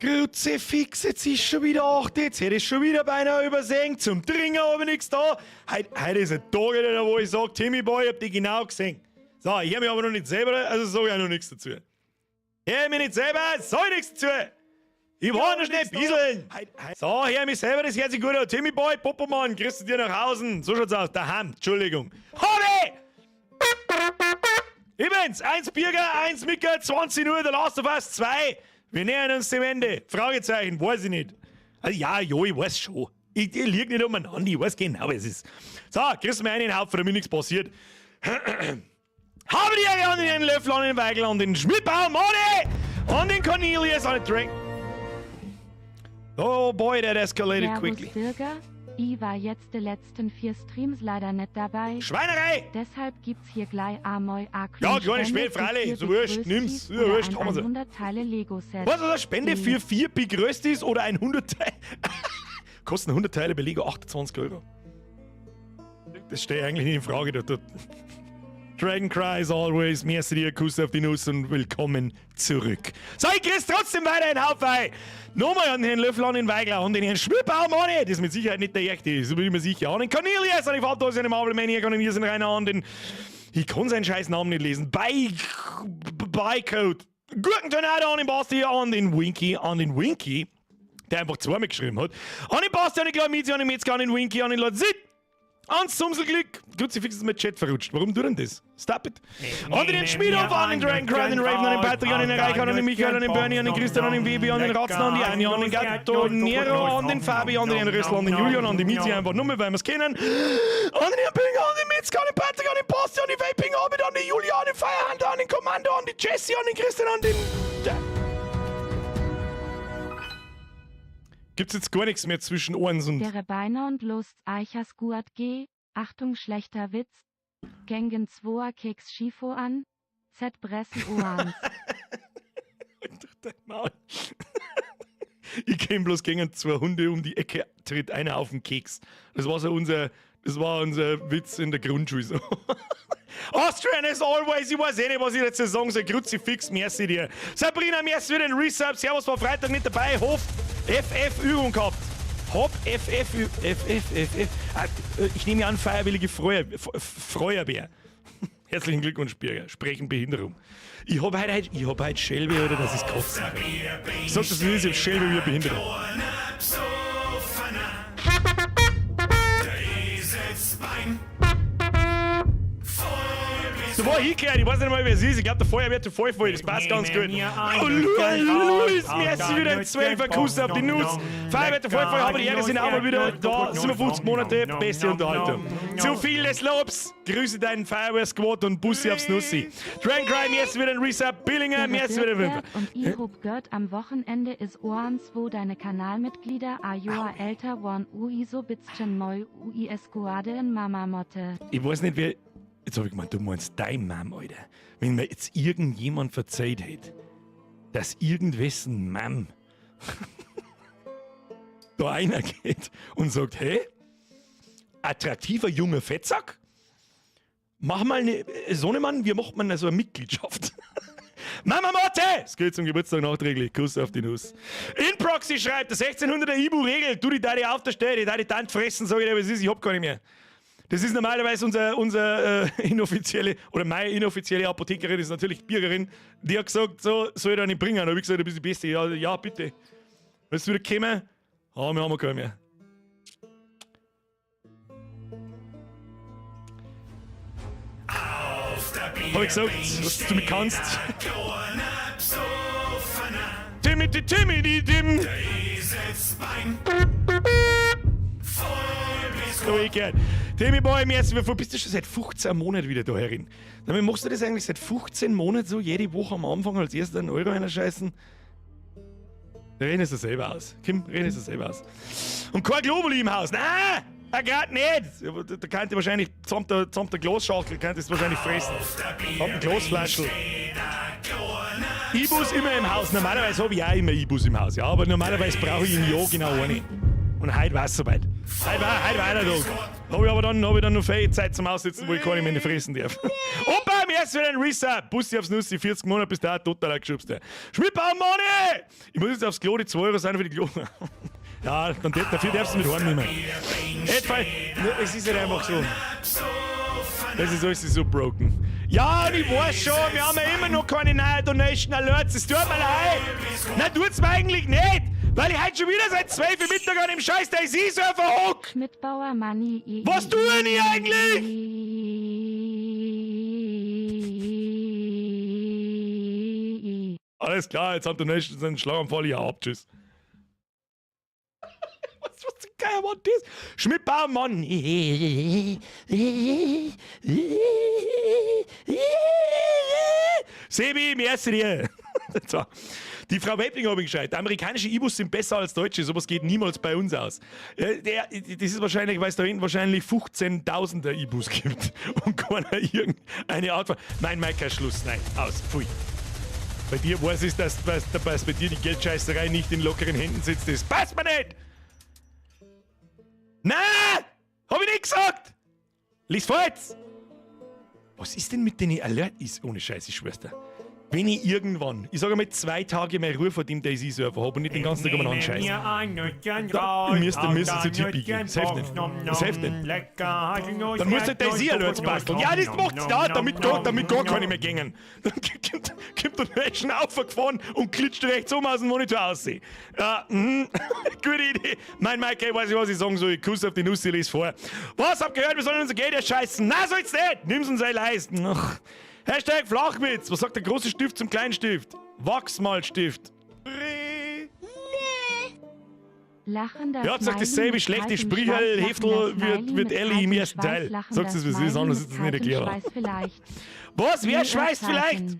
Kruzifix, jetzt ist schon wieder 8, jetzt hätte ich schon wieder beinahe übersehen. Zum Trinken habe ich nichts da. Heute ist ein Tag, wo ich sage, Timmy Boy, ich hab dich genau gesehen. So, ich habe mich aber noch nicht selber, also sage ich auch noch nichts dazu. Ich habe mich nicht selber, sag ich nichts dazu. Ich war noch nicht bisseln. So, hör mich selber, das hört sich gut an. Timmy Boy, Popomann, kriegst du dir nach Hause. So schaut's aus, daheim, Entschuldigung. Hobby! Übrigens, 1 Bierger, 1 Micker, 20 Uhr, der Last of Us 2. Wir nähern uns dem Ende. Fragezeichen, weiß ich nicht. Also ja, ich weiß schon. Ich lieg nicht umeinander, ich weiß genau, was es ist. So, kriegst du mir einen Haufen, damit nichts passiert. Habe die Ehre an den Löffel, an den Weigel, an den Schmidbaum, an den Cornelius, an den Drink. Oh boy, that escalated quickly. Birger, ich war jetzt die letzten 4 Streams leider nicht dabei. Schweinerei! Deshalb gibt's hier gleich einmal Ja, gar nicht spät, freilich. So wurscht, nimm's. Ja, wurscht, haben wir sie. 100 Teile Lego-Set. Was ist eine Spende für 4 Begrößtis oder ein 100 Teile? Kosten 100 Teile bei Lego 28 €. Das steht eigentlich nicht in Frage. Dragon Cries always, merci dir, Kuss auf die Nuss und willkommen zurück. So, ich krieg's trotzdem weiter einen Haufen. Nochmal an den Löffel, an den Weigler, an den Herrn Schmidbaum, das ist mit Sicherheit nicht der echte, so bin ich mir sicher. An den Cornelius, an die Vater, an den Marvel Maniac, an den Irrsinn Rainer, an den... Ich kann seinen scheiß Namen nicht lesen. Bycode. Gurkentornado, an den Basti, an den Winky, der einfach zweimal geschrieben hat. An den Basti, an den Glamizi, an den Metzger, an den Winky, an den Lord Sid. Ans Sumselglück! Kruzifix ist mit Chat verrutscht. Warum tut denn das? Stop it! An den Schmiedhof, an den Dragon Cry, an den Raven, an den Patrick, an den Reich, an den Michael, an den Bernie, an den Christian, an den Baby, an den Ratzen, an die Anja, an den Gatto, Nero, an den Fabi, an den Rössler, an den Julian, an den Mizi, einfach nur, weil wir es kennen. An den Pinger, an den Metzger, an den Patrick, an den Posti, an den Vaping, an den Julia, an den Feierhunter, an den Kommando, an den Jesse, an den Christian, an den... Gibt's jetzt gar nichts mehr zwischen Ohren und... Der Beiner und Lust Eichers Guat G. Achtung, schlechter Witz. Gengen 2 Keks Schifo an. Z Bressen Ohren. Ich kenn bloß gegen 2 Hunde um die Ecke, tritt einer auf den Keks. Das war unser Witz in der Grundschule. So. Austrian as always, ich weiß eh nicht, was ich jetzt sagen soll. Kruzifix, merci dir. Sabrina, merci für den Resub. Servus, war Freitag nicht dabei. Hof, FF-Übung gehabt. Hopp, FF. Ich nehme an, freiwillige Feuerwehr. Herzlichen Glückwunsch, Birger. Sprechen Behinderung. Ich hab heute Shelby, oder das ist kotzen. Ich sag das nicht, ich hab Shelby wie Behinderung. So war hingehört, ich weiß nicht mal, wer es ist. Ich glaube, der Feuer wird voll, das passt ganz gut. Oh, Luis, merci wieder ein 12er Kuss auf die Nuss. Feuer wird voll, aber die Ehre sind auch mal wieder da. 57 Monate, beste Unterhaltung. Zu viel des Lobs. Grüße deinen Feuerwehr-Squad und Bussi aufs Nussi. Dragon Cry, merci wieder ein Resub. Billinger, merci wieder ein Und ich hab gehört, am Wochenende ist Ohrens, wo deine Kanalmitglieder a Jahr älter waren. Ui so bisschen neu, ui Esquade in Mama Motte. Ich weiß nicht, wer... Jetzt hab ich gemeint, du meinst dein Mom, Alter. Wenn mir jetzt irgendjemand verzeiht hätte, dass irgendwessen Mom da einer geht und sagt, hey, attraktiver junger Fettsack, mach mal eine Sohnemann, wie macht man so eine Mitgliedschaft? Mama Motte! Es geht zum Geburtstag nachträglich. Kuss auf die Nuss. Inproxy schreibt, der 1600er Ibu-Regel, du die Deine auf der Stelle, die Deine Tante fressen, sag ich dir, was ist, ich hab gar nicht mehr. Das ist normalerweise unser inoffizielle, oder meine inoffizielle Apothekerin, ist natürlich Bürgerin, die hat gesagt, so soll ich da nicht bringen. Da habe ich gesagt, du bist die Beste. Ja, bitte. Willst du wieder kommen? Ah, wir haben keinen mehr. Hab ich gesagt, was du mich kannst. Timmy, Tim. So, ich gehört. Timmy Boy, wie bist du schon seit 15 Monaten wieder da herin? Damit machst du das eigentlich seit 15 Monaten so, jede Woche am Anfang als erster einen Euro einscheißen? Da reden es selber aus. Kim, reden es selber aus. Und kein Globuli im Haus. Nein! Gerade nicht! Da könnte wahrscheinlich, samt der Glasschachtel, könnte es wahrscheinlich fressen. Samt ein Glasflaschel. Ibus immer im Haus. Normalerweise habe ich auch immer Ibus im Haus, ja. Aber normalerweise brauche ich im Jahr genau eine. Und heute war es soweit. Heute war einer da. Habe ich dann noch viel Zeit zum Aussitzen, wo ich keine mehr fressen darf. Opa, merci für den Resub. Bussi aufs Nussi, 40 Monate bis dahin, total geschubst. Schmidbauer Money! Ich muss jetzt aufs Klo, die 2 Euro sein für die Klo. Ja, dann dafür darfst du mit heimnehmen. Es ist halt einfach so. Das ist alles so broken. Ja, und ich weiß schon, wir haben ja immer noch keine neuen Donation Alerts. Es tut mir leid. Nein, tut's mir eigentlich nicht. Weil ich heute schon wieder seit 12 Uhr Mittag an dem scheiß DayZ-Server hock. Schmidbauer Money. Was tue ich eigentlich? Alles klar, jetzt haben Donations einen Schlaganfall. Ja, ab, tschüss. Was zum Geier war das? Schmidbauer Mann. Sebi, merci dir. So. Die Frau Webling habe ich gescheit. Amerikanische E-Bus sind besser als deutsche. Sowas geht niemals bei uns aus. Das ist wahrscheinlich, weil es da hinten wahrscheinlich 15.000er E-Bus gibt und keiner irgendeine Art von... Nein, kein Schluss. Nein, aus. Pfui. Bei dir weiß ich, dass bei dir die Geldscheißerei nicht in lockeren Händen sitzt. Das passt mir nicht! Nein! Hab ich nicht gesagt! Lies vor jetzt! Was ist denn mit den Alert? Ist ohne Scheiß, ich schwör's dir. Wenn ich irgendwann, ich sage mal 2 Tage mehr Ruhe vor dem DayZ-Server habe und nicht den ganzen Tag umeinander scheißen. Da müsst ihr Tippi geben. Das hilft nicht. Das hilft nicht. Dann müsst ihr DayZ-Alerts basteln. Ja, das macht's da, damit gar keine mehr gingen. Dann kommt der Nation aufgefahren und klitscht rechts aus dem Monitor aussehen. Ja, gute Idee. Mein Mike, weiß ich, was ich sagen soll. Kuss auf die Nuss, ich lese vor. Was, habt gehört, wir sollen unser Geld erscheißen? Nein, soll's nicht. Nimm's uns ein leisten. Ach. Hashtag Flachwitz. Was sagt der große Stift zum kleinen Stift? Wachsmalstift. Lachender Ja, sagt dasselbe schlechte Sprüche. Heftel wird Ellie im ersten Teil. Sagt es, was ist, anders ist es nicht erklärbar. Was? Wer schweißt vielleicht?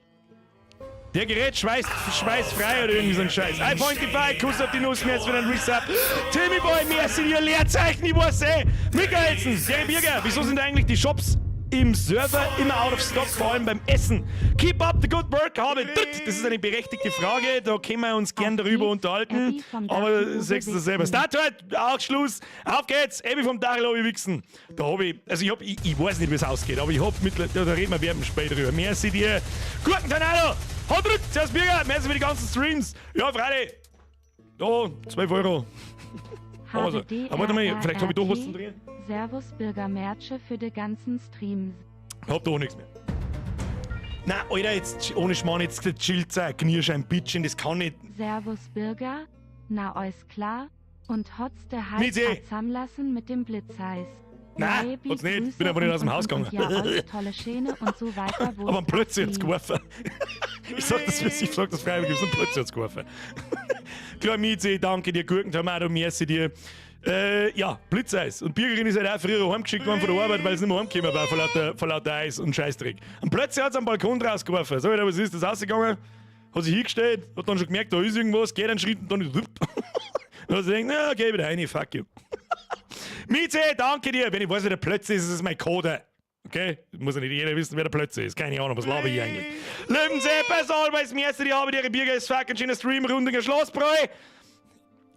Der Gerät schweißfrei oder irgendwie so ein Scheiß. I.5, Kuss auf die Nuss, mir jetzt wieder ein Resub. Timmy Boy, merci dir, Leerzeichen, ich weiß Michaelsen, Jerry Birger, wieso sind eigentlich die Shops im Server immer out of stock, vor allem beim Essen? Keep up the good work, habe das ist eine berechtigte Frage, da können wir uns gern darüber unterhalten, aber sagst du das selber. Startweit, auch Schluss, auf geht's, Abby vom Dachel habe ich wichsen. Da habe ich, also ich weiß nicht, wie es ausgeht, aber ich hab da reden wir werden später drüber. Merci dir, Gurkentornado, haut drück, Servus Birger, merci für die ganzen Streams. Ja, Freunde, da, 12 Euro. Also, aber warte mal, vielleicht habe ich doch was zu drehen. Servus Birger Mertsche für die ganzen Streams. Hab doch nichts mehr. Na, Alter, jetzt ohne Schmarrn, jetzt chillt sein, knirsch ein Bitchen, das kann nicht. Servus Birger, na alles klar? Und hat's der Heiß zusammenlassen mit dem Blitzeis. Nein, hat's nicht, bin aber nicht aus dem Haus gegangen. Ja, tolle Schäne und so weiter. Aber plötzlich hat's geworfen. Ich sag das für sich, sag das freiwillig, so plötzlich hat's geworfen. Klar, Mieze, danke dir, Gurkentomato, merci dir. Ja, Blitzeis. Und Bürgerin ist halt auch früher heimgeschickt worden von der Arbeit, weil es nicht mehr heimgekommen war vor lauter Eis und Scheißdreck. Und plötzlich hat es am Balkon rausgeworfen. So, was ist das rausgegangen? Hat sich hingestellt, hat dann schon gemerkt, da ist irgendwas, geht einen Schritt und dann ist und dann hat sie gedacht, na, geh wieder rein, fuck you. Mieze, danke dir. Wenn ich weiß, wer der Plötze ist, ist es mein Code. Okay? Muss ja nicht jeder wissen, wer der Plötze ist. Keine Ahnung, was laber ich eigentlich. Löwensepp, as always, merci, die habe ihre Bürger ist fucking schöner Stream, rundiger Schlossbräu.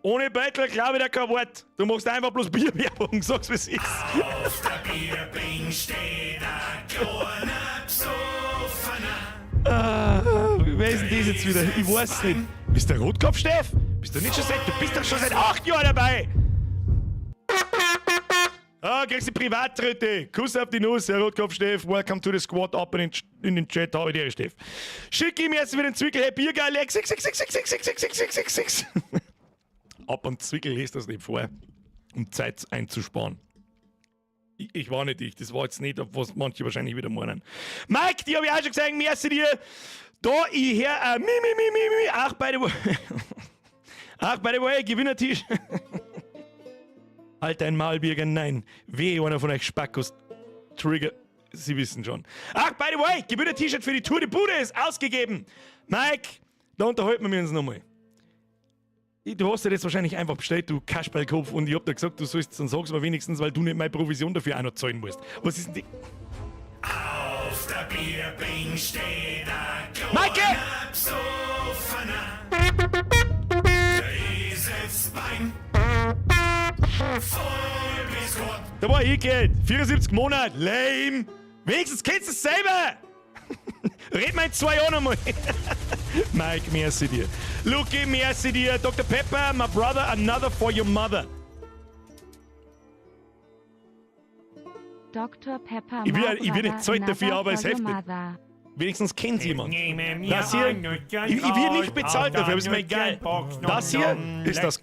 Ohne Battle glaube ich dir kein Wort. Du machst einfach bloß Bierwerbung, sag's wie es ist. Auf der Bierbing steht ein kleiner Psoffener. Wer ist denn das jetzt wieder? Ich weiß nicht. Bist du der Rotkopf, Steff? Bist du nicht schon du bist doch schon seit 8 Jahren dabei. Kriegst du Privattritte. Kuss auf die Nuss, Herr Rotkopf, Steff. Welcome to the squad. Ab in den Chat, habe ich dir, Steff. Schick ihm jetzt wieder den Zwickel. Hey, Biergeil, 6. Ab und Zwickel lest das nicht vor, um Zeit einzusparen. Ich war nicht ich, das war jetzt nicht, was manche wahrscheinlich wieder meinen. Mike, die habe ich auch schon gesagt, merci dir. Da, ich höre Ach, by the way, Gewinner-Tisch. Halt dein Maulbürger, nein. Weh, einer von euch Spackos. Trigger, Sie wissen schon. Ach, by the way, Gewinner-T-Shirt für die Tour de Bude ist ausgegeben. Mike, da unterhalten wir uns nochmal. Du hast ja das wahrscheinlich einfach bestellt, du Kasperlkopf, und ich hab dir gesagt, du sollst, dann sag's mir wenigstens, weil du nicht meine Provision dafür auch noch zahlen musst. Was ist denn die... Auf der Bierbing steht ein Maike! Psoffener. Dieses Bein voll bis Gott. Da war ich Geld. 74 Monate. Lame. Wenigstens kennst du es selber. Red mal in 2 Jahren einmal. Mike, merci dir. Luki, merci dir. Dr. Pepper, my brother, another for your mother. Dr. Pepper, Ich will my nicht brother, zahlt dafür, another aber es for your hilft mir. mother. Wenigstens kennt jemand. Das hier, ich will nicht bezahlt dafür, aber ist mir egal. Das hier ist das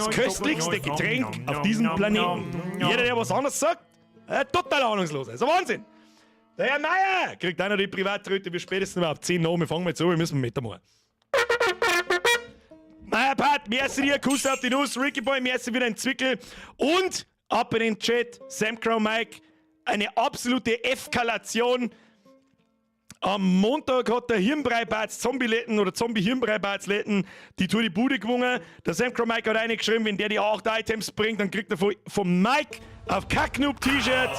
köstlichste Getränk auf diesem Planeten. Jeder, der was anderes sagt, total ahnungslos. Also Wahnsinn. Der Herr Meier kriegt einer die Privattröte, wir spätestens ab 10 Uhr. Wir fangen jetzt an, wir müssen mit machen. Meier Pat, merci dir, Kuss auf die Nuss, Ricky Boy, merci für deinen Zwickel. Und ab in den Chat, Sam Crow Mike, eine absolute Eskalation. Am Montag hat der Hirnbrei-Batz Zombie-Letten oder Zombie-Hirnbrei-Batz-Letten die Tour die Bude gewungen. Der Sam Crow Mike hat reingeschrieben, wenn der die 8 Items bringt, dann kriegt er vom Mike auf Kacknoob-T-Shirt.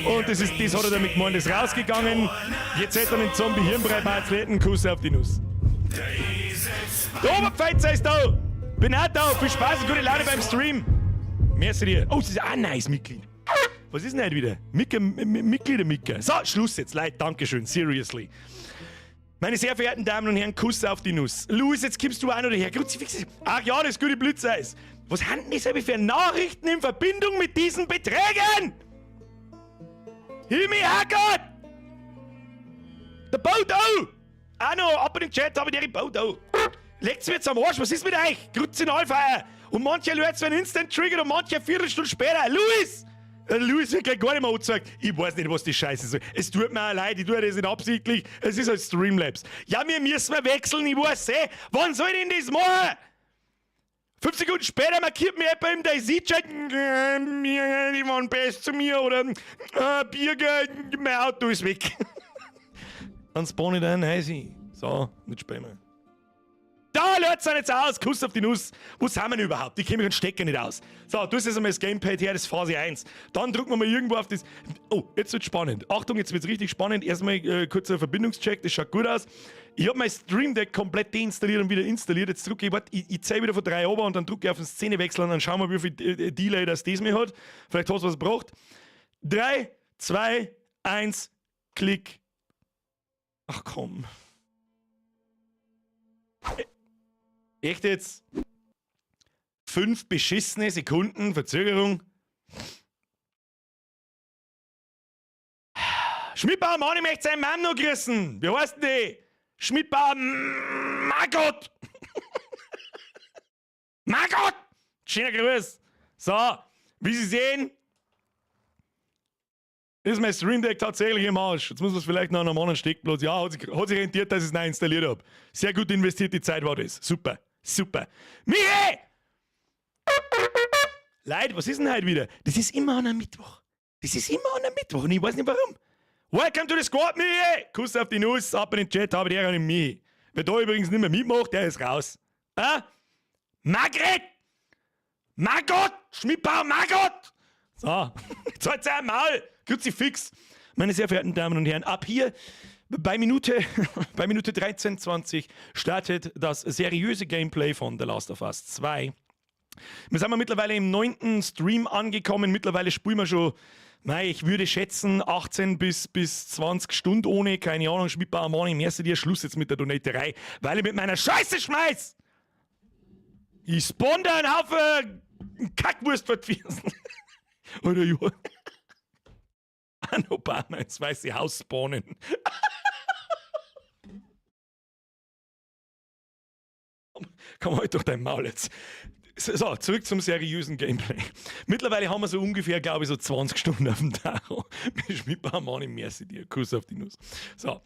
Und das hat er damit gemeint, ist rausgegangen. Jetzt hat er den Zombie-Hirnbrei-Batz-Letten Kuss auf die Nuss. Der Oberpfeizer ist da. Bin auch da. Viel Spaß und gute Laune beim Stream. Merci dir. Oh, das ist auch ein nice Mitglied. Was ist denn heute wieder? Mitglieder. So, Schluss jetzt, Leute. Dankeschön. Seriously. Meine sehr verehrten Damen und Herren, Kuss auf die Nuss. Louis, jetzt kommst du auch noch daher. Kruzifix. Ach ja, das gute Blitzeis. Was haben denn das für Nachrichten in Verbindung mit diesen Beträgen? Himmel, Herrgott! Der Boot auch! Auch noch, ab in den Chat habe ich den Boot auch. Legt's mir jetzt am Arsch, was ist mit euch? Kruzionalfeier. Und manche Leute werden instant triggert und manche eine Viertelstunde später. Louis! Louis wird gleich gar nicht mehr angezeigt. Ich weiß nicht, was die Scheiße soll. Es tut mir auch leid, ich tue das nicht absichtlich. Es ist halt Streamlabs. Ja, wir müssen wechseln, ich weiß eh. Wann soll ich denn das machen? 5 Sekunden später markiert mir jemand im Daisy-Chat, die waren best zu mir oder Birger, mein Auto ist weg. Dann spawn ich dann heißi. So, nicht spammen. Da lässt es jetzt aus. Kuss auf die Nuss. Wo sind wir denn überhaupt? Ich kenne mich den Stecker nicht aus. So, du hast jetzt einmal das Gamepad her, das ist Phase 1. Dann drücken wir mal irgendwo auf das. Oh, jetzt wird's spannend. Achtung, jetzt wird's richtig spannend. Erstmal kurzer Verbindungscheck, das schaut gut aus. Ich habe mein Stream Deck komplett deinstalliert und wieder installiert. Jetzt drücke ich zähle wieder von 3 runter und dann drücke ich auf den Szenewechsel und dann schauen wir, wie viel Delay das mehr hat. Vielleicht hat es was gebraucht. 3, 2, 1, Klick. Ach komm. Echt jetzt? 5 beschissene Sekunden Verzögerung. Schmidbauer, Mann, ich möchte seinen Mann noch grüßen. Wie heißt denn die? Schmidbauer, Margot! Margot! Schöner Grüß. So, wie Sie sehen, ist mein Stream Deck tatsächlich im Arsch. Jetzt muss man es vielleicht noch an einem anderen Steckplatz. Ja, hat sich rentiert, dass ich es neu installiert habe. Sehr gut investierte Zeit war das. Super. Super. Michi! Leute, was ist denn heute wieder? Das ist immer an einem Mittwoch. Das ist immer an einem Mittwoch und ich weiß nicht warum. Welcome to the squad, Michi! Kuss auf die Nuss, ab in den Chat, habe ich den an den Michi. Wer da übrigens nicht mehr mitmacht, der ist raus. Margret! Margot! Schmidbauer, Margot! So, jetzt halt's ein Maul. Kruzifix. Meine sehr verehrten Damen und Herren, ab hier bei Minute 13:20 startet das seriöse Gameplay von The Last of Us 2. Wir sind mittlerweile im 9. Stream angekommen. Mittlerweile spielen wir schon, ich würde schätzen, 18 bis 20 Stunden ohne, keine Ahnung, Schmidbauer Mann, im ersten Jahr Schluss jetzt mit der Donaterei, weil ich mit meiner Scheiße schmeiß. Ich spawn da einen Haufen Kackwurst vertwirsen. Oder ja. An Obama ins Weiße Haus spawnen. Komm halt durch dein Maul jetzt. So, zurück zum seriösen Gameplay. Mittlerweile haben wir so ungefähr, glaube ich, so 20 Stunden auf dem Tacho. Mit Schmidbauer Mann im Merci dir. Kuss auf die Nuss. So.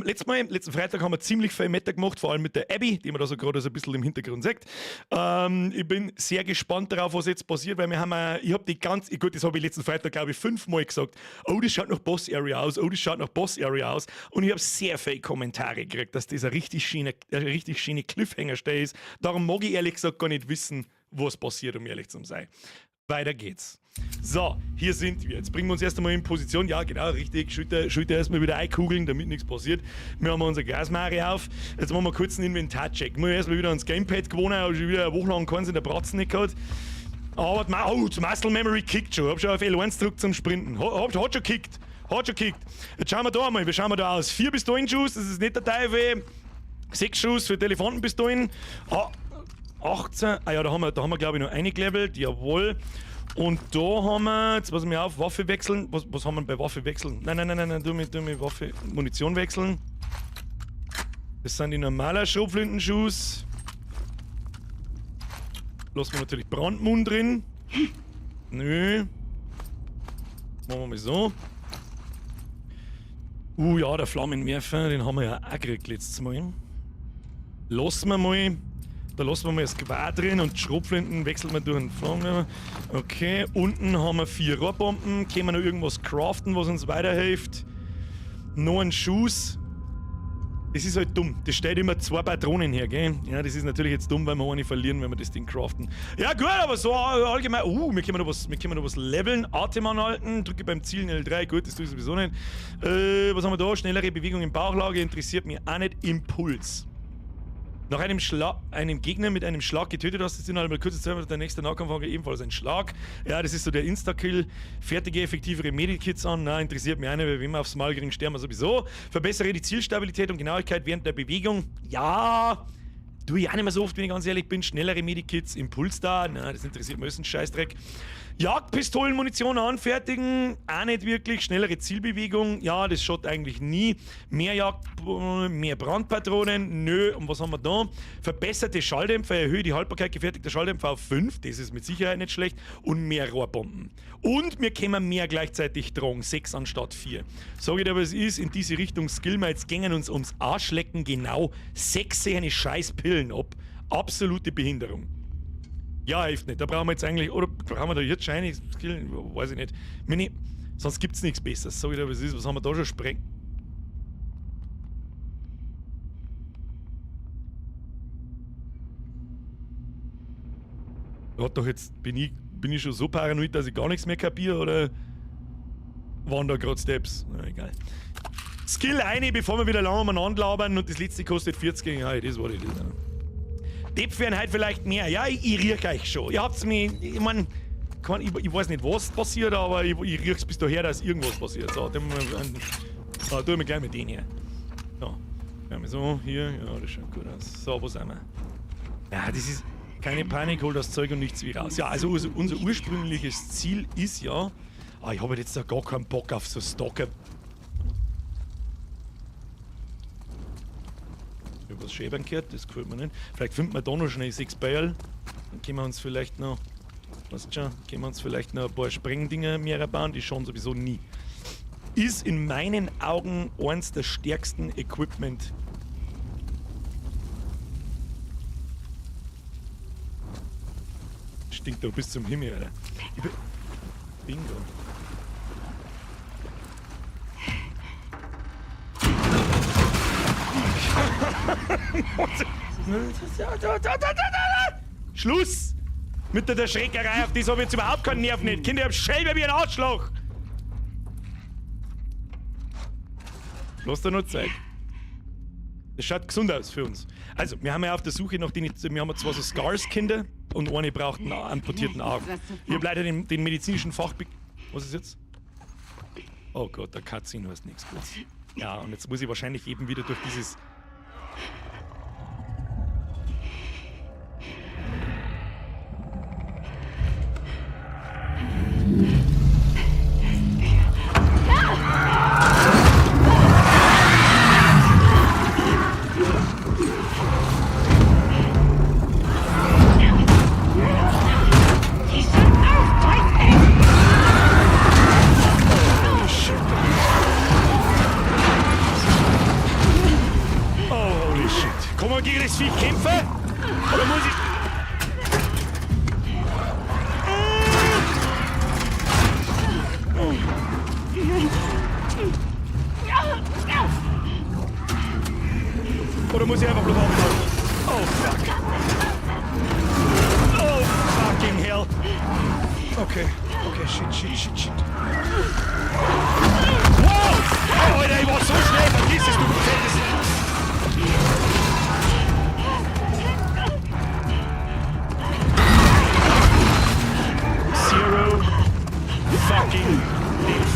Letzten Freitag haben wir ziemlich viel Meta gemacht, vor allem mit der Abby, die man da so gerade so ein bisschen im Hintergrund sagt. Ich bin sehr gespannt darauf, was jetzt passiert, weil ich habe die ganze, gut, das habe ich letzten Freitag, glaube ich, 5-mal gesagt, oh, das schaut nach Boss Area aus, oh, das schaut nach Boss Area aus. Und ich habe sehr viele Kommentare gekriegt, dass das ein richtig schöne Cliffhanger-Stelle ist. Darum mag ich ehrlich gesagt gar nicht wissen, was passiert, um ehrlich zu sein. Weiter geht's. So, hier sind wir. Jetzt bringen wir uns erst einmal in Position. Ja, genau, richtig. Schulter erstmal wieder einkugeln, damit nichts passiert. Wir haben unser Grasmare auf. Jetzt machen wir kurz einen Inventarcheck. Wir erstmal wieder ans Gamepad gewohnt, habe schon wieder eine Woche lang keins in der Bratzen nicht gehabt. Aber das Muscle Memory kickt schon. Ich habe schon auf L1 gedrückt zum Sprinten. Hat schon kickt. Hat schon gekickt. Jetzt schauen wir da mal. Wie schauen wir da aus? 4 Pistolenschuss, das ist nicht der Teufel. 6 Schuss für Elefantenpistolen. 18. Ah ja, da haben wir glaube ich noch eingelevelt. Jawohl. Und da haben wir, jetzt passen wir auf, Waffe wechseln. Was haben wir bei Waffe wechseln? Nein, tu mir Waffe, Munition wechseln. Das sind die normalen Schrotflintenschuss. Lassen wir natürlich Brandmund drin. Nö. Machen wir mal so. Ja, der Flammenwerfer, den haben wir ja auch gekriegt letztes Mal. Lassen wir mal. Da lassen wir mal das Gewehr drin und die Schrotflinten wechseln wir durch den Flammenwerfer. Okay, unten haben wir 4 Rohrbomben. Können wir noch irgendwas craften, was uns weiterhilft? Noch ein Schuss. Das ist halt dumm. Das steht immer 2 Patronen her, gell? Ja, das ist natürlich jetzt dumm, weil wir eine verlieren, wenn wir das Ding craften. Ja gut, aber so allgemein... wir können noch was leveln. Atem anhalten. Drücke beim Zielen L3. Gut, das tue ich sowieso nicht. Was haben wir da? Schnellere Bewegung in Bauchlage. Interessiert mich auch nicht. Impuls. Nach einem Gegner mit einem Schlag getötet hast, ist innerhalb einer kurzen Zeit der nächste Nahkampfwaffe ebenfalls ein Schlag. Ja, das ist so der Insta-Kill. Fertige, effektivere Medikits an. Na, interessiert mich auch nicht, weil wenn wir aufs Mal kriegen, sterben wir sowieso. Verbessere die Zielstabilität und Genauigkeit während der Bewegung. Ja, tue ich auch nicht mehr so oft, wenn ich ganz ehrlich bin. Schnellere Medikits, Impuls da. Na, das interessiert mich, ist ein Scheißdreck. Jagdpistolenmunition anfertigen, auch nicht wirklich. Schnellere Zielbewegung, ja, das schaut eigentlich nie. Mehr Brandpatronen, nö. Und was haben wir da? Verbesserte Schalldämpfer, erhöhe die Haltbarkeit gefertigter Schalldämpfer auf 5, das ist mit Sicherheit nicht schlecht. Und mehr Rohrbomben. Und wir können mehr gleichzeitig tragen, 6 anstatt 4. Sag ich dir, was es ist, in diese Richtung Skillmates gängen uns ums Arschlecken genau 6 eine scheiß Pillen ab. Absolute Behinderung. Ja, hilft nicht. Da brauchen wir jetzt eigentlich, oder brauchen wir da jetzt shiny Skill? Weiß ich nicht. Sonst gibt's nichts Besseres. Sag ich dir, was ist. Was haben wir da schon sprengt? Hat doch jetzt, bin ich schon so paranoid, dass ich gar nichts mehr kapiere, oder waren da gerade Steps? Na, egal. Skill eine, bevor wir wieder lang umeinander labern und das letzte kostet 40. Ja, das war das. Depp werden halt vielleicht mehr. Ja, ich riech euch schon. Ihr habt's mir, ich weiß nicht, was passiert, aber ich riech's bis daher, dass irgendwas passiert. So, tun wir gleich mit denen hier. So, so, hier, ja, das schaut gut aus. So, wo sind wir? Ja, das ist keine Panik, hol das Zeug und nichts wie raus. Ja, also unser ursprüngliches Ziel ist ja, ich habe jetzt da gar keinen Bock auf so Stalker. Was Schäbern gehört, das gefällt mir nicht. Vielleicht finden wir da noch schnell 6 Beil. Dann können wir uns vielleicht noch, ein paar Sprengdinger mehr bauen, die schauen sowieso nie. Ist in meinen Augen eins der stärksten Equipment. Stinkt doch bis zum Himmel, Alter. Bingo. Schluss mit der Schreckerei, auf das habe ich jetzt überhaupt keinen Nerv nicht. Kinder, ich hab selber wie ein Arschloch. Lass dir noch Zeit. Das schaut gesund aus für uns. Also, wir haben ja auf der Suche nach den, wir haben zwar so Scars-Kinder und eine braucht einen amputierten Arm. Ich habe leider den medizinischen Was ist jetzt? Oh Gott, der Cutscene heißt nichts Gutes. Ja, und jetzt muss ich wahrscheinlich eben wieder durch dieses... Gegen das Vieh kämpfen? Oder muss ich... Oder muss ich einfach bloß aufpassen? Oh fuck. Oh fucking hell. Okay, shit. Wow! Oh, Alter, ich war so schnell, vergiss es, du fettes... Fucking live.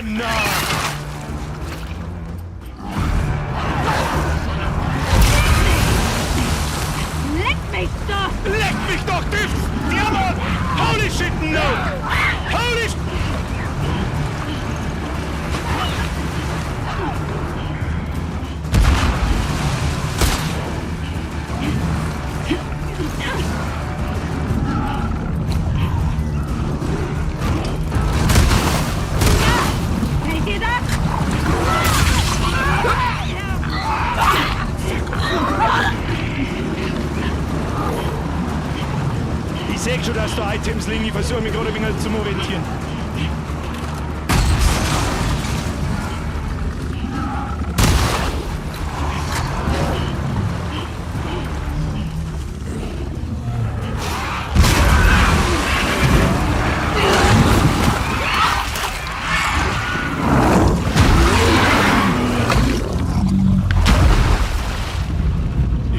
na! Leck mich doch! Leck mich doch, Düfts! Diamant! Holy shit, no! Holy shit! Seht ihr das? Ich seh schon, dass da Items liegen. Ich versuche mich gerade ein wenig zu orientieren.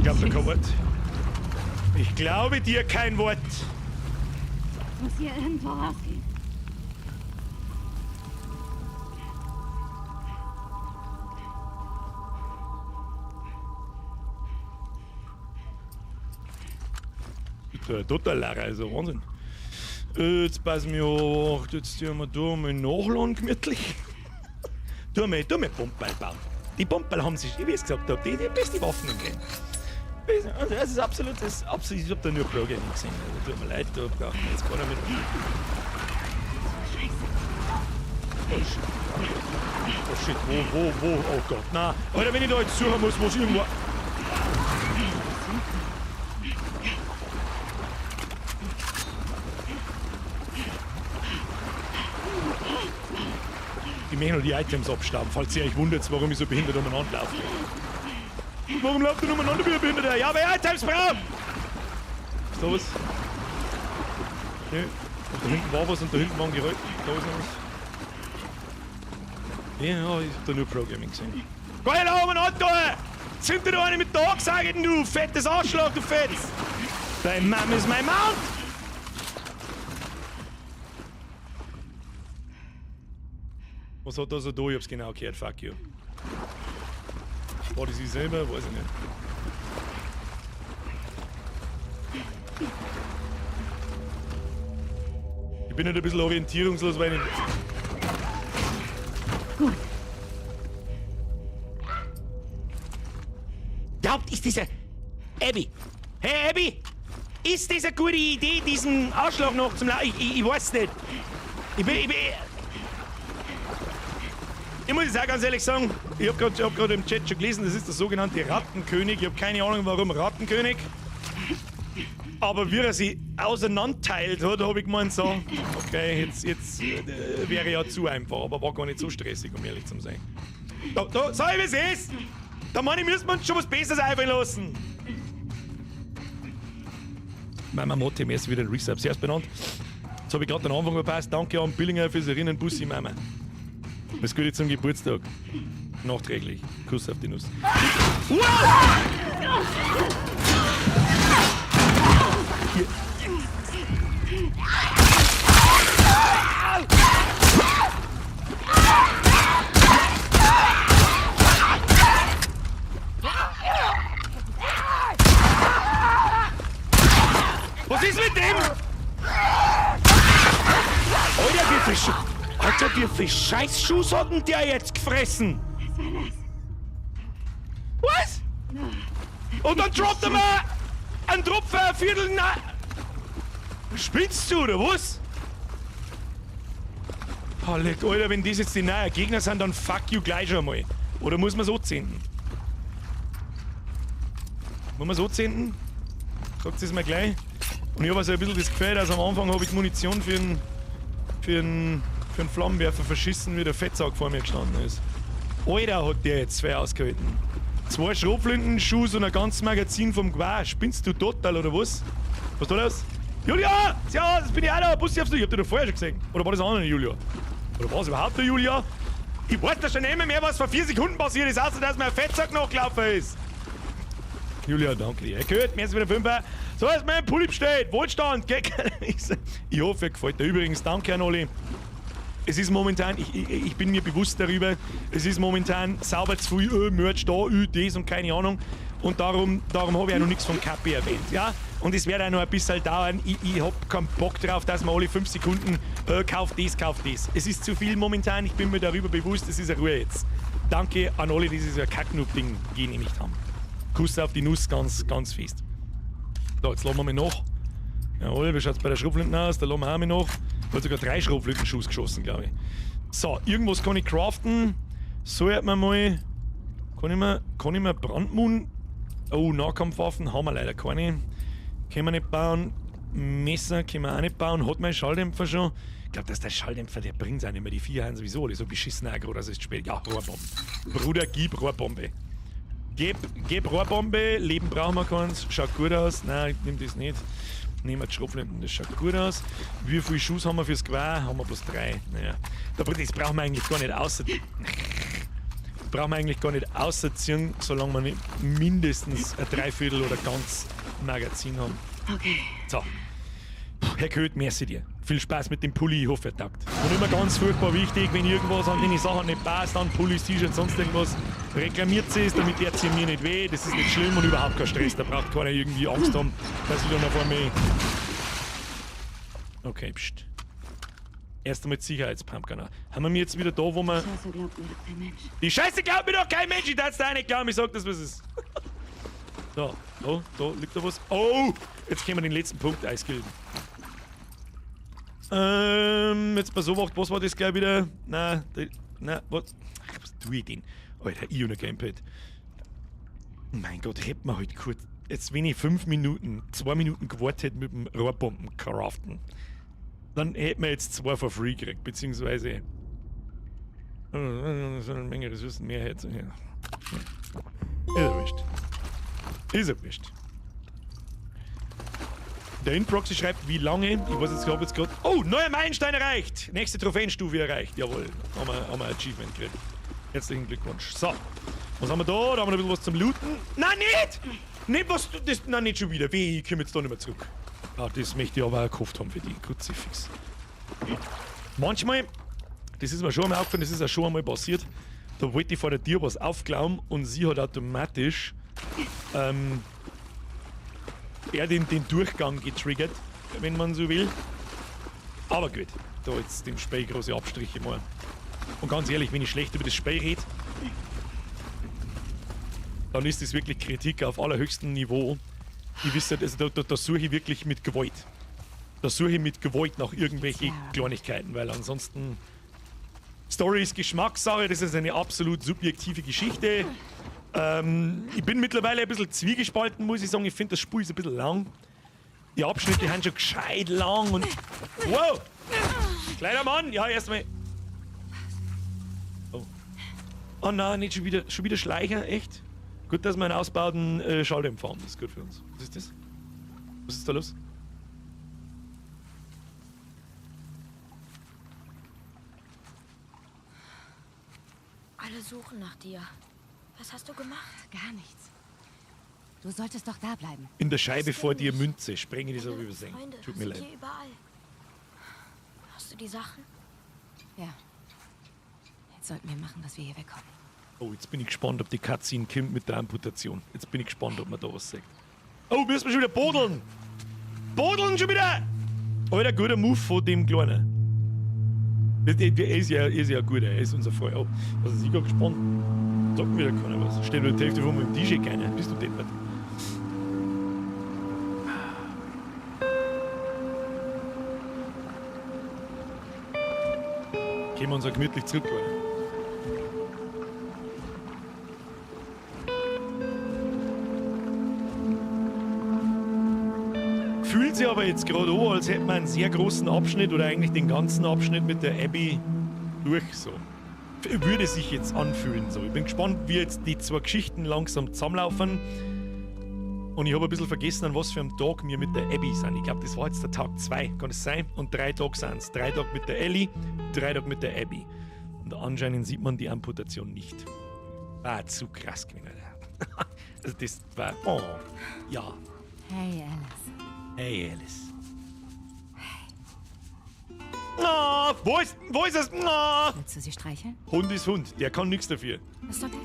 Ich glaube, da kein Wort. Ich glaube dir kein Wort. Muss hier irgendwo rausgehen. Total Lara, also Wahnsinn. Jetzt passen wir auf. Jetzt tun wir da mal nachladen gemütlich. Tu mir Pumperl bauen. Die Pumperl haben sich, wie ich es gesagt habe, die beste Waffen im Game. Also das ist absolut, ich hab da nur Pro-Gaming gesehen. Also tut mir leid, da brauchen wir jetzt gar nicht mit. Oh shit. Oh shit, wo, oh Gott, na. Alter, wenn ich da jetzt suchen muss, wo es irgendwo... Ich möchte noch die Items abstauben, falls ihr euch wundert, warum ich so behindert umeinander laufe. Warum läuft ihr umeinander wie ein Behinderter? Ja, wer Items braucht! Ist da was? Ne, und da hinten war was und da hinten waren Geräusche. Da ist noch was. Ja, ich hab da nur Pro-Gaming gesehen. Geh da oben an, da! Sind da eine mit der Axt, du fettes Arschloch, du Fetz! Dein Mom ist mein Mount! Was hat er so da? Ich hab's genau gehört, fuck you. War das ich selber? Weiß ich nicht. Ich bin halt ein bisschen orientierungslos, weil ich... Gut. Glaubt, ist diese... Abby! Hey, Abby! Ist das eine gute Idee, diesen Arschloch noch zum ich weiß nicht. Ich muss jetzt auch ganz ehrlich sagen, ich hab grad im Chat schon gelesen, das ist der sogenannte Rattenkönig. Ich habe keine Ahnung, warum Rattenkönig. Aber wie er sie auseinanderteilt hat, habe ich gemeint, so, okay, jetzt wäre ja zu einfach, aber war gar nicht so stressig, um ehrlich zu sein. Da, sag ich, wie es ist! Da Mann, ich müsste mir schon was Besseres einfallen lassen. Mama Motte, mir ist wieder ein Resub. Zuerst benannt. Jetzt habe ich gerade den Anfang verpasst. Danke an Billinger fürs Erinnern. Bussi, Mama. Was Gute zum Geburtstag. Nachträglich. Kuss auf die Nuss. Wow! Hier. Was ist mit dem? Alter, wie viel Scheißschuss hat denn der jetzt gefressen? Was? Und dann droppt er mal einen Tropfen, ein Viertel, Spinnst du, oder was? Alter, wenn das jetzt die neuen Gegner sind, dann fuck you gleich schon mal. Oder muss man so zünden? Muss man so zünden? Sagt es mir gleich. Und ich habe also ein bisschen das Gefühl, dass am Anfang habe ich Munition für einen Flammenwerfer verschissen, wie der Fettsack vor mir gestanden ist. Alter, hat der jetzt 2 ausgehalten. 2 Schrotflinten, Schuss und ein ganzes Magazin vom Gewehr. Spinnst du total oder was? Was tut das? Julia! Ja, das bin ich auch da. Bussi aufs Du. Ich hab dich doch vorher schon gesehen. Oder war das auch noch eine Julia? Oder war es überhaupt der Julia? Ich weiß da schon nicht mehr, was vor 4 Sekunden passiert ist, außer dass mir ein Fettsack nachgelaufen ist. Julia, danke dir. Gehört, mir ist wieder 5. So, dass mein Pulli steht. Wohlstand, gell? Ich hoffe, er gefällt dir. Übrigens, danke an alle. Es ist momentan, ich bin mir bewusst darüber, es ist momentan sauber zu viel, Merch da, das und keine Ahnung. Und darum habe ich auch noch nichts von KP erwähnt. Ja? Und es wird auch noch ein bisschen dauern. Ich habe keinen Bock drauf, dass man alle 5 Sekunden kauft das, kauft das. Es ist zu viel momentan, ich bin mir darüber bewusst, es ist eine Ruhe jetzt. Danke an alle, die dieses Kacknoob-Ding genehmigt haben. Kuss auf die Nuss, ganz, ganz fest. So, jetzt lassen wir mal nach. Jawohl, wie schaut es bei der Schrotflinte aus? Da lassen wir auch mal nach. Ich habe sogar 3 Schrotflintenschuss geschossen, glaube ich. So, irgendwas kann ich craften. Sollte man mal. Kann ich mir Brandmun. Oh, Nahkampfwaffen haben wir leider keine. Können wir nicht bauen. Messer können wir auch nicht bauen. Hat mein Schalldämpfer schon. Ich glaube, dass der Schalldämpfer, der bringt auch nicht mehr. Die Vier haben sowieso alle so beschissen aggro, dass es spät. Ja, Rohrbombe. Bruder, gib Rohrbombe. Gib Rohrbombe. Leben brauchen wir keins. Schaut gut aus. Nein, ich nehme das nicht. Nehmen wir die Schrotflinten, das schaut gut aus. Wie viele Schuss haben wir fürs Gewehr? Haben wir bloß 3. Naja. Das brauchen wir eigentlich gar nicht ausziehen, solange wir nicht mindestens ein Dreiviertel oder ganz Magazin haben. Okay. So. Herr Köth, merci dir. Viel Spaß mit dem Pulli, ich hoffe, er taugt. Und immer ganz furchtbar wichtig, wenn irgendwas an den Sachen nicht passt, an Pullis, T-Shirts, sonst irgendwas, reklamiert sie es, damit der mir nicht weh. Das ist nicht schlimm und überhaupt kein Stress. Da braucht keiner irgendwie Angst haben, dass ich dann auf einmal... Okay, pst. Erst einmal die Sicherheitspumpgun. Haben wir mir jetzt wieder da, wo wir... Scheiße, glaubt mir doch kein Mensch. Die Scheiße glaubt mir doch kein Mensch! Ich darf es dir nicht glauben, ich sag das, was es ist. So, oh, da liegt da was. Oh! Jetzt können wir den letzten Punkt eiskillen. Jetzt mal so, was war das gleich wieder? Nein, was tue ich denn? Alter, ich und ein Gamepad. Mein Gott, hätten wir halt kurz. Jetzt, wenn ich 2 Minuten gewartet hätte mit dem Rohrbomben craften, dann hätten wir jetzt 2 for free gekriegt, beziehungsweise. So eine Menge Ressourcen mehr hätte. Ja. Ist ja wurscht. Ist ja wurscht. Der Inproxy schreibt, wie lange. Ich weiß jetzt, glaube jetzt gerade. Oh, neuer Meilenstein erreicht! Nächste Trophäenstufe erreicht. Jawohl, haben wir ein Achievement gekriegt. Herzlichen Glückwunsch. So, was haben wir da? Da haben wir ein bisschen was zum Looten. Nein, nicht! Nicht was du. Das, nein, nicht schon wieder. Weh, ich komme jetzt da nicht mehr zurück. Ah, das möchte ich aber auch gekauft haben für die. Kruzifix. Manchmal, das ist mir schon einmal aufgefallen, das ist auch schon einmal passiert. Da wollte ich vor der Tür was aufklauen und sie hat automatisch. Den Durchgang getriggert, wenn man so will. Aber gut, da jetzt dem Spiel große Abstriche mal. Und ganz ehrlich, wenn ich schlecht über das Spiel rede, dann ist das wirklich Kritik auf allerhöchstem Niveau. Ich wisse, also da suche ich wirklich mit Gewalt. Da suche ich mit Gewalt nach irgendwelchen Kleinigkeiten, weil ansonsten Story ist Geschmackssache, das ist eine absolut subjektive Geschichte. Ich bin mittlerweile ein bisschen zwiegespalten, muss ich sagen. Ich finde, das Spiel ist ein bisschen lang. Die Abschnitte haben schon gescheit lang und... Wow! Kleiner Mann! Ja, erstmal... Oh. Oh nein, nicht schon wieder Schleicher, echt? Gut, dass wir einen ausbauten Schalldämpfer haben. Das ist gut für uns. Was ist das? Was ist da los? Alle suchen nach dir. Was hast du gemacht? Gar nichts. Du solltest doch da bleiben. In der Scheibe vor dir Münze. Sprenge die so übersehen. Freunde, Tut mir sind leid. hier überall. Hast du die Sachen? Ja. Jetzt sollten wir machen, dass wir hier wegkommen. Oh, jetzt bin ich gespannt, ob die Cutscene kommt mit der Amputation. Jetzt bin ich gespannt, ob man da was sagt. Oh, müssen wir schon wieder bodeln! Bodeln schon wieder! Alter, guter Move von dem Kleinen. Er ist ja gut, er ist unser Freund. Oh, was ist ich gerade gespannt? Sagt mir wieder keiner was. Steht nur die Hälfte von meinem DJ keiner. Bist du deppert? Gehen wir uns auch gemütlich zurück, Leute. Fühlt sich aber jetzt gerade an, als hätten wir einen sehr großen Abschnitt oder eigentlich den ganzen Abschnitt mit der Abby durch so. Würde sich jetzt anfühlen so. Ich bin gespannt, wie jetzt die 2 Geschichten langsam zusammenlaufen. Und ich habe ein bisschen vergessen, an was für einem Tag wir mit der Abby sind. Ich glaube, das war jetzt der Tag 2, kann es sein? Und 3 Tage sind es. 3 Tage mit der Ellie, 3 Tage mit der Abby. Und anscheinend sieht man die Amputation nicht. Ah, zu krass gewesen. Also das war... Oh, ja. Hey, Alice. Hey, Alice. Ah, wo ist es? Ah. Willst du sie streicheln? Hund ist Hund, der kann nichts dafür. Ist okay.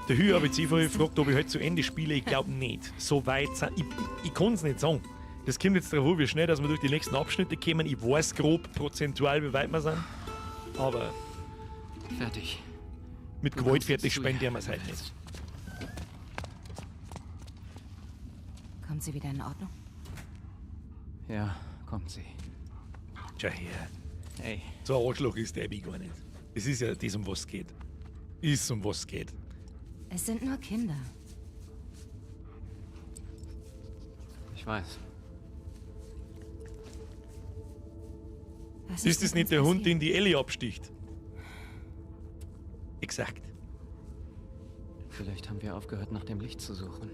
Der Hü habe ich vorher gefragt, ob ich heute zu Ende spiele. Ich glaube nicht. So weit sind. Ich kann es nicht sagen. Das kommt jetzt darauf, wie schnell dass wir durch die nächsten Abschnitte kommen. Ich weiß grob prozentual, wie weit wir sind. Aber Fertig. mit Du Gewalt kannst fertig jetzt zu spendieren ihr, wir es wenn heute du nicht. Kommt sie wieder in Ordnung? Ja, kommt sie. Schau her. Hey, So ein Arschloch ist der Abby gar nicht. Es ist ja das, um was es geht. Ist, um was es geht. Es sind nur Kinder. ich weiß. Was Ist das mit nicht uns der Hund, passiert? den die Ellie absticht? Exakt. Vielleicht haben wir aufgehört, nach dem Licht zu suchen.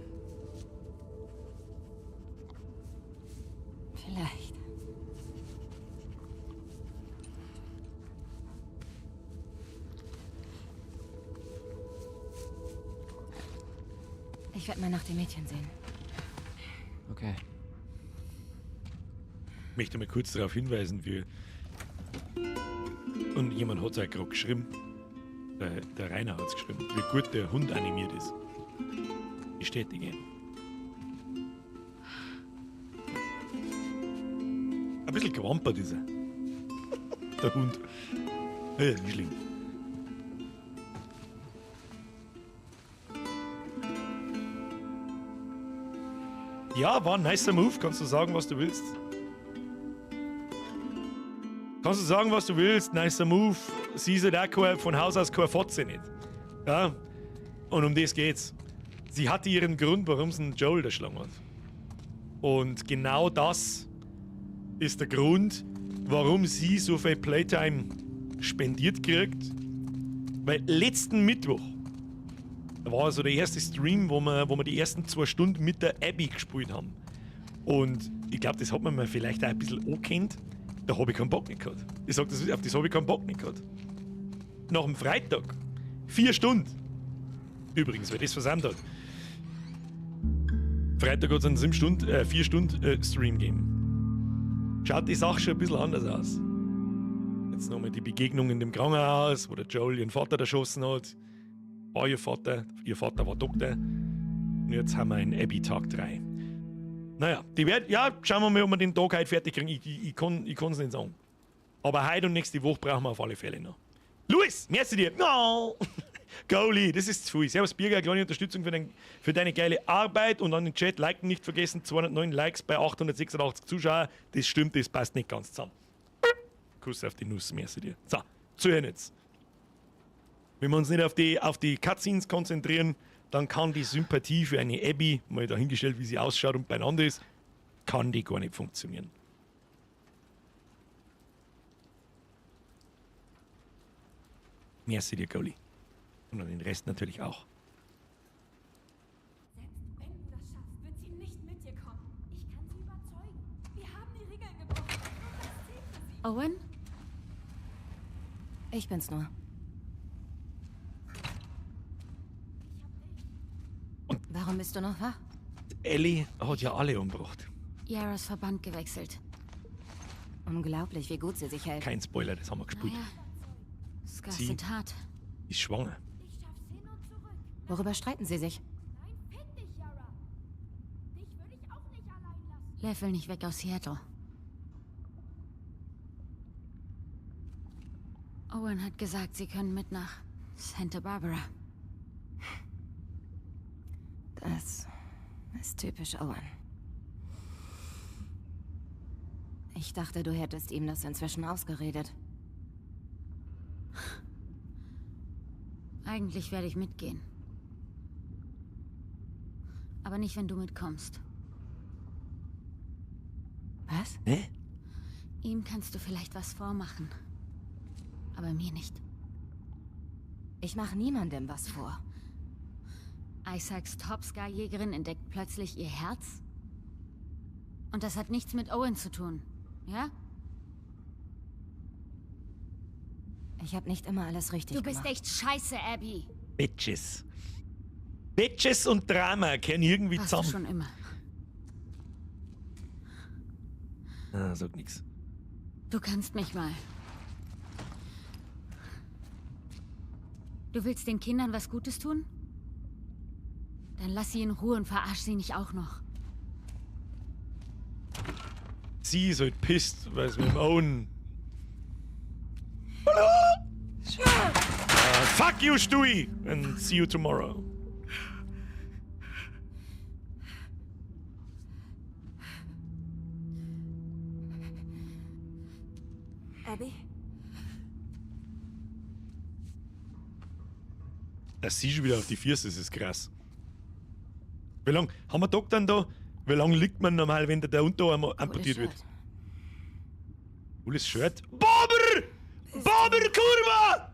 Vielleicht. Ich werde mal nach dem Mädchen sehen. Okay. Ich möchte mal kurz darauf hinweisen, wie. Und jemand hat es auch gerade geschrieben. Der Rainer hat es geschrieben, wie gut der Hund animiert ist. Bestätige. Ein bisschen gewampert ist er. Der Hund. Ja, nicht schlimm. Ja, war ein nicer Move. Kannst du sagen, was du willst? Kannst du sagen, was du willst? Nicer Move. Sie ist halt auch von Haus aus keine Fotze nicht. Ja? Und um das geht's. Sie hatte ihren Grund, warum sie einen Joel erschlagen hat. Und genau das ist der Grund, warum sie so viel Playtime spendiert kriegt. Weil letzten Mittwoch war so der erste Stream, wo wir die ersten 2 Stunden mit der Abby gespielt haben. Und ich glaube, das hat man mir vielleicht auch ein bisschen angekannt. Da habe ich keinen Bock nicht gehabt. Ich sage, auf das habe ich keinen Bock nicht gehabt. Nach dem Freitag 4 Stunden. Übrigens, wer das versammelt hat. Freitag hat es einen 4 Stunden Stream gegeben. Schaut die Sache schon ein bisschen anders aus. Jetzt nochmal die Begegnung in dem Krankenhaus, wo der Joel ihren Vater erschossen hat. War ihr Vater war Doktor. Und jetzt haben wir einen Abby-Tag 3. Naja, schauen wir mal, ob wir den Tag heute fertig kriegen. Ich kann es nicht sagen. Aber heute und nächste Woche brauchen wir auf alle Fälle noch. Luis, merci dir. No. Goalie, das ist zu viel. Servus Birger, kleine Unterstützung für deine geile Arbeit und an den Chat liken nicht vergessen. 209 Likes bei 886 Zuschauern. Das stimmt, das passt nicht ganz zusammen. Kuss auf die Nuss, merci dir. So, zuhören jetzt. Wenn wir uns nicht auf die Cutscenes konzentrieren, dann kann die Sympathie für eine Abby, mal dahingestellt, wie sie ausschaut und beieinander ist, kann die gar nicht funktionieren. Merci dir, Goalie. Und an den Rest natürlich auch. Selbst wenn du das schaffst, wird sie nicht mit dir kommen. Ich kann sie überzeugen. Wir haben die Regeln gebrochen. Und das zählt für sie. Owen? Ich bin's nur. Warum bist du noch wach? Ellie hat ja alle umgebracht. Yaras Verband gewechselt. Unglaublich, wie gut sie sich hält. Kein Spoiler, das haben wir gespielt. Naja, Scars Sie- sind hart. Ist schwanger. Ich schaff's hin und zurück. Worüber streiten sie sich? Nein, find dich, Yara. Dich würde ich auch nicht allein lassen. Lev will nicht weg aus Seattle. Owen hat gesagt, sie können mit nach Santa Barbara. Das ist typisch Owen. Ich dachte, du hättest ihm das inzwischen ausgeredet. Eigentlich werde ich mitgehen. Aber nicht, wenn du mitkommst. Was? Ne? Ihm kannst du vielleicht was vormachen. Aber mir nicht. Ich mache niemandem was vor. Isaacs Topscar-Jägerin entdeckt plötzlich ihr Herz? Und das hat nichts mit Owen zu tun, ja? Ich habe nicht immer alles richtig gemacht. Du bist echt scheiße, Abby. Bitches. Bitches und Drama kehren irgendwie Warst du zusammen. schon immer. Ah, sag nix. Du kannst mich mal. Du willst den Kindern was Gutes tun? Dann lass sie in Ruhe und verarsch sie nicht auch noch. Sie ist halt pisst, weil es mit dem Owen... Fuck you, Stewie! And see you tomorrow. Abby? Dass sie schon wieder auf die Füße ist, ist krass. Wie lange haben wir Doktor da? Wie lange liegt man normal, wenn der Unterarm amputiert wird? Cooles Shirt. Barber! Barber, Kurva!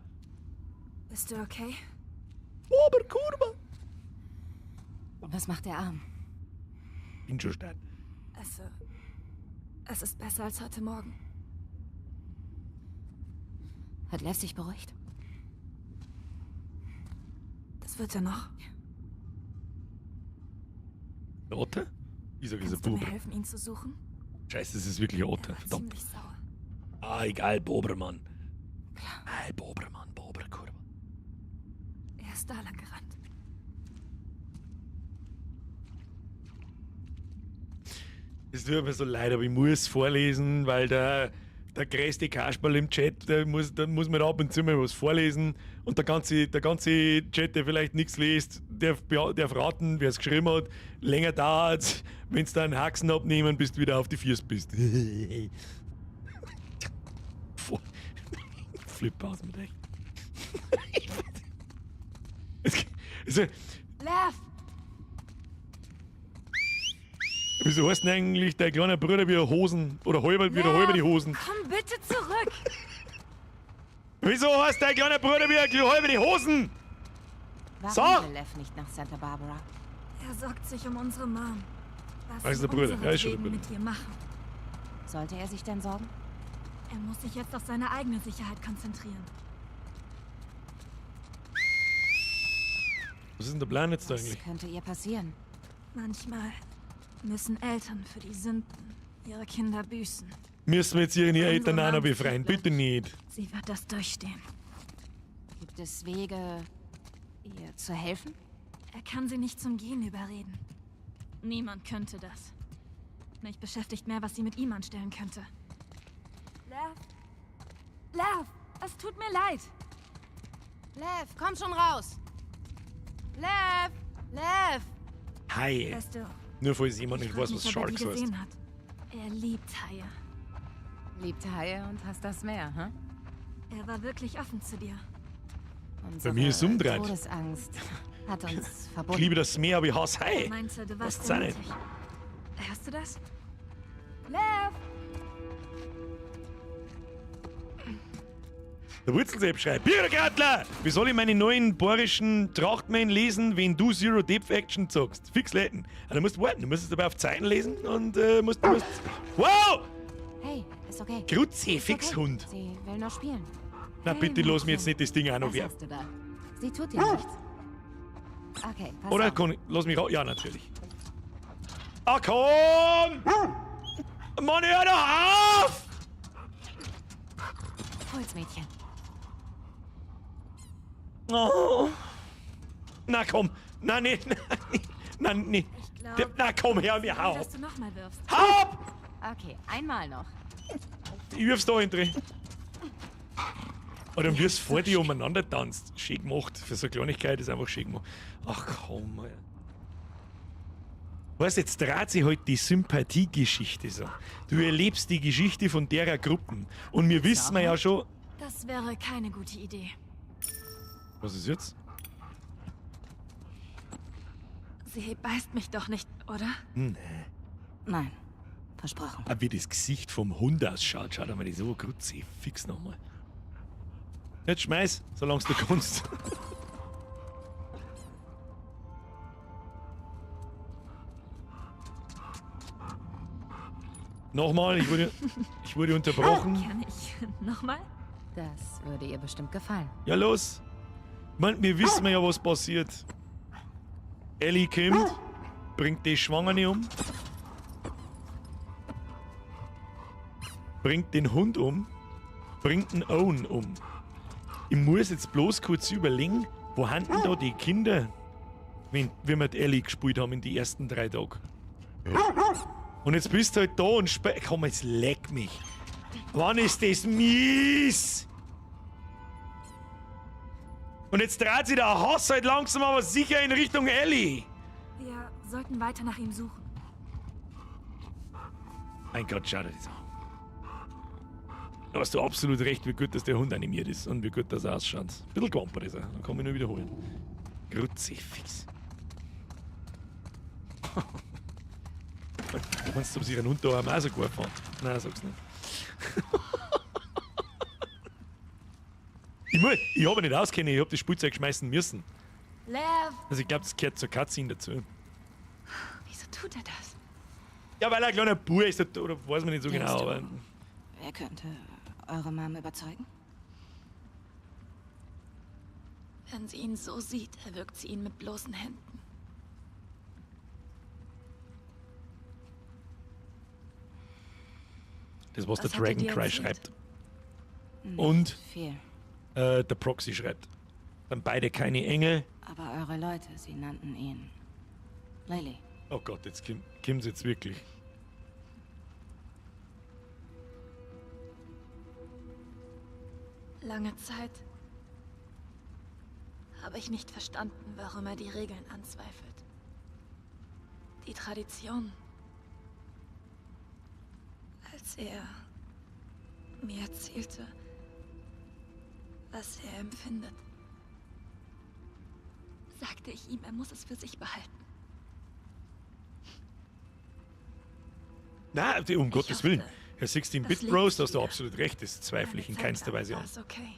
Bist du okay? Barber, Kurva! Was macht der Arm? Bin schon stark. Es ist besser als heute Morgen. Hat Lev sich beruhigt? Das wird er noch. Der Otter? Ich sag, es ist ein Kannst du mir Buber. helfen, ihn zu suchen? Scheiße, das ist wirklich ein Otter. Er war Verdammt. ziemlich sauer. Ah, egal, Bobermann. Hey, Bobermann, Bober, Kurva. Er ist da lang gerannt. Es tut mir so leid, aber ich muss vorlesen, weil der größte Kasperl im Chat, da muss man ab und zu mal was vorlesen. Und der ganze Chat, der vielleicht nichts liest, darf raten, wer es geschrieben hat. Länger dauert, wenn du da einen Haxen abnehmen, bis du wieder auf die Füße bist. Flip aus mit euch. Also, Lev! wieso heißt denn eigentlich dein kleiner Bruder wie Hosen? Oder halber die Hosen? Komm bitte zurück! Wieso heißt dein kleiner Bruder wie halber die Hosen? Warum So. will Lev nicht nach Santa Barbara? Er sorgt sich um unsere Mom. Was Das ist der wir Bruder. Ja, ist schon der unseretwegen Bruder. mit ihr machen. Sollte er sich denn sorgen? Er muss sich jetzt auf seine eigene Sicherheit konzentrieren. Was ist denn der Plan jetzt Was eigentlich? könnte ihr passieren? Manchmal müssen Eltern für die Sünden ihrer Kinder büßen. Müssen wir jetzt ihre Eltern auch noch Name befreien? steht Bitte nicht. Sie wird das durchstehen. Gibt es Wege, ihr zu helfen? Er kann sie nicht zum Gehen überreden. Niemand könnte das. Mich beschäftigt mehr, was sie mit ihm anstellen könnte. Lev, es tut mir leid. Lev, komm schon raus! Lev! Lev! Haie. Weißt du, Nur falls jemand nicht ich weiß, frag was mich, ob er die Sharks heißt. gesehen hat. Er liebt Haie. Liebt Haie und hasst das Meer, hä? Er war wirklich offen zu dir. Unsere mir ist umdreht. Todesangst hat uns Ich verbunden. liebe das Meer, aber ich hasse Er Haie. meinte, du Was warst sei nicht? mutig. Hörst du das? Lev! Der Wurzelsepp schreibt, Biergartler! Wie soll ich meine neuen bayerischen Trachtmen lesen, wenn du Zero Depth Action sagst? Fix leiten. Also, du musst warten, du musst es dabei auf Zeiten lesen und musst... Wow! Hey, ist okay. Grutzi, Ist Fixhund. Okay. Sie will nur spielen. Na bitte, lass mir jetzt nicht das Ding auch noch Was werfen. hast du da? Sie tut dir nichts. Okay, pass Oder auf. kann ich, lass mich raus? Ja, natürlich. Ah, komm! Mann, hör doch auf! Hol's, Mädchen. Oh. Na komm, na nee, na nee. Ich glaube, Na komm her, mir hau. dass du nochmal wirfst. Hau ab! Okay, einmal noch. Ich wirf's da hinten. Oder wie es vor dir umeinander tanzt. Schön gemacht. Für so eine Kleinigkeit ist einfach schön gemacht. Ach komm mal. Weißt jetzt dreht sich halt die Sympathiegeschichte so. Du erlebst die Geschichte von derer Gruppen. Und wir wissen ja schon. Das wäre keine gute Idee. Was ist jetzt? Sie beißt mich doch nicht, oder? Nein, versprochen. Aber wie das Gesicht vom Hund ausschaut, schaut einmal die so grütze. Fix nochmal. Jetzt schmeiß, solange du kannst. Nochmal, ich wurde unterbrochen. Kann ich nochmal? Das würde ihr bestimmt gefallen. Ja, los. Man, wir wissen ja, was passiert. Ellie kommt, bringt die Schwangere um. bringt den Hund um, bringt den Owen um. Ich muss jetzt bloß kurz überlegen, wo haben denn da die Kinder, wenn wir die Ellie gespielt haben in die ersten 3 Tagen. Und jetzt bist du halt da und komm, jetzt leck mich. Wann ist das mies? Und jetzt dreht sich der Hass halt langsam aber sicher in Richtung Ellie. Wir sollten weiter nach ihm suchen. Mein Gott, schau dir das an. Da hast du absolut recht, wie gut, dass der Hund animiert ist und wie gut das ausschaut. Ein bisschen gewampert ist er, dann kann ich nur wiederholen. Kruzifix. Du meinst, ob sich ein Hund da am Eisengohr fährt? Nein, sag's nicht. Ich habe nicht auskennen, ich habe das Spielzeug schmeißen müssen. Lev! Also ich glaube, das gehört zur Cutscene dazu. Wieso tut er das? Ja, weil er ein kleiner Bub ist, oder weiß man nicht so Denkst genau, du, aber... Er könnte eure Mom überzeugen? Wenn sie ihn so sieht, erwürgt sie ihn mit bloßen Händen. Das, was der Was hat er Dragon dir Cry erzählt? schreibt. Nicht Und? viel. Der Proxy schreibt. Dann beide keine Engel. Aber eure Leute, sie nannten ihn Lily. Oh Gott, jetzt kommt's jetzt wirklich. Lange Zeit habe ich nicht verstanden, warum er die Regeln anzweifelt. Die Tradition. Als er mir erzählte, was er empfindet, sagte ich ihm, er muss es für sich behalten. Na, um Gottes hoffte, Willen. Herr 16-Bit das Bros, lebt da hast du wieder. absolut recht. Das zweifle ich in Eine keinster Zeit lang Weise war an. es okay.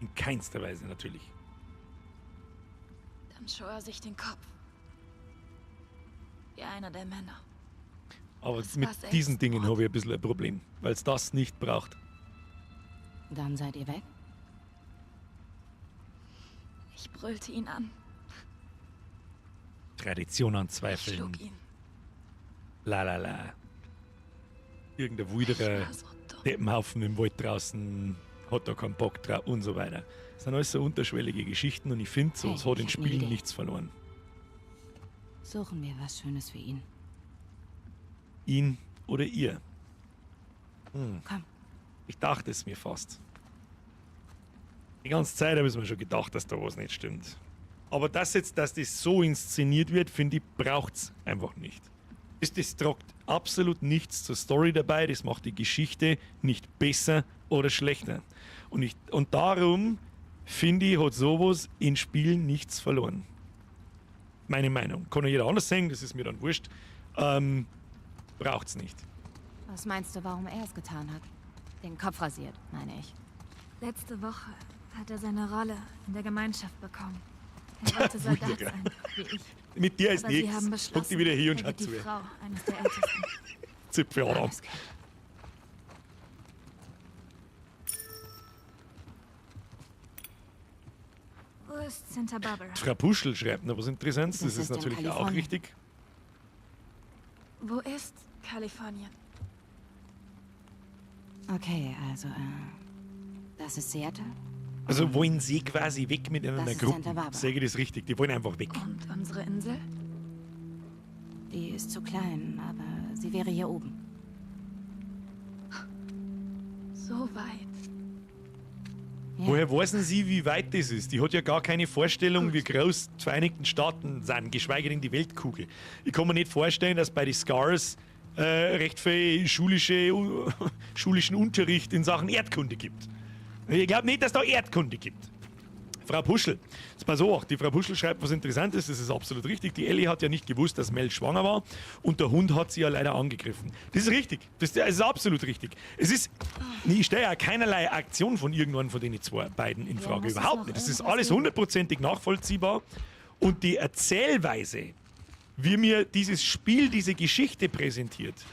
In keinster Weise, natürlich. Dann schor er sich den Kopf. Wie einer der Männer. Aber Das mit war selbst diesen Dingen Mord. habe ich ein bisschen ein Problem, weil es das nicht braucht. Dann seid ihr weg? Ich brüllte ihn an. Tradition Ich anzweifeln. schlug ihn. La la la. Irgendein Ich wilderer war so dumm. Deppenhaufen im Wald draußen hat da keinen Bock drauf und so weiter. Das sind alles so unterschwellige Geschichten und ich finde, so, Hey, es hat in ich hab eine Spielen Idee. nichts verloren. Suchen wir was Schönes für ihn. Ihn oder ihr. Komm. Ich dachte es mir fast. Die ganze Zeit habe ich mir schon gedacht, dass da was nicht stimmt. Aber dass das so inszeniert wird, finde ich, braucht es einfach nicht. Das tragt absolut nichts zur Story dabei, das macht die Geschichte nicht besser oder schlechter. Und darum, finde ich, hat sowas in Spielen nichts verloren. Meine Meinung. Kann ja jeder anders sagen, das ist mir dann wurscht. Braucht's nicht. Was meinst du, warum er es getan hat? Den Kopf rasiert, meine ich. Letzte Woche hat er seine Rolle in der Gemeinschaft bekommen. Er wollte Soldat Wunderbar. sein, wie ich. Mit dir ist Aber sie nichts. haben Guck beschlossen, dich wieder hier und er schau wird zu. die Frau eines der Ältesten. Zipfel ab. Alles klar. Wo ist Santa Barbara? Frau Puschel schreibt noch was Interessantes, das Das ist ist in natürlich auch Kalifornien. richtig. Wo ist Kalifornien? Okay, also, das ist Seattle. Also wollen sie quasi weg mit einer Das ist Gruppe. Santa Barbara. Sage ich das richtig? Die wollen einfach weg. Und unsere Insel? Die ist zu klein, aber sie wäre hier oben. So weit. Ja. Woher wissen Sie, wie weit das ist? Die hat ja gar keine Vorstellung, wie groß die Vereinigten Staaten sind, geschweige denn die Weltkugel. Ich kann mir nicht vorstellen, dass bei den Scars recht viel schulischen Unterricht in Sachen Erdkunde gibt. Ich glaube nicht, dass da Erdkunde gibt. Frau Puschel, jetzt pass auf, die Frau Puschel schreibt was Interessantes, das ist absolut richtig. Die Ellie hat ja nicht gewusst, dass Mel schwanger war und der Hund hat sie ja leider angegriffen. Das ist richtig, das ist absolut richtig. Es ist, ich stelle ja keinerlei Aktion von irgendwann von den beiden in Frage, muss es überhaupt noch nicht. Das ist irgendwas alles geben? hundertprozentig nachvollziehbar und die Erzählweise, wie mir dieses Spiel, diese Geschichte präsentiert,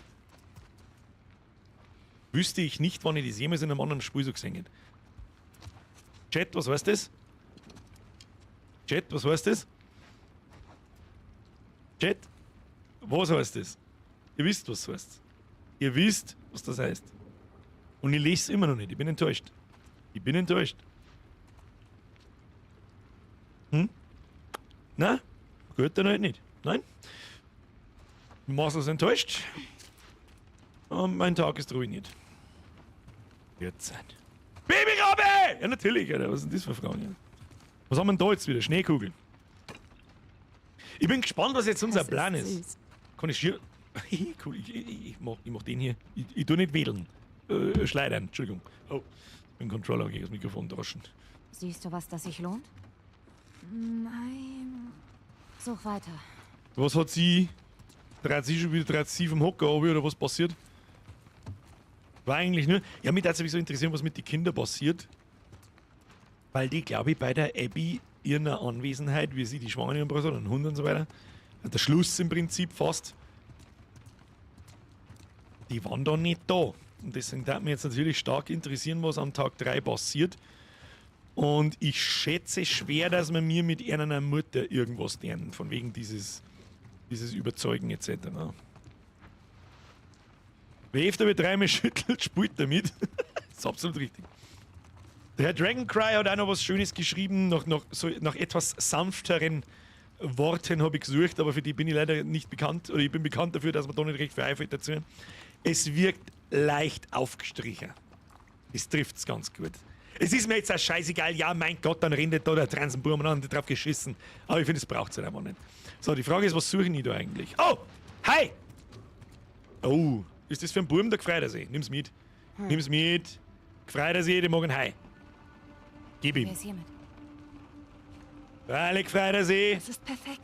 wüsste ich nicht, wann ich das jemals in einem anderen Spiel so gesehen hätte. Chat, was heißt das? Chat, was heißt das? Chat, was heißt das? Ihr wisst, was das heißt. Ihr wisst, was das heißt. Und ich lese es immer noch nicht. Ich bin enttäuscht. Ich bin enttäuscht. Na? Gut, dann halt nicht. Nein? Marcel ist enttäuscht. Und mein Tag ist ruiniert. Wird sein. Babyrabe! Ja, natürlich, Alter. Was ist denn das für Fragen? Was haben wir denn da jetzt wieder? Schneekugel. Ich bin gespannt, was jetzt unser Plan ist. Kann ich hier. Cool, ich mach den hier. Ich tu nicht wedeln. Schleudern, Entschuldigung. Oh, den Controller gegen das Mikrofon draschen. Siehst du was, das sich lohnt? Nein. Such weiter. Was hat sie? Dreht sie schon wieder vom Hocker runter, oder was passiert? War eigentlich nur. Ja, mich würde es so interessieren, was mit den Kindern passiert. Weil die, glaube ich, bei der Abby ihrer Anwesenheit, wie sie die Schwangere umgebracht hat, und Hund und so weiter, der Schluss im Prinzip fast, die waren da nicht da. Und deswegen darf mich jetzt natürlich stark interessieren, was am Tag 3 passiert. Und ich schätze schwer, dass man mir mit einer Mutter irgendwas lernen, von wegen dieses Überzeugen etc. Wer öfter mit dreimal schüttelt, spielt damit. Das ist absolut richtig. Der Herr Dragoncry hat auch noch was Schönes geschrieben, nach etwas sanfteren Worten habe ich gesucht, aber für die bin ich leider nicht bekannt, oder ich bin bekannt dafür, dass man da nicht recht viel einfällt dazu. Es wirkt leicht aufgestrichen. Das trifft es ganz gut. Es ist mir jetzt auch scheißegal, ja mein Gott, dann rennt da der Transenburm an, die drauf geschissen. Aber ich finde, es braucht es halt einfach nicht. So, die Frage ist, was suchen die da eigentlich? Oh, hi! Oh, ist das für ein Burm der Gfreidersee? Nimm's mit. Nimm's mit. Gfreidersee, die morgen hi. Gib ihm. Wer ist hiermit? Freilich, Gfreidersee. Es ist perfekt.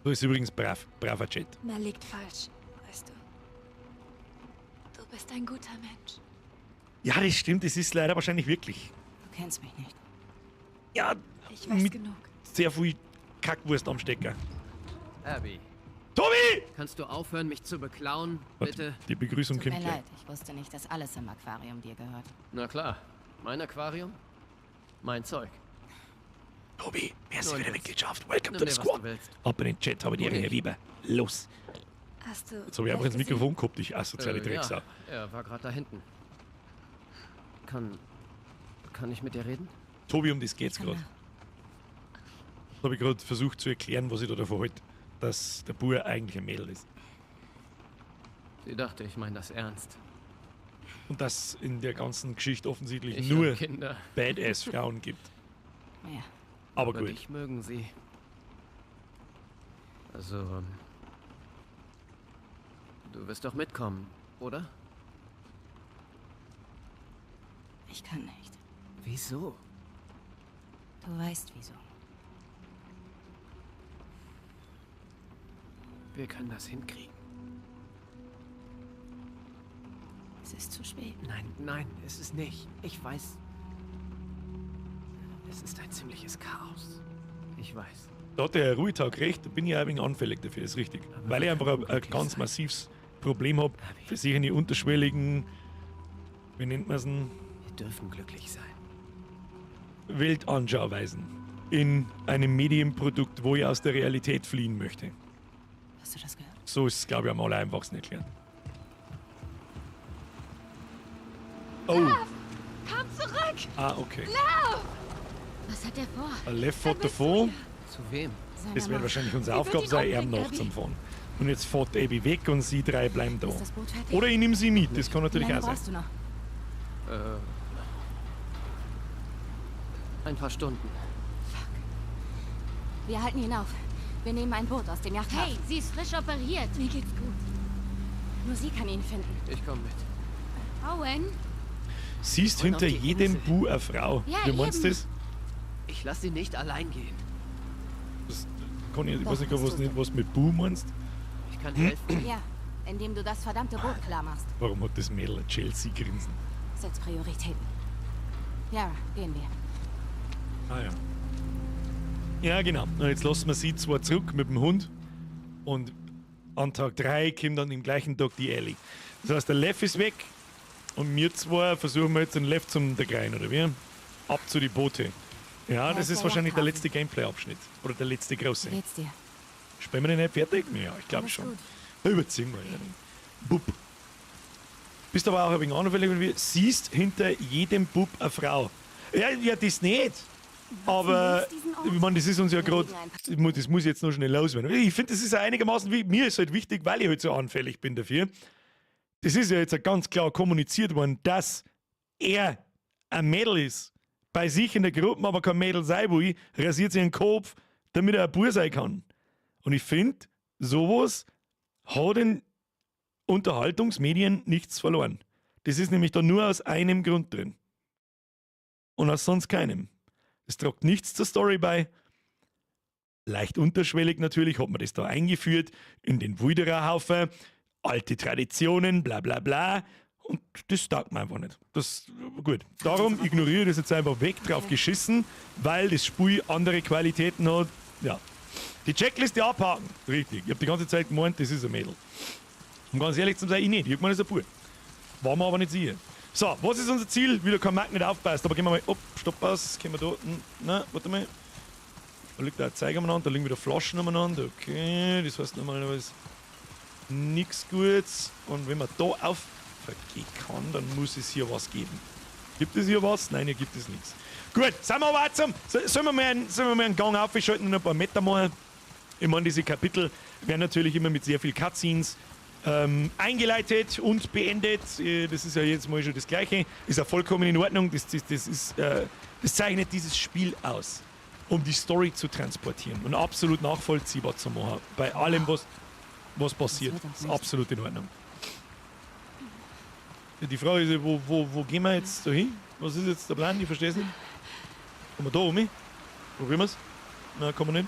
Du bist übrigens braver Chat. Na, liegt falsch, weißt du. Du bist ein guter Mensch. Ja, das stimmt, es ist leider wahrscheinlich wirklich. Du kennst mich nicht. Ja, Ich weiß mit genug. sehr viel Kackwurst am Stecker. Abby, Tobi! kannst du aufhören, mich zu beklauen? Warte, Bitte? die Begrüßung Tut mir kommt gleich. leid, ich wusste nicht, dass alles im Aquarium dir gehört. Na klar. Mein Aquarium? Mein Zeug. Tobi, merci Nun für die los. Mitgliedschaft. Welcome Nimm to dir, the was squad. du willst. Ab in den Chat, habe ich dir lieber. Los. Hast du. Jetzt habe ich einfach ins vielleicht Mikrofon gehabt, ich asoziale Drecksau. Ja, er war gerade da hinten. Kann ich mit dir reden? Tobi, um das geht's Komm gerade. nach. Da habe ich gerade versucht zu erklären, was ich da davon halte, dass der Bub eigentlich ein Mädel ist. Sie dachte, ich meine das ernst. Und dass in der ganzen Geschichte offensichtlich Ich nur hab Kinder. Badass-Frauen gibt. Ja, Aber Aber gut. dich mögen sie. Also, du wirst doch mitkommen, oder? ich kann nicht. Wieso? Du weißt wieso. Wir können das hinkriegen. Es ist zu spät. Nein, es ist nicht. Ich weiß. Es ist ein ziemliches Chaos. Ich weiß. Da hat der Herr Ruhetag recht, da bin ich auch ein wenig anfällig dafür, das ist richtig. Aber Weil ich wir einfach können ein glücklich ganz sein. massives Problem habe, für sich eine unterschwelligen, wie nennt man es denn, Wir dürfen glücklich sein. Weltanschauweisen in einem Medienprodukt, wo ich aus der Realität fliehen möchte. Hast du das gehört? So ist es, glaube ich, am allereinfachsten erklärt. Oh, Komm zurück! okay. Was hat er vor? Ein Left fährt davon, Zu wem? Seine das wird Macht. wahrscheinlich unsere wird Aufgabe ihn sein, ihm umbringen, nachzufahren. Und jetzt fährt Abby weg und sie drei bleiben da. Ist das Boot fertig? Oder ich nehme sie mit, das kann Wie natürlich lange auch sein. brauchst du noch? Ein paar Stunden. Wir halten ihn auf. Wir nehmen ein Boot aus dem Yachthafen. Hey, sie ist frisch operiert. Mir geht's gut. Nur sie kann ihn finden. Ich komme mit. Owen, Siehst Und auf hinter die jedem Insel. Bu eine Frau. Ja, Wie meinst du eben. das? Ich lasse sie nicht allein gehen. Das kann ich weiß nicht, Doch, was, das nicht, tut was mit Bu meinst. Ich kann helfen. Ja, indem du das verdammte Boot klar machst. Warum hat das Mädel ein Chelsea-Grinsen? Setz Prioritäten. Ja, gehen wir. Ah ja. Ja, genau. Und jetzt lassen wir sie zwar zurück mit dem Hund und an Tag 3 kommt dann im gleichen Tag die Ellie. Das heißt, der Lev ist weg und wir zwei versuchen wir jetzt den Lev zum Integrieren, oder wie? Ab zu die Boote. Ja, das ist ist der wahrscheinlich der Yachthafen. letzte Gameplay-Abschnitt. Oder der letzte große. Wie geht's dir? Spielen wir den nicht fertig? Ja, ich glaube Alles schon. gut. Überziehen wir. Ja. Bub. bist aber auch ein wenig anfällig und wie siehst hinter jedem Bub eine Frau. Ja, das nicht. Aber ich meine, das ist uns ja gerade, das muss jetzt noch schnell loswerden. Ich finde, das ist ja einigermaßen, mir ist halt wichtig, weil ich halt so anfällig bin dafür. Das ist ja jetzt ganz klar kommuniziert worden, dass er ein Mädel ist, bei sich in der Gruppe aber kein Mädel sein will, rasiert sich den Kopf, damit er ein Bub sein kann. Und ich finde, sowas hat in Unterhaltungsmedien nichts verloren. Das ist nämlich da nur aus einem Grund drin. Und aus sonst keinem. Es tragt nichts zur Story bei. Leicht unterschwellig natürlich hat man das da eingeführt in den Wildererhaufen. Alte Traditionen, bla bla bla. Und das taugt mir einfach nicht. Das, gut, darum ignoriere ich das jetzt einfach weg, drauf geschissen, weil das Spiel andere Qualitäten hat. Ja. Die Checkliste abhaken. Richtig. Ich habe die ganze Zeit gemeint, das ist ein Mädel. Um ganz ehrlich zu sein, ich nicht. Ich meine, das ist ein Bub. War mir aber nicht sicher. So, was ist unser Ziel? Wieder kein Markt nicht aufpasst. Aber gehen wir mal, stopp aus. Gehen wir da. Nein, warte mal. Da liegt da ein Zeiger umeinander, da liegen wieder Flaschen umeinander. Okay, das heißt normalerweise nichts Gutes. Und wenn man da aufgehen kann, dann muss es hier was geben. Gibt es hier was? Nein, hier gibt es nichts. Gut, sind wir aber auch sollen wir mal einen Gang aufschalten und ein paar Meter machen? Ich meine, diese Kapitel werden natürlich immer mit sehr viel Cutscenes eingeleitet und beendet. Das ist ja jetzt mal schon das Gleiche. Ist ja vollkommen in Ordnung. Das zeichnet dieses Spiel aus, um die Story zu transportieren und absolut nachvollziehbar zu machen. Bei allem, was passiert. Das ist absolut in Ordnung. Die Frage ist, wo gehen wir jetzt da hin? Was ist jetzt der Plan? Ich verstehe es nicht. Kommen wir da oben? Probieren wir es? Nein, kann man nicht.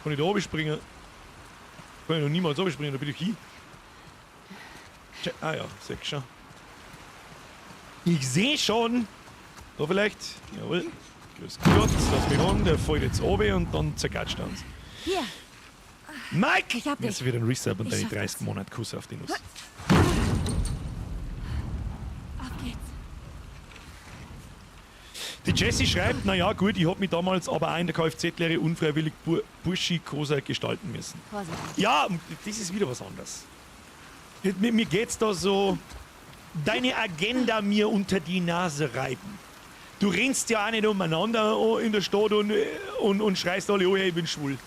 Kann ich da oben springen? Kann ich noch niemals oben springen, da bin ich hin. Ah ja, sehe ich schon. Ich sehe schon. Da vielleicht. Jawohl. Grüß Gott, lass mich an. Der fällt jetzt oben und dann zergatscht er uns. Hier. Mike! Ich hab dich. Jetzt wieder ein Reset und Ich deine schaff 30 Monate Kuss auf die Nuss. Auf geht's. Die Jessie schreibt, naja gut, ich hab mich damals aber auch in der Kfz-Lehre unfreiwillig burschikoser gestalten müssen. Vorsicht. Ja, das ist wieder was anderes. Mir geht's da so, deine Agenda mir unter die Nase reiben. Du rennst ja auch nicht umeinander in der Stadt und schreist alle, oh, hey, ich bin schwul.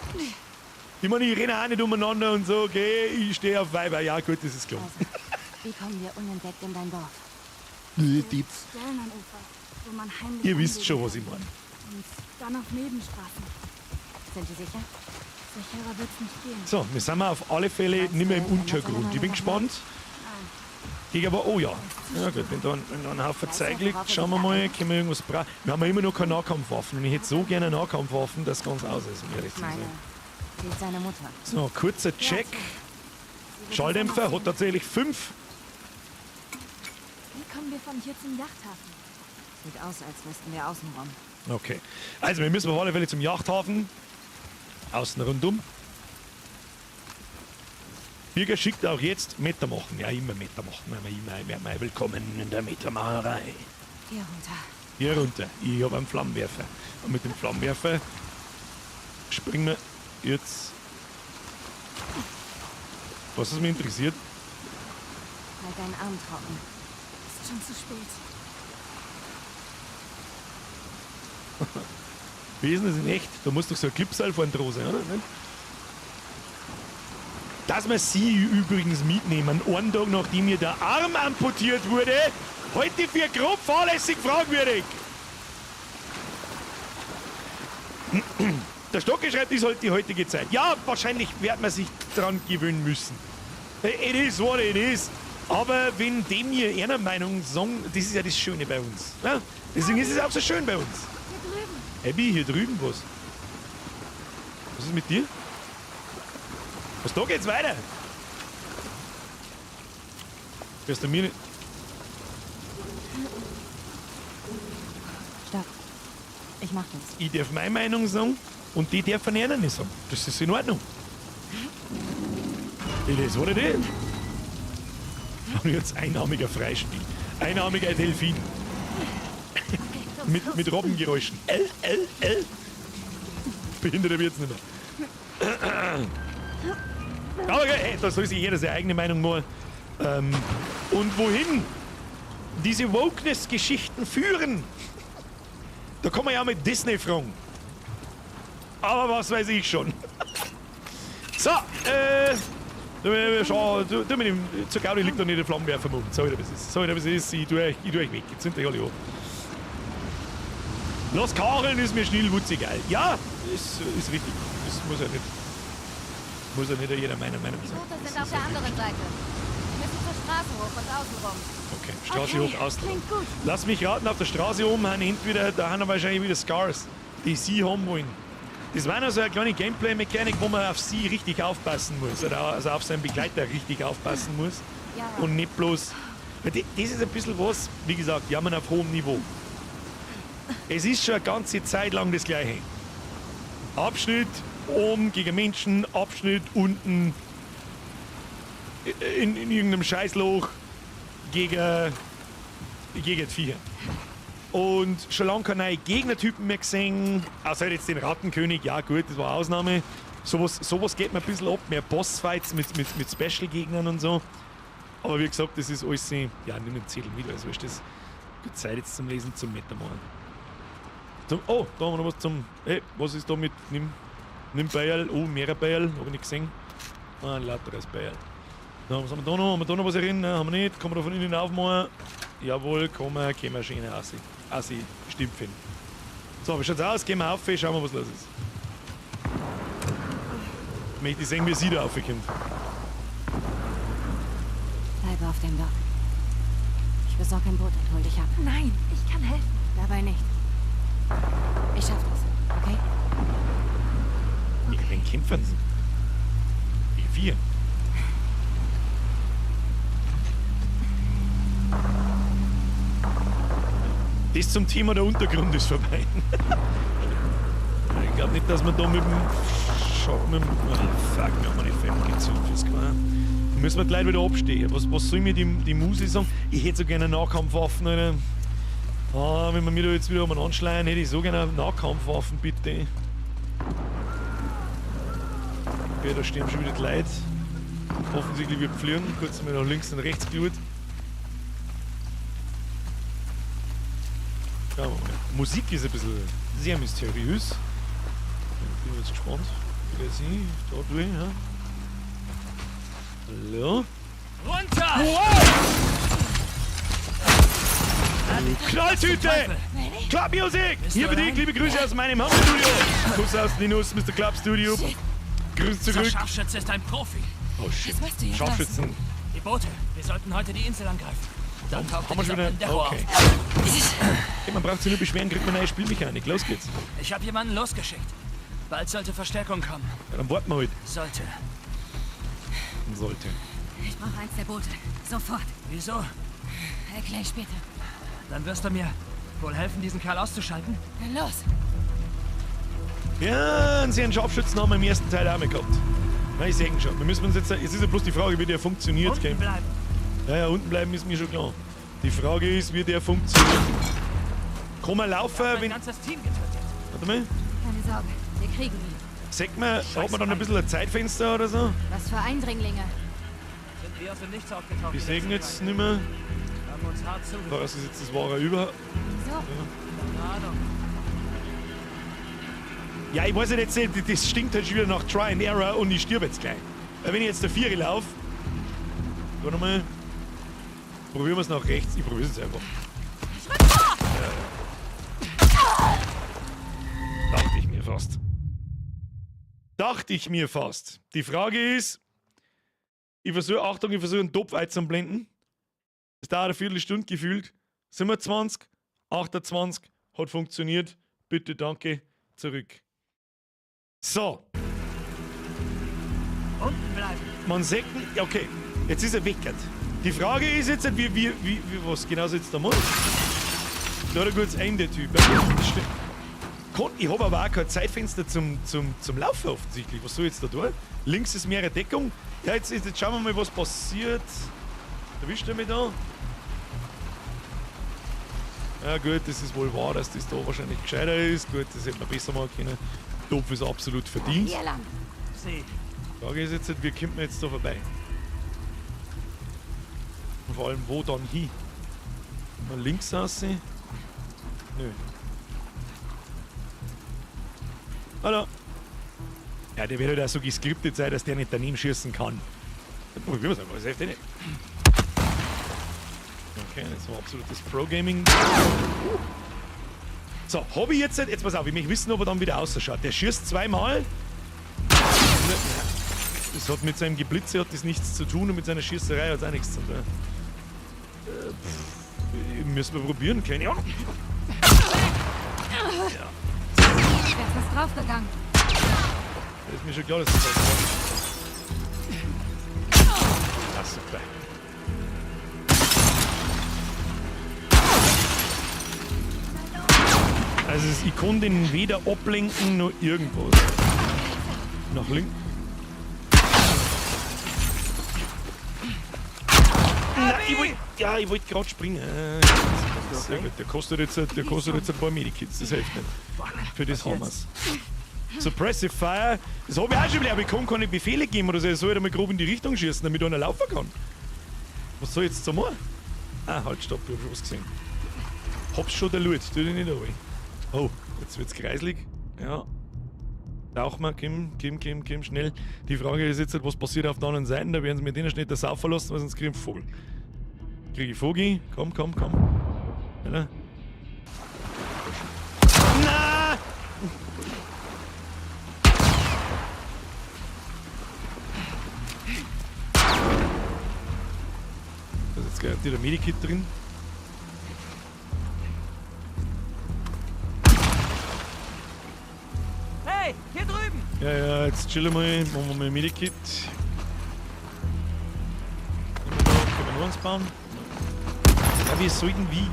Ich meine, ich renne auch nicht umeinander und so, okay, ich stehe auf Weiber. Ja gut, das ist klar. Also, wie kommen wir unentdeckt in dein Dorf? Dietz. Stellen am Ufer, wo man heimlich Ihr wisst Umwege schon, was ich geht. meine. Und dann auf Nebenstraßen. Sind Sie sicher? Sicherer wird's nicht gehen. So, wir sind mal auf alle Fälle nicht mehr im Untergrund. Ich bin gespannt. Ich aber, oh ja. Ja gut, wenn da ein Haufen Zeug liegt, schauen wir mal, können wir irgendwas brauchen. Wir haben ja immer noch keine Nahkampfwaffen und ich hätte so gerne Nahkampfwaffen, dass ganz aus ist, um ehrlich zu sein. Sie ist seine Mutter. So, kurzer Check. Schalldämpfer hat tatsächlich 5. Wie kommen wir von hier zum Yachthafen? Sieht aus, als müssten wir außen rum. Okay. Also, wir müssen auf alle Fälle zum Yachthafen. Außen rundum. Birger schickt auch jetzt Meter machen. Ja, immer Meter machen. Immer willkommen in der Metermacherei. Hier runter. Hier runter. Ich habe einen Flammenwerfer. Und mit dem Flammenwerfer springen wir jetzt. Was es mich interessiert. Halt deinen Arm trocken. Ist schon zu spät. Wie ist denn das in echt? Da muss doch so ein Clipseil vorn dran sein, oder? Dass wir sie übrigens mitnehmen, einen Tag nachdem mir der Arm amputiert wurde, heute für grob fahrlässig fragwürdig. Der Stocke schreibt, ist halt die heutige Zeit. Ja, wahrscheinlich wird man sich dran gewöhnen müssen. It is what it is. Aber wenn dem hier einer Meinung sagen, das ist ja das Schöne bei uns. Ja? Deswegen ist es auch so schön bei uns. Hier drüben. Abby, hier drüben was? Was ist mit dir? Was, da geht's weiter? Hörst du mir nicht? Stopp. Ich mach das. Ich darf meine Meinung sagen und die darf von anderen nicht sagen. Das ist in Ordnung. Das ist, oder das? Und jetzt einarmiger Freispiel. Einarmiger Delfin. mit Robbengeräuschen. L. Behinderter wird's nicht mehr. Aber okay, hey, da soll sich jeder seine eigene Meinung machen. Und wohin diese Wokeness-Geschichten führen. Da kann man ja mit Disney fragen. Aber was weiß ich schon. So, schau, du mit dem zur Gaudi liegt doch nicht der Flammenwerfer im Mund. Sorry, was ist. Sorry, was ist. Ich tue euch weg. Jetzt sind die alle an. Los Kacheln ist mir schnell wutzig geil. Ja, ist richtig. Das muss ja nicht jeder meiner Meinung Die sein. Boote sind auf der anderen Seite. Wir müssen zur Straße hoch und außen rum. Okay, Straße hoch, außen. Klingt gut. Lass mich raten, auf der Straße oben haben entweder, da haben wahrscheinlich wieder Scars, die sie haben wollen. Das war noch so eine kleine Gameplay-Mechanik, wo man auf sie richtig aufpassen muss. Oder also auf seinen Begleiter richtig aufpassen muss. Ja. Und nicht bloß. Das ist ein bisschen was, wie gesagt, jammern auf hohem Niveau. Es ist schon eine ganze Zeit lang das Gleiche. Abschnitt oben gegen Menschen, Abschnitt unten in irgendeinem Scheißloch gegen die Viecher. Und schon lange keine neuen Gegnertypen mehr gesehen. Außer jetzt den Rattenkönig, ja gut, das war eine Ausnahme. Sowas geht mir ein bisschen ab, mehr Bossfights mit Special-Gegnern und so. Aber wie gesagt, das ist alles, ja, nimm den Zettel wieder, also ist das gut Zeit jetzt zum Lesen, zum Metamachen. Oh, da haben wir noch was zum, hey, was ist da mit, nimm Bayerl, oh, mehrere Bayerl, habe ich nicht gesehen. Ah, ein lauteres Bayerl. Was haben wir da noch? Haben wir da noch was erinnern? Haben wir nicht? Kann man da von innen aufmachen? Jawohl, können wir schön Assi Stimpfen. So, wie schaut's aus? Gehen wir auf, schauen wir, was los ist. Ich möchte sehen, wie sie da raufkommt. Bleibe auf dem Dock. Ich besorge ein Boot und hol dich ab. Nein, ich kann helfen. Dabei nicht. Ich schaff das, okay? Gegen wen kämpfen sie? Gegen wir. Das zum Thema der Untergrund ist vorbei. Ich glaube nicht, dass man da mit dem fuck, wir haben nicht fertig gezogen fürs Klar. Müssen wir gleich wieder abstehen. Was soll mir die Muse sagen? Ich hätte so gerne Nahkampfwaffen, Alter. Ah, wenn wir mich da jetzt wieder anschleiern, hätte ich so gerne Nahkampfwaffen, bitte. Okay, da stehen schon wieder die Leute. Offensichtlich wird fliegen. Kurz mal nach links und rechts geschaut. Schauen wir mal. Musik ist ein bisschen sehr mysteriös. Ich bin jetzt gespannt. Wieder sie, da durch, ja. Hallo? Runter! Knalltüte! Clubmusik! Hier für dich, liebe Grüße aus meinem Hauptstudio. Kuss aus Linus, Mr. Club Studio. Grüß Der zurück. Scharfschütze ist ein Profi. Oh shit. Was machst du hier Scharfschützen. Die Boote, wir sollten heute die Insel angreifen. Dann taucht Haben wir schon dieser wieder. Pendejo Okay. auf. Hey, man braucht sich nur beschweren, kriegt man eine neue Spielmechanik. Los geht's. Ich habe jemanden losgeschickt. Bald sollte Verstärkung kommen. Ja, dann warten wir halt. Sollte. Sollte. Ich brauche eins der Boote. Sofort. Wieso? Erklär später. Dann wirst du mir wohl helfen, diesen Kerl auszuschalten? Dann los. Ja, einen sehr Scharfschützen haben wir im ersten Teil auch mal gehabt. Na, ich sehe ihn schon. Wir müssen uns jetzt ist ja bloß die Frage, wie der funktioniert. Unten Gell? bleiben. Ja, unten bleiben ist mir schon klar. Die Frage ist, wie der funktioniert. Kann man laufen, Mein wenn. ganzes Team getötet. Warte mal. Keine Sorge. Wir kriegen ihn. Sagt man, hat man dann ein bisschen ein Zeitfenster oder so? Was für Eindringlinge. Sind eher aus dem Nichts aufgetaucht. Wir die sehen letzten jetzt Tage. nicht mehr. Haben uns hart zugefügt. Was ist jetzt das wahre Über? Wieso? Keine Ahnung. Ja, ich weiß ja jetzt nicht, das stinkt halt schon wieder nach Try and Error und ich stirb jetzt gleich. Weil wenn ich jetzt der Vieri laufe, warte mal, probieren wir es nach rechts. Ich probiere es einfach. Dachte ich mir fast. Dachte ich mir fast. Die Frage ist, ich versuche einen Topf einzublenden. Es dauert eine Viertelstunde gefühlt. 27, 28, hat funktioniert. Bitte, danke, zurück. So, Unten bleiben. man sagt, okay, jetzt ist er weggert. Die Frage ist jetzt, wie was genau jetzt da muss. Da hat ein gutes Ende, Typ. Ich habe aber auch kein Zeitfenster zum Laufen offensichtlich. Was soll ich jetzt da tun? Links ist mehr Deckung. Ja, jetzt schauen wir mal, was passiert. Erwischt er mich da? Ja gut, das ist wohl wahr, dass das da wahrscheinlich gescheiter ist. Gut, das hätte man besser machen können. Topf ist absolut verdient. Hier lang. See. Die Frage ist jetzt, wie kommt man jetzt da vorbei? Und vor allem, wo dann hin? Mal links aussehen. Nö. Hallo. Ja, der wird halt auch so geskriptet sein, dass der nicht daneben schießen kann. Probieren wir es einfach, das hilft eh nicht. Okay, das war absolutes Pro-Gaming. So, habe ich jetzt pass auf, ich möchte wissen, ob er dann wieder ausschaut. Der schießt zweimal. Das hat mit seinem Geblitze hat das nichts zu tun und mit seiner Schießerei hat es auch nichts zu tun. Müssen wir probieren, keine Ahnung. Jetzt ist was draufgegangen. Ist mir schon klar, dass das so ist. Das ist super. Also ich kann den weder ablenken noch irgendwas. Nach links. Nein, ich wollte gerade springen. Sehr gut. Der kostet jetzt ein paar Medikits, das hilft nicht. Für das haben wir's. Suppressive Fire, das habe ich auch schon wieder, aber ich kann keine Befehle geben oder so. Ich soll halt einmal grob in die Richtung schießen, damit einer laufen kann. Was soll ich jetzt so machen? Ah, halt, stopp, ich hab schon was gesehen. Hab's schon der Loot, tu dich nicht an. Oh, jetzt wird's kreislig. Ja. Tauch mal, komm, schnell. Die Frage ist jetzt, was passiert auf der anderen Seite? Da werden sie mit denen schnell das Sau verlassen, weil sonst kriegen wir Vogel. Kriege ich Vogel? Komm. Ja. Na! Da ist jetzt garantiert ein Medikit drin. Hey, hier drüben! Ja, jetzt chillen wir, machen wir mal ein Medikit. Können wir noch eins bauen? Ja, wir sollten wie?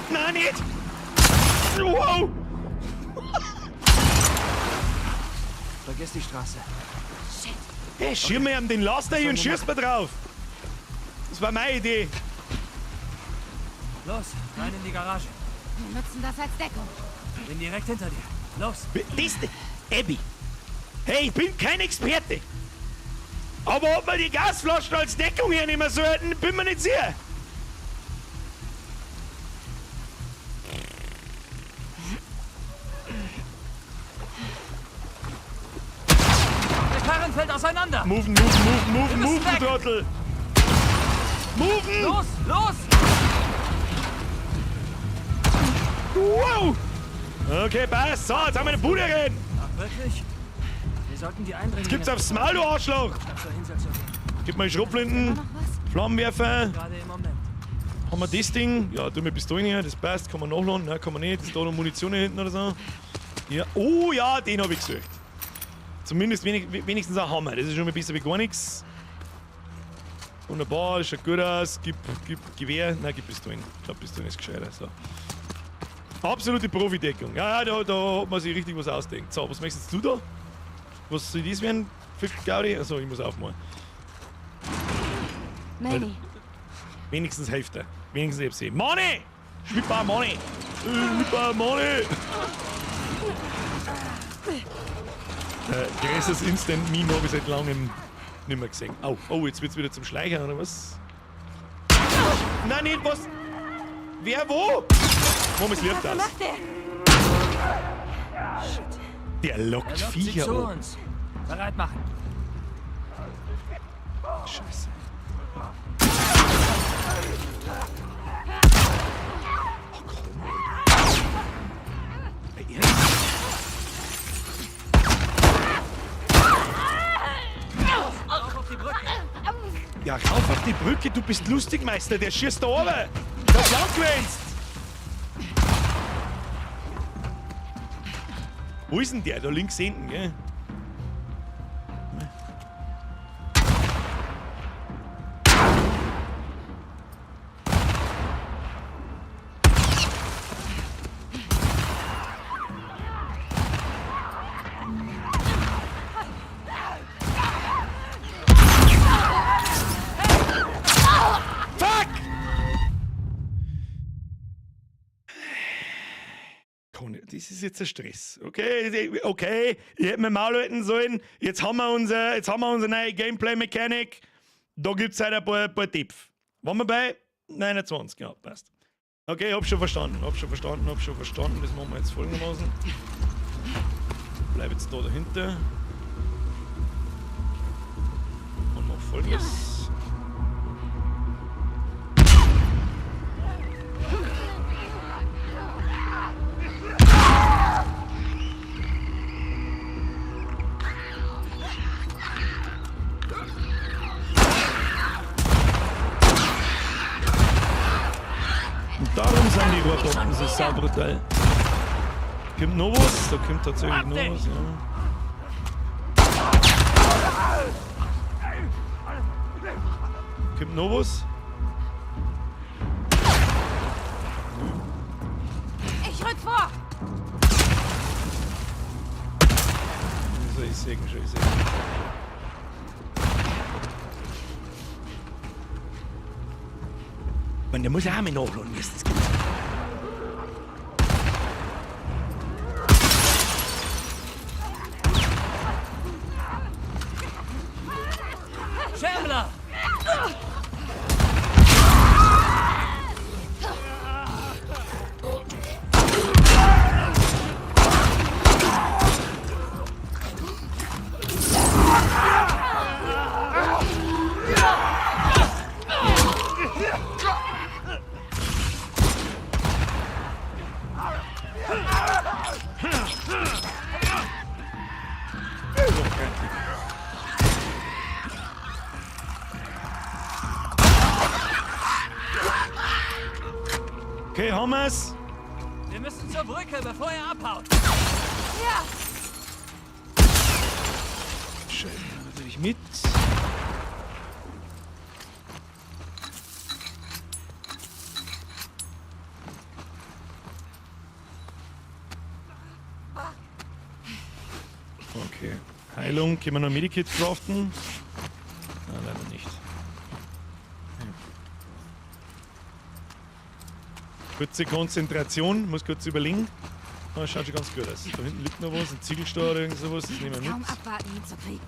Nein, nicht! Wow! Vergiss die Straße. Hey, schirm mir an den Laster hier und schieß mal drauf! Das war meine Idee. Los, rein in die Garage. Wir nutzen das als Deckung. Bin direkt hinter dir. Los. Abby. Hey, ich bin kein Experte. Aber ob wir die Gasflaschen als Deckung hernehmen sollten, bin mir nicht sicher. Der Karren fällt auseinander. Move, Trottel. Moven! Los! Wow! Okay, passt. So, jetzt haben wir eine Bude rein. Ach, wirklich? Wir sollten die eindringen. Jetzt gibt's aufs Maul, du Arschloch. Zur Hinsetzung. Gib mal Schrotflinten, Flammenwerfer. Gerade im Moment. Haben wir das Ding? Ja, tun wir Pistolen her, das passt. Kann man nachladen? Nein, kann man nicht. Ist da noch Munition hinten oder so? Ja. Oh ja, den habe ich gesucht. Zumindest wenigstens ein Hammer. Das ist schon mal besser wie gar nichts. Wunderbar, das schaut gut aus. Gib Gewehr. Nein, gib Pistolen. Ich glaube, Pistolen ist gescheiter. So. Absolute Profideckung. Ja, da hat man sich richtig was ausdenkt. So, was möchtest du da? Was soll das werden für Gaudi? Also, ich muss aufmachen. Manny. Wenigstens Hälfte. Wenigstens FC. Money! Schwipper Money! Schwipper Money! Größeres Instant-Meme habe ich seit langem nicht mehr gesehen. Oh, jetzt wird's wieder zum Schleichern, oder was? Nein, nicht was! Wer wo? Moment, liegt das. Der lockt Sie Viecher zu an. uns. Bereit machen. Scheiße. Oh, komm. Bei Ernst? Auf die Brücke. Ja, rauf auf die Brücke, du bist lustig, Meister, der schießt da oben. Das lang gewesen. Wo ist denn der? Da links hinten, gell? das ist jetzt ein Stress. Okay, ich hätte mir Maul halten sollen. Jetzt haben wir unsere neue Gameplay-Mechanik. Da gibt es halt ein paar Tipps. Waren wir bei 29, ja, passt. Okay, hab schon verstanden. Das machen wir jetzt folgendermaßen. Bleib jetzt da dahinter. Und mach folgendes. Und darum sind die Rohrpumpen so saubrutal. Kommt noch was? Da kommt tatsächlich noch was, ja. Kommt noch was? Ich rück vor! So, ich sehe schon. Man, der muss ja auch mal nachladen, wie es das geht. Schärmler! Okay, haben wir's? Wir müssen zur Brücke, bevor er abhaut. Schön, natürlich mit. Okay. Heilung, können wir noch Medikit craften? Nein, leider nicht. Kurze Konzentration, muss kurz überlegen. Oh, schaut schon ganz gut aus. Da hinten liegt noch was, ein Ziegelstahl oder irgend sowas, das nehmen wir Kaum mit. abwarten, ihn zu kriegen.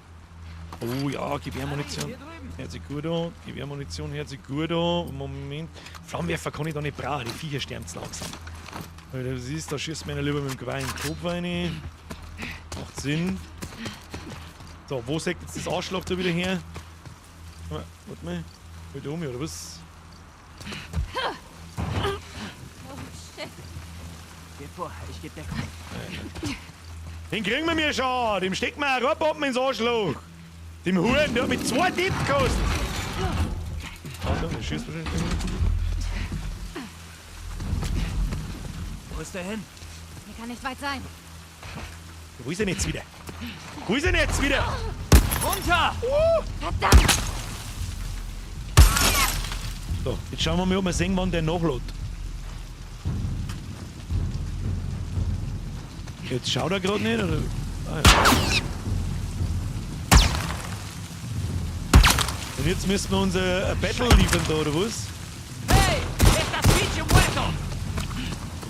Oh ja, Gewehrmunition. Hört sich gut an. Gewehrmunition hört sich gut an. Moment. Flammenwerfer kann ich da nicht brauchen, die Viecher sterben zu langsam. Weil du siehst, da schießt man lieber mit dem Gewehr in den Kopf rein. Macht Sinn. So, wo sagt jetzt das Arschloch da wieder her? Warte mal. Wieder um, oder was? Geh vor, ich geb Deckung. Den kriegen wir mir schon. Dem steckt man einen Rohrpumpen ins Arschloch. Dem Huren, der hat mit 2 Tipp gekostet. Achtung, der schießt wahrscheinlich. Wo ist der hin? Hier kann nicht weit sein. Wo ist er jetzt wieder? Wo ist er jetzt wieder? Runter! Verdammt! So, jetzt schauen wir mal, ob wir sehen, wann der nachlädt. Jetzt schaut er gerade nicht, oder? Ah, ja. Und jetzt müssen wir unser Battle liefern da, oder was? Hey! Estas pinche muerto!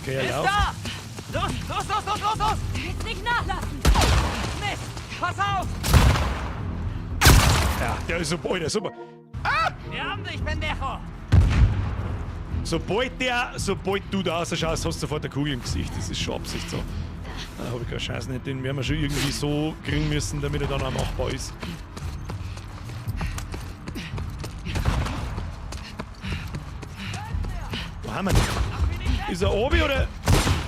Okay, Er er ist läuft. da! Los! Jetzt nicht nachlassen! Mist! Pass auf! Ja, der ist super, Alter, super. Wir haben dich, Pendejo! Sobald du da rausschaust, hast du sofort eine Kugel im Gesicht. Das ist schon Absicht so. Da habe ich keine Chance nicht. Den werden wir schon irgendwie so kriegen müssen, damit er dann auch machbar ist. Wo haben wir den? Ist er oben oder?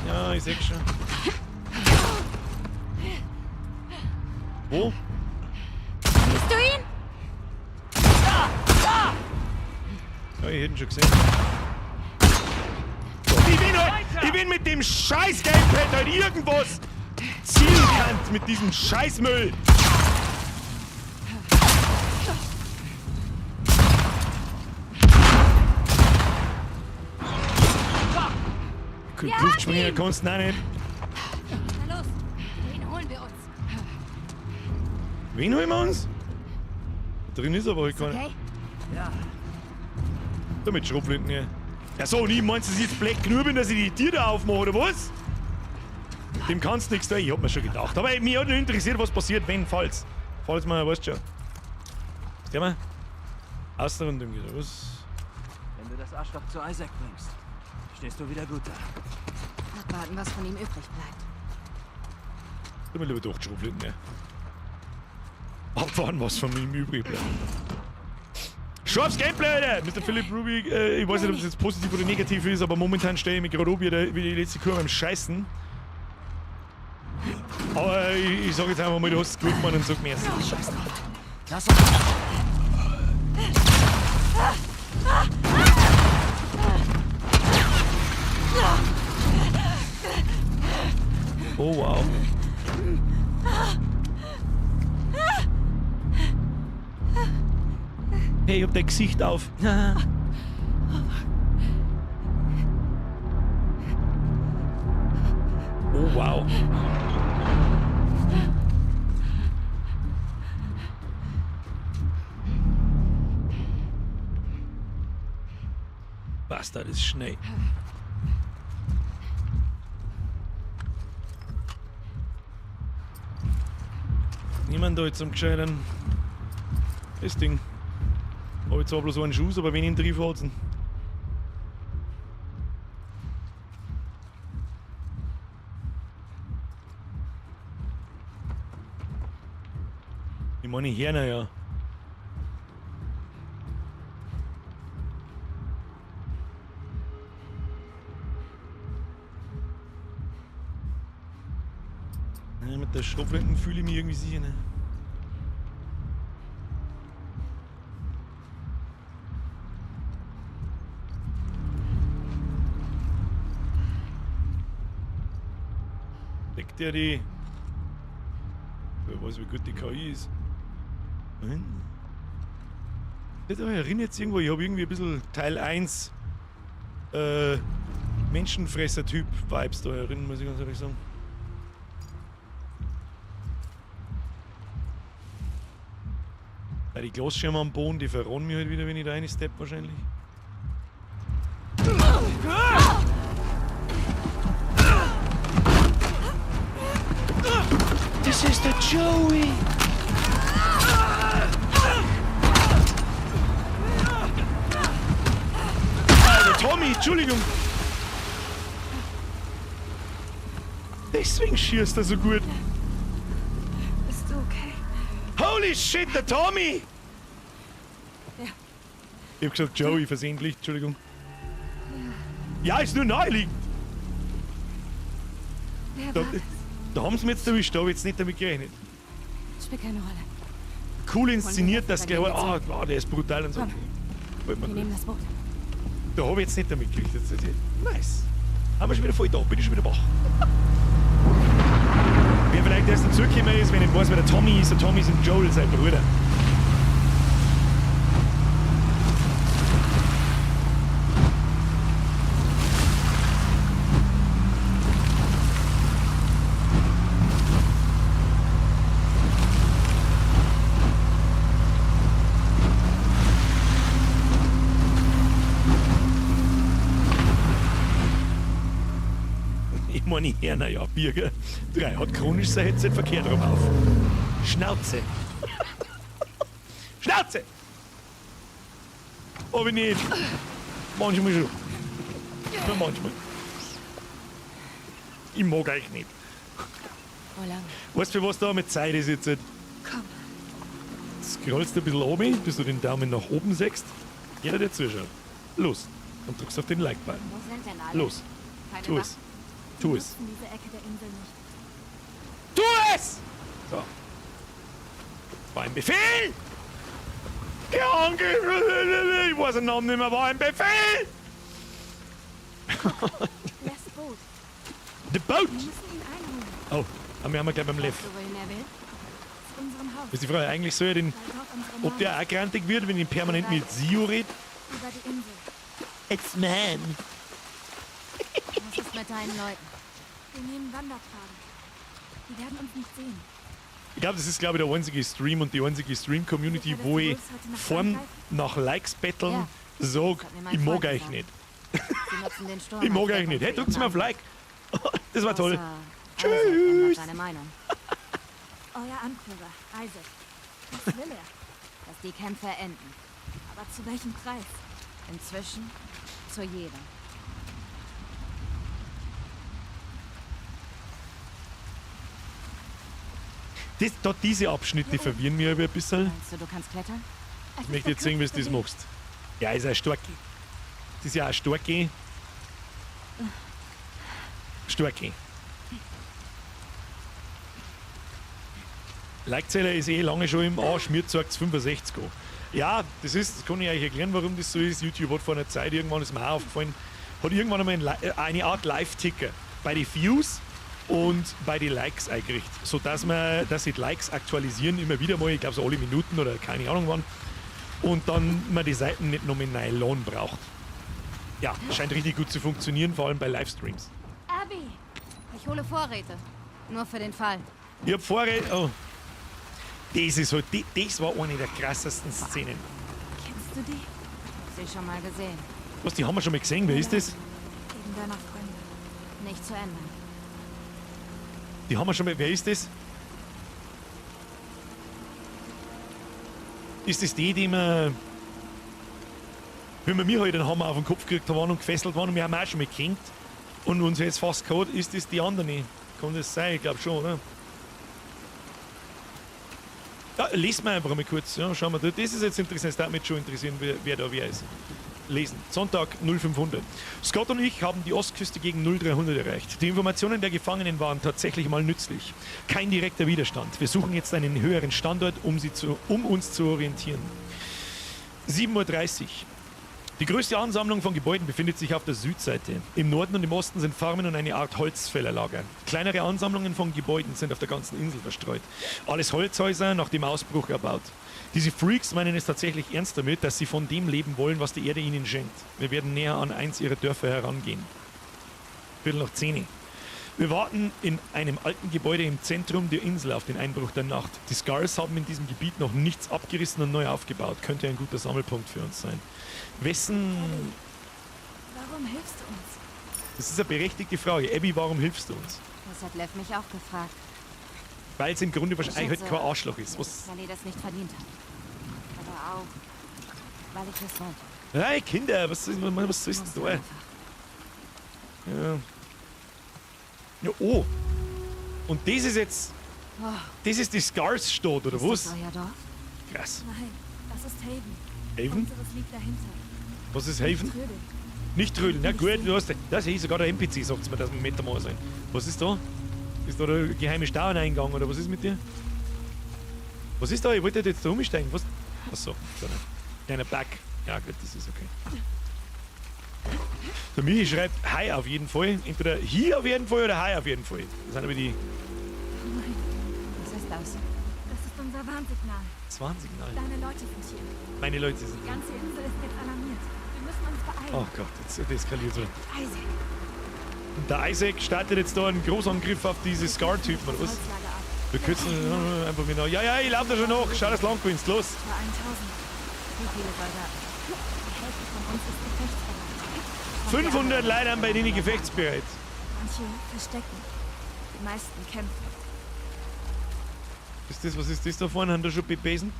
Ja, ich seh's schon. Wo? Siehst du ihn? Ja, ich hätte ihn schon gesehen. Ich bin mit dem scheiß Gamepad halt irgendwas zielkannt mit diesem Scheißmüll. Luftspringer kannst du auch nicht. Na los, den holen wir uns. Wen holen wir uns? Da drin ist aber halt keiner. Okay? Ja, Da mit Schrotflinten hier. Ja so, und ich meinst du, dass ich jetzt blöd genug bin, dass ich die Tür da aufmache, oder was? Dem kannst du nichts tun, ich hab mir schon gedacht. Aber mich hat nur interessiert, was passiert, wenn, falls. Falls man, weißt schon. Gehen wir? Außen und im Gitter, was? Wenn du das Arschloch zu Isaac bringst, stehst du wieder gut da. Abwarten, was von ihm übrig bleibt. Tu mir lieber durchschrubeln, ne? Abwarten, was von ihm übrig bleibt. Scharfes Gameplay, Alter! Mr. Philip Rubik, ich weiß nicht, ob das jetzt positiv oder negativ ist, aber momentan stehe ich mich gerade wie die letzte Kurve beim Scheißen. Aber ich sag jetzt einfach mal, du hast es gewinnt, Mann, und sag merci. Scheiß drauf. Lass Oh wow. Hey, ich hab dein Gesicht auf. Oh wow. Bastard ist Schnee. Niemand da jetzt zum Gescheitern. Das Ding. Hab ich zwar bloß einen Schuss, aber wen in den Triefholzen. Ich meine Hirner, ja. Ja, mit der Schrotflinten fühle ich mich irgendwie sicher, ne? Deckt der die? Wer weiß, wie gut die KI ist. Nein. Das erinnert jetzt irgendwo, ich habe irgendwie ein bisschen Teil 1 Menschenfresser-Typ-Vibes da erinnern, muss ich ganz ehrlich sagen. Ja, die Glasschirme am Boden, die verronnen mich halt wieder, wenn ich da reinsteppe wahrscheinlich. Das ist der Joey! Ah, der Tommy, Entschuldigung! Deswegen schießt er so gut. Bist du okay? Holy shit, der Tommy! Ja. Ich hab gesagt Joey versehentlich, Entschuldigung. Ja, ist nur naheliegend. Wer Da, war das? da haben sie mich jetzt erwischt, da hab ich jetzt nicht damit gerechnet. Spielt keine Rolle. Cool inszeniert, dass gleich, der ist brutal und so. Komm. Gefällt mir Wir gut. nehmen das Boot. Da habe ich jetzt nicht damit gerechnet. Nice. Haben wir schon wieder voll da, bin ich schon wieder wach. Wer vielleicht erst dazugekommen ist, wenn ich weiß, wer der Tommy ist, der Tommy ist ein Joel, sein Bruder. Ich meine, Herner, ja, Birger. 3 hat chronisch sein Headset verkehrt rum auf. Schnauze. Schnauze! Aber nicht. Manchmal schon. Nur manchmal. Ich mag euch nicht. Wo lang? Weißt du, für was da mit Zeit ist jetzt? Komm. Scrollst du ein bisschen oben, bis du den Daumen nach oben sägst. Jeder, der zuschaut. Los. Und drückst auf den Like-Button. Wo sind denn alle? Los. Keine Tu es. Tu es. In diese Ecke der Insel nicht. Tu es! So. War ein Befehl! Ja, ich weiß den Namen nicht mehr, war ein Befehl! Das Boot. The Boat! Wir müssen ihn einholen. Oh, aber wir haben gleich beim Lev. Weißt du, wohin er will? Zu unserem Haus. Das ist die Frage, eigentlich soll er den, Weil dort unsere ob der auch grantig wird, wenn ich permanent mit Sio red. über die Insel. It's man. Was ist mit deinen Leuten? Wir nehmen Wanderpfade. Die werden uns nicht sehen. Ich glaube, das ist, glaube ich, der einzige Stream und die einzige Stream-Community, wo ich vorn nach Likes betteln Ja. sag, Das hat mir mein ich mag Freund euch gesagt. nicht. Sie nutzen den Sturm Ich mag als euch nicht. Hey, Deckung drückt für mir auf ihren Like. Das war toll. Außer Isaac ändert seine Meinung, Euer Anführer, Isaac. Was will er? dass die Kämpfe enden. Aber zu welchem Preis? Inzwischen zu jedem. Diese Abschnitte verwirren mich aber ein bisschen. Meinst du kannst klettern? Ich möchte jetzt sehen, wie du das machst. Ja, ist ein Storki. Das ist ja ein Storki. Storki. Like-Zähler ist eh lange schon im Arsch, mir sagt es 65 an. Ja, das kann ich euch erklären, warum das so ist. YouTube hat vor einer Zeit, irgendwann ist mir auch aufgefallen, hat irgendwann einmal eine Art Live-Ticker bei den Views und bei den Likes eingerichtet, sodass sie die Likes aktualisieren immer wieder mal, ich glaube so alle Minuten oder keine Ahnung wann, und dann man die Seiten nicht nochmal neu laden braucht. Ja, scheint richtig gut zu funktionieren, vor allem bei Livestreams. Abby! Ich hole Vorräte. Nur für den Fall. Ich hab Vorräte. Oh. Das ist halt, das war eine der krassesten Szenen. Kennst du die? Sie schon mal gesehen. Was, die haben wir schon mal gesehen? Wer ist das? Wegen deiner Freunde. Nicht zu ändern. Die haben wir schon mal. Wer ist das? Ist das die wir. Wenn wir mir halt den Hammer auf den Kopf gekriegt haben und gefesselt waren und wir haben auch schon mal gekannt und uns jetzt fast gehabt, ist das die andere? Kann das sein? Ich glaube schon, oder? Ja, lesen wir einfach mal kurz. Ja, schauen wir da. Das ist jetzt interessant. Das würde mich schon interessieren, wer da wer ist. Lesen. Sonntag 0500. Scott und ich haben die Ostküste gegen 0300 erreicht. Die Informationen der Gefangenen waren tatsächlich mal nützlich. Kein direkter Widerstand. Wir suchen jetzt einen höheren Standort, um uns zu orientieren. 7:30 Uhr. Die größte Ansammlung von Gebäuden befindet sich auf der Südseite. Im Norden und im Osten sind Farmen und eine Art Holzfällerlager. Kleinere Ansammlungen von Gebäuden sind auf der ganzen Insel verstreut. Alles Holzhäuser nach dem Ausbruch erbaut. Diese Freaks meinen es tatsächlich ernst damit, dass sie von dem leben wollen, was die Erde ihnen schenkt. Wir werden näher an eins ihrer Dörfer herangehen. 9:45. Wir warten in einem alten Gebäude im Zentrum der Insel auf den Einbruch der Nacht. Die Scars haben in diesem Gebiet noch nichts abgerissen und neu aufgebaut. Könnte ein guter Sammelpunkt für uns sein. Wessen... Warum hilfst du uns? Das ist eine berechtigte Frage. Abby, warum hilfst du uns? Das hat Lev mich auch gefragt. Weil es im Grunde wahrscheinlich halt schätze, kein Arschloch ist. Was? Weil ihr das nicht verdient habt. Aber auch, weil ich es wollte. Hey Kinder, was ist denn da? Einfach. Ja. Ja, oh. Und das ist jetzt... Oh, Das ist die Scars-Stadt, oder ist was? das euer Dorf? Krass. Nein, das ist Haven. Haven? Unseres liegt dahinter. Was ist Haven? Trödel. Nicht trödeln. Na gut, du hast... Das ist sogar der NPC, sagt mir, dass wir Meter mal sein. Was ist da? Ist da der geheime Staueneingang, oder was ist mit dir? Was ist da? Ich wollte jetzt da umsteigen. Was? Achso, so ein kleiner Bug. Ja gut, das ist okay. Der Michi schreibt Hi auf jeden Fall. Entweder hier auf jeden Fall oder Hi auf jeden Fall. Das sind aber die Was ist das? Das ist unser Warnsignal. 20 Signal. Deine Leute sind hier. Meine Leute sind. Die ganze Insel ist jetzt alarmiert. Wir müssen uns beeilen. Oh Gott, jetzt eskaliert so. Isaac, Und der Isaac startet jetzt da einen Großangriff auf diese Scar-Typen, oder was? Holzlager ab. Wir kürzen einfach wieder. Ja, ja, ich laufe da schon nach. Schau, das lang gewinnst. Los. Vor 1000. Wie viele Soldaten? Die Hälfte von uns ist gefechtsbereit. 500 Leute haben bei denen gefechtsbereit. Manche verstecken. Die meisten kämpfen. Was ist das da vorne? Haben da schon Besen?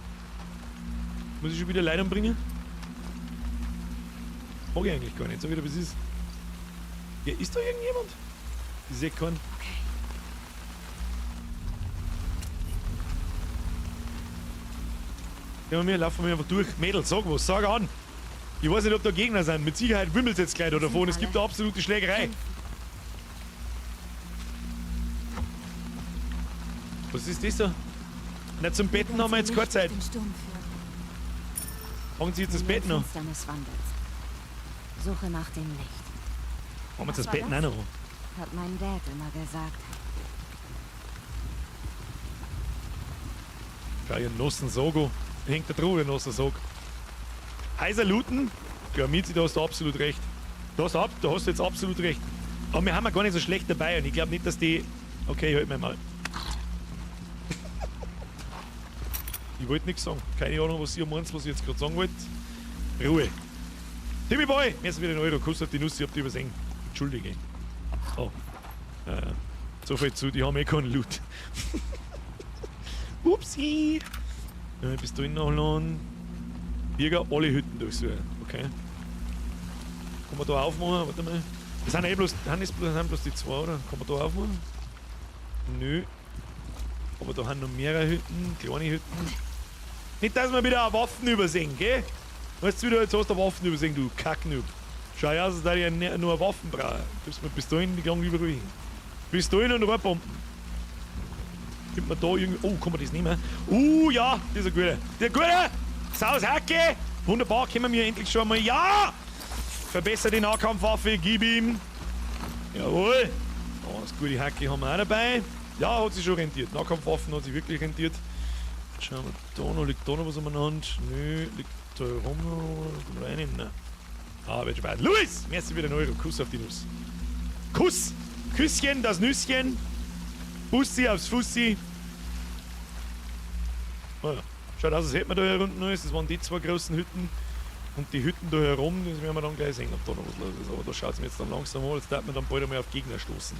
Muss ich schon wieder Leute umbringen? Mag ich eigentlich gar nicht. So wieder, was ist. Ja, ist da irgendjemand? Ich sehe keinen. Okay. Ja, wir laufen einfach durch. Mädels, sag was, sag an. Ich weiß nicht, ob da Gegner sind. Mit Sicherheit wimmelt es jetzt gleich da davon. Es gibt da absolute Schlägerei. Was ist das da? Na, zum Betten haben wir jetzt keine Zeit. Den Sturm führen. Machen Sie jetzt das Bett noch. Finsternis wandelt. Suche nach dem Licht. Machen wir jetzt das war Betten auch das? noch. Hat mein Dad immer gesagt. Schau, ihren nassen Sogo. Hängt da drüber, der nassen Sog. Heiser looten? Ja, Mizi, da hast du absolut recht. Da hast du jetzt absolut recht. Aber wir haben ja gar nicht so schlecht dabei und ich glaube nicht, dass die... Okay, halt mir mal. Ich wollte nichts sagen. Keine Ahnung, was ihr meint, was ich jetzt gerade sagen wollt. Ruhe. Timmy Boy! Mir ist wieder ein Euro. Kostet die Nuss, ich hab die übersehen. Entschuldige. Oh. So viel zu, die haben eh keinen Loot. Upsi! Bis dahin nachladen. Bürger, alle Hütten durchsuchen. Okay. Kann man da aufmachen? Warte mal. Das sind eh bloß, sind bloß die zwei, oder? Kann man da aufmachen? Nö. Aber da sind noch mehrere Hütten, kleine Hütten. Nicht, dass wir wieder Waffen übersehen, gell? Weißt du wieder, jetzt hast du Waffen übersehen, du Kacknoob. Schau aus, als hätte ich nur Waffen brauchen. Du bis dahin, die gehen überall hin. Bis dahin und reinpumpen. Gibt man da irgendwie. Oh, kann man das nehmen? Ja, das ist ein guter. Der gute! Saus Hacke! Wunderbar, können wir endlich schon mal. Ja! Verbessert die Nahkampfwaffe, gib ihm. Jawohl. Oh, das gute Hacke haben wir auch dabei. Ja, hat sich schon rentiert. Nahkampfwaffen hat sich wirklich rentiert. Schauen wir da noch. Liegt da noch was umeinander? Nö, liegt da rum noch. Kann man reinnehmen? Nein. Ah, wird schon weit. Luis! Merci wieder Euro. Kuss auf die Nuss. Kuss! Küsschen, das Nüsschen. Bussi aufs Fussi. Oh ja. Schaut aus, als hätten wir da hier unten alles. Das waren die zwei großen Hütten. Und die Hütten da herum, das werden wir dann gleich sehen, ob da noch was los ist. Aber da schaut es mir jetzt dann langsam an, jetzt darf man dann bald einmal auf Gegner stoßen.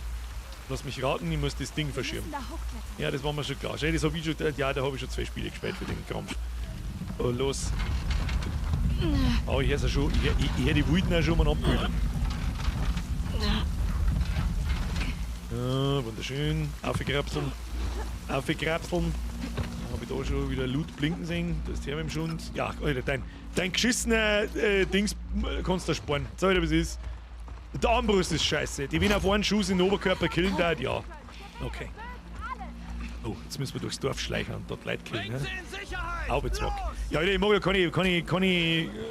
Lass mich raten, ich muss das Ding verschirmen. Ja, das war mir schon klar. Schau, das hab ich schon, ja, da habe ich schon 2 Spiele gespielt für den Krampf. Oh, los. Oh, ich hätte schon, ich hätte die Wilden auch schon mal abgeholt. Ja, wunderschön. Aufgekrapseln. Aufgekrapseln. Habe ich da schon wieder Loot blinken sehen. Das ist der mit dem Schund. Ja, Alter, dein geschissener Dings kannst du sparen. Sag dir, was ist. Der Armbrust ist scheiße. Die wenn auf einen Schuss in den Oberkörper killen, da ja. Okay. Oh, jetzt müssen wir durchs Dorf schleichen und dort Leute killen. Ne? Aubezwack. Ja, Alter, ich mag ja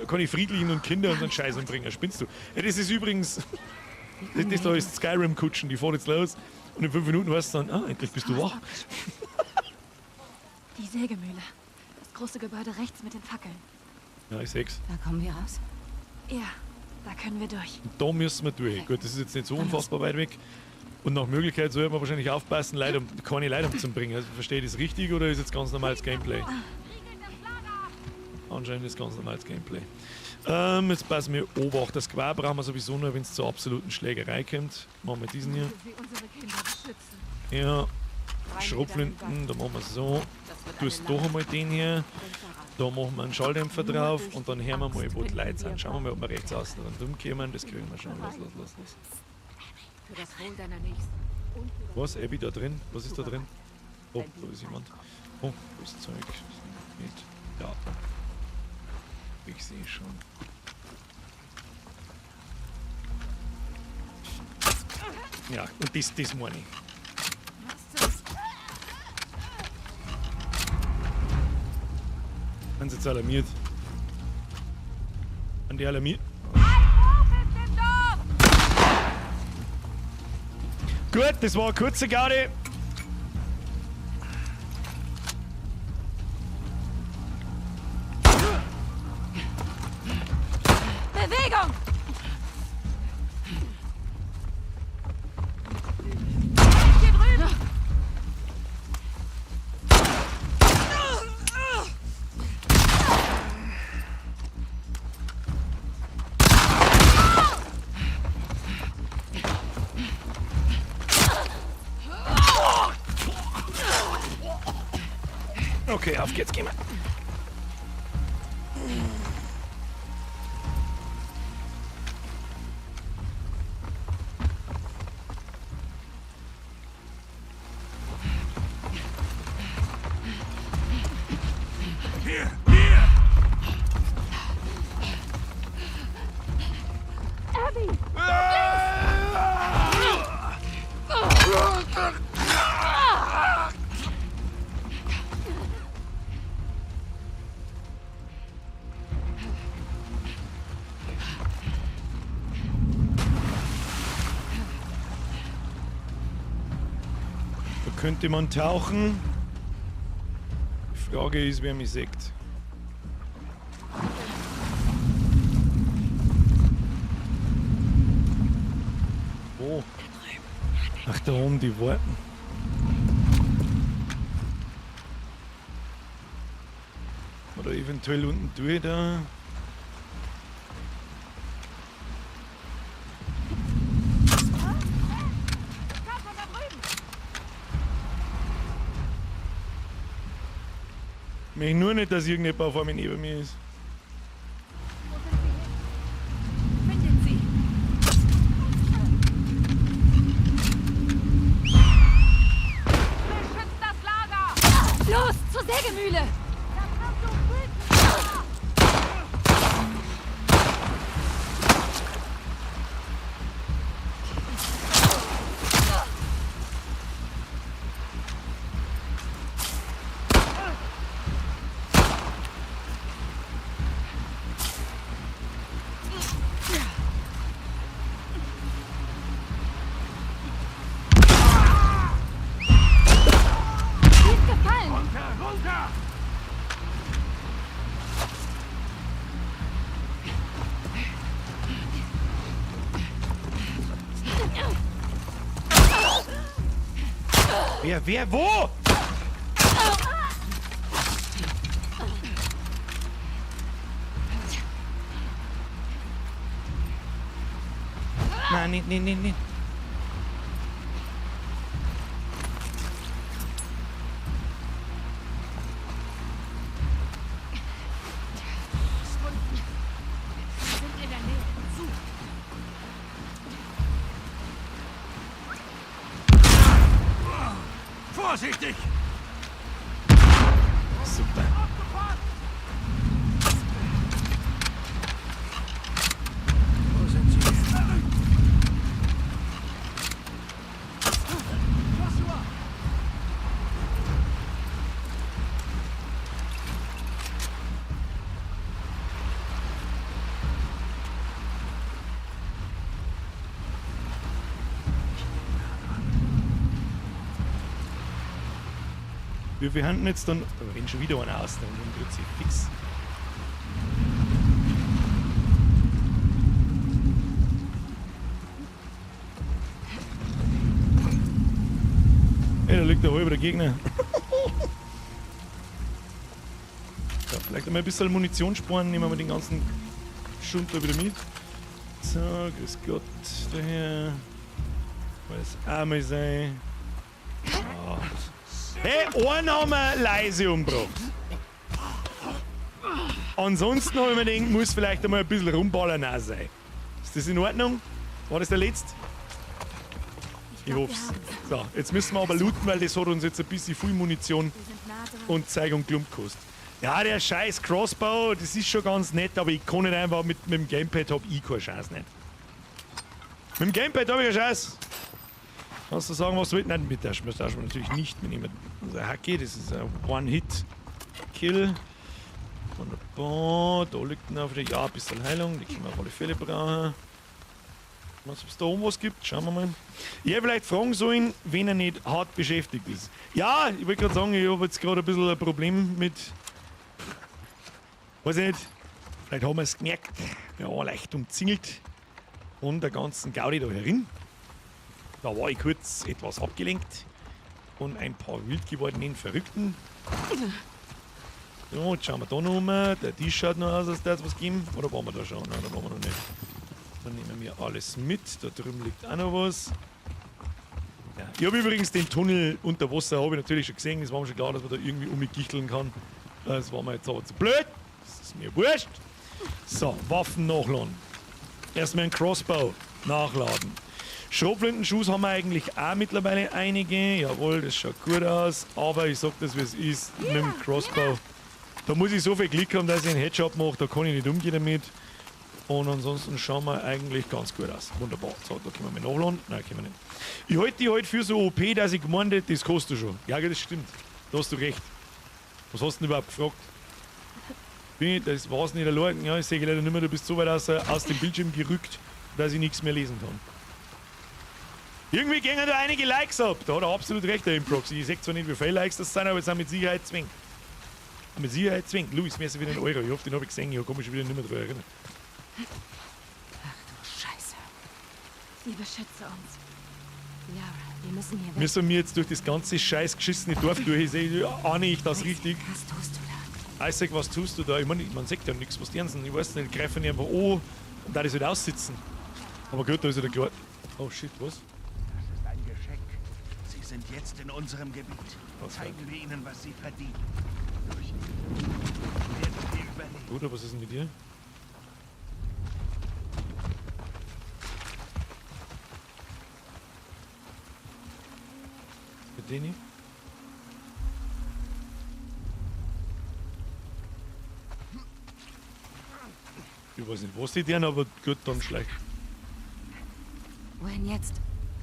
keine Friedlichen und Kinder und so einen Scheiß umbringen. Spinnst du? Ja, das ist übrigens. Das da ist Skyrim-Kutschen, die fahren jetzt los. Und in 5 Minuten weißt du dann, endlich bist du wach. Die Sägemühle. Das große Gebäude rechts mit den Fackeln. Ja, ich seh's. Da kommen wir raus. Ja, da können wir durch. Und da müssen wir durch. Gut, das ist jetzt nicht so unfassbar weit weg. Und nach Möglichkeit sollte man wahrscheinlich aufpassen, keine Leute umzubringen. Also, verstehe ich das richtig oder ist jetzt ganz normales Gameplay? Anscheinend ist ganz normales Gameplay. Jetzt passen wir Obacht. Das Quar brauchen wir sowieso nur, wenn es zur absoluten Schlägerei kommt. Machen wir diesen hier. Ja. Schrotflinten, da machen wir es so. Du hast doch einmal den hier. Da machen wir einen Schalldämpfer drauf und dann hören wir mal, wo die Leute sind. Schauen wir mal, ob wir rechts außen dann umkommen. Das kriegen wir schon. Los. Was? Abby da drin? Was ist da drin? Oh, da ist jemand. Oh, das Zeug. Nicht. Ja. Ich sehe schon. Ja, und das meine ich. Sind sie jetzt alarmiert? Sind die alarmiert? Gut, das war eine kurze Garde. Bewegung! Hier drüben! Okay, auf geht's, gehen wir. Könnte man tauchen? Die Frage ist, wer mich sieht. Wo? Ach, da oben, die warten. Oder eventuell unten durch da. möchte nur nicht, dass irgendjemand auf einmal neben mir ist. Findet sie. Beschützt das Lager! Los, zur Sägemühle! Wer, wo? Nein, nicht. Vorsichtig! Super. Wo sind sie? Joshua! Wie viel haben jetzt dann. Oh, wenn schon wieder einer aus, dann wird sie fix. Hey, da liegt der halbe der Gegner. So, vielleicht einmal ein bisschen Munition sparen, nehmen wir den ganzen Schund da wieder mit. So, grüß Gott, daher. Alles einmal sein. Oh. Hey, einen haben wir leise umgebracht. Ansonsten habe ich mir gedacht, muss vielleicht einmal ein bisschen rumballern auch sein. Ist das in Ordnung? War das der letzte? Ich hoffe es. So, jetzt müssen wir aber looten, weil das hat uns jetzt ein bisschen viel Munition und Zeug und Klump gekostet. Ja, der scheiß Crossbow, das ist schon ganz nett, aber ich kann nicht einfach mit dem Gamepad, habe ich keine Chance nicht. Mit dem Gamepad habe ich eine Chance. Kannst du sagen, was du willst? Nein, mit der darf man natürlich nicht mitnehmen. Das ist ein Hacki, das ist ein One-Hit-Kill. Wunderbar, da liegt noch wieder ja, ein bisschen Heilung, die können wir auf alle Fälle brauchen. Was es da oben was gibt, schauen wir mal. Ich hätte vielleicht fragen sollen, wenn er nicht hart beschäftigt ist. Ja, ich wollte gerade sagen, ich habe jetzt gerade ein bisschen ein Problem mit. Weiß ich nicht, vielleicht haben wir es gemerkt. Ja, leicht umzingelt. Und der ganzen Gaudi da herin. Da war ich kurz etwas abgelenkt von ein paar wild gewordenen Verrückten. So, jetzt schauen wir da noch um. Der Tisch schaut noch aus, als würde es was geben. Oder waren wir da schon? Nein, da waren wir noch nicht. Dann nehmen wir alles mit. Da drüben liegt auch noch was. Ja. Ich habe übrigens den Tunnel unter Wasser habe ich natürlich schon gesehen. Es war mir schon klar, dass man da irgendwie umgichteln kann. Das war mir jetzt aber zu blöd. Das ist mir wurscht. So, Waffen nachladen. Erstmal ein Crossbow nachladen. Schrotflintenschuss haben wir eigentlich auch mittlerweile einige. Jawohl, das schaut gut aus. Aber ich sag das, wie es ist. Mit dem Crossbow. Da muss ich so viel Glück haben, dass ich einen Headshot mache. Da kann ich nicht umgehen damit. Und ansonsten schauen wir eigentlich ganz gut aus. Wunderbar. So, da können wir mal nachladen. Nein, können wir nicht. Ich halte die halt für so OP, dass ich gemeint hätte, das kostet du schon. Ja, das stimmt. Da hast du recht. Was hast du denn überhaupt gefragt? Das war's nicht allein. Ja, ich sehe leider nicht mehr. Du bist so weit aus dem Bildschirm gerückt, dass ich nichts mehr lesen kann. Irgendwie gehen da einige Likes ab. Da hat er absolut recht, der Improxy. Ich sehe zwar nicht, wie viele Likes das sind, aber es sind mit Sicherheit zwingend. Mit Sicherheit zwingend. Luis, mir ist wieder ein Euro. Ich hoffe, den habe ich gesehen. Ich kann mich schon wieder nicht mehr daran erinnern. Ach du Scheiße. Sie beschütze uns. Lara, wir müssen hier weg. Müssen wir jetzt durch das ganze scheiß geschissene Dorf durch? Ahne ich das richtig? Was tust du da? Isaac, was tust du da? Ich meine, man sagt ja nichts, was die sind. Ich weiß nicht, greifen die einfach an und da das halt aussitzen. Aber gut, da ist er klar. Oh shit, was? Das ist ein Geschenk. Sie sind jetzt in unserem Gebiet. Zeigen wir ihnen, was sie verdienen. durch. Wir werden die überleben. Bruder, was ist denn mit dir? Mit Deni? Ich weiß nicht, was die deren, aber gut, dann schlecht. Wohin jetzt?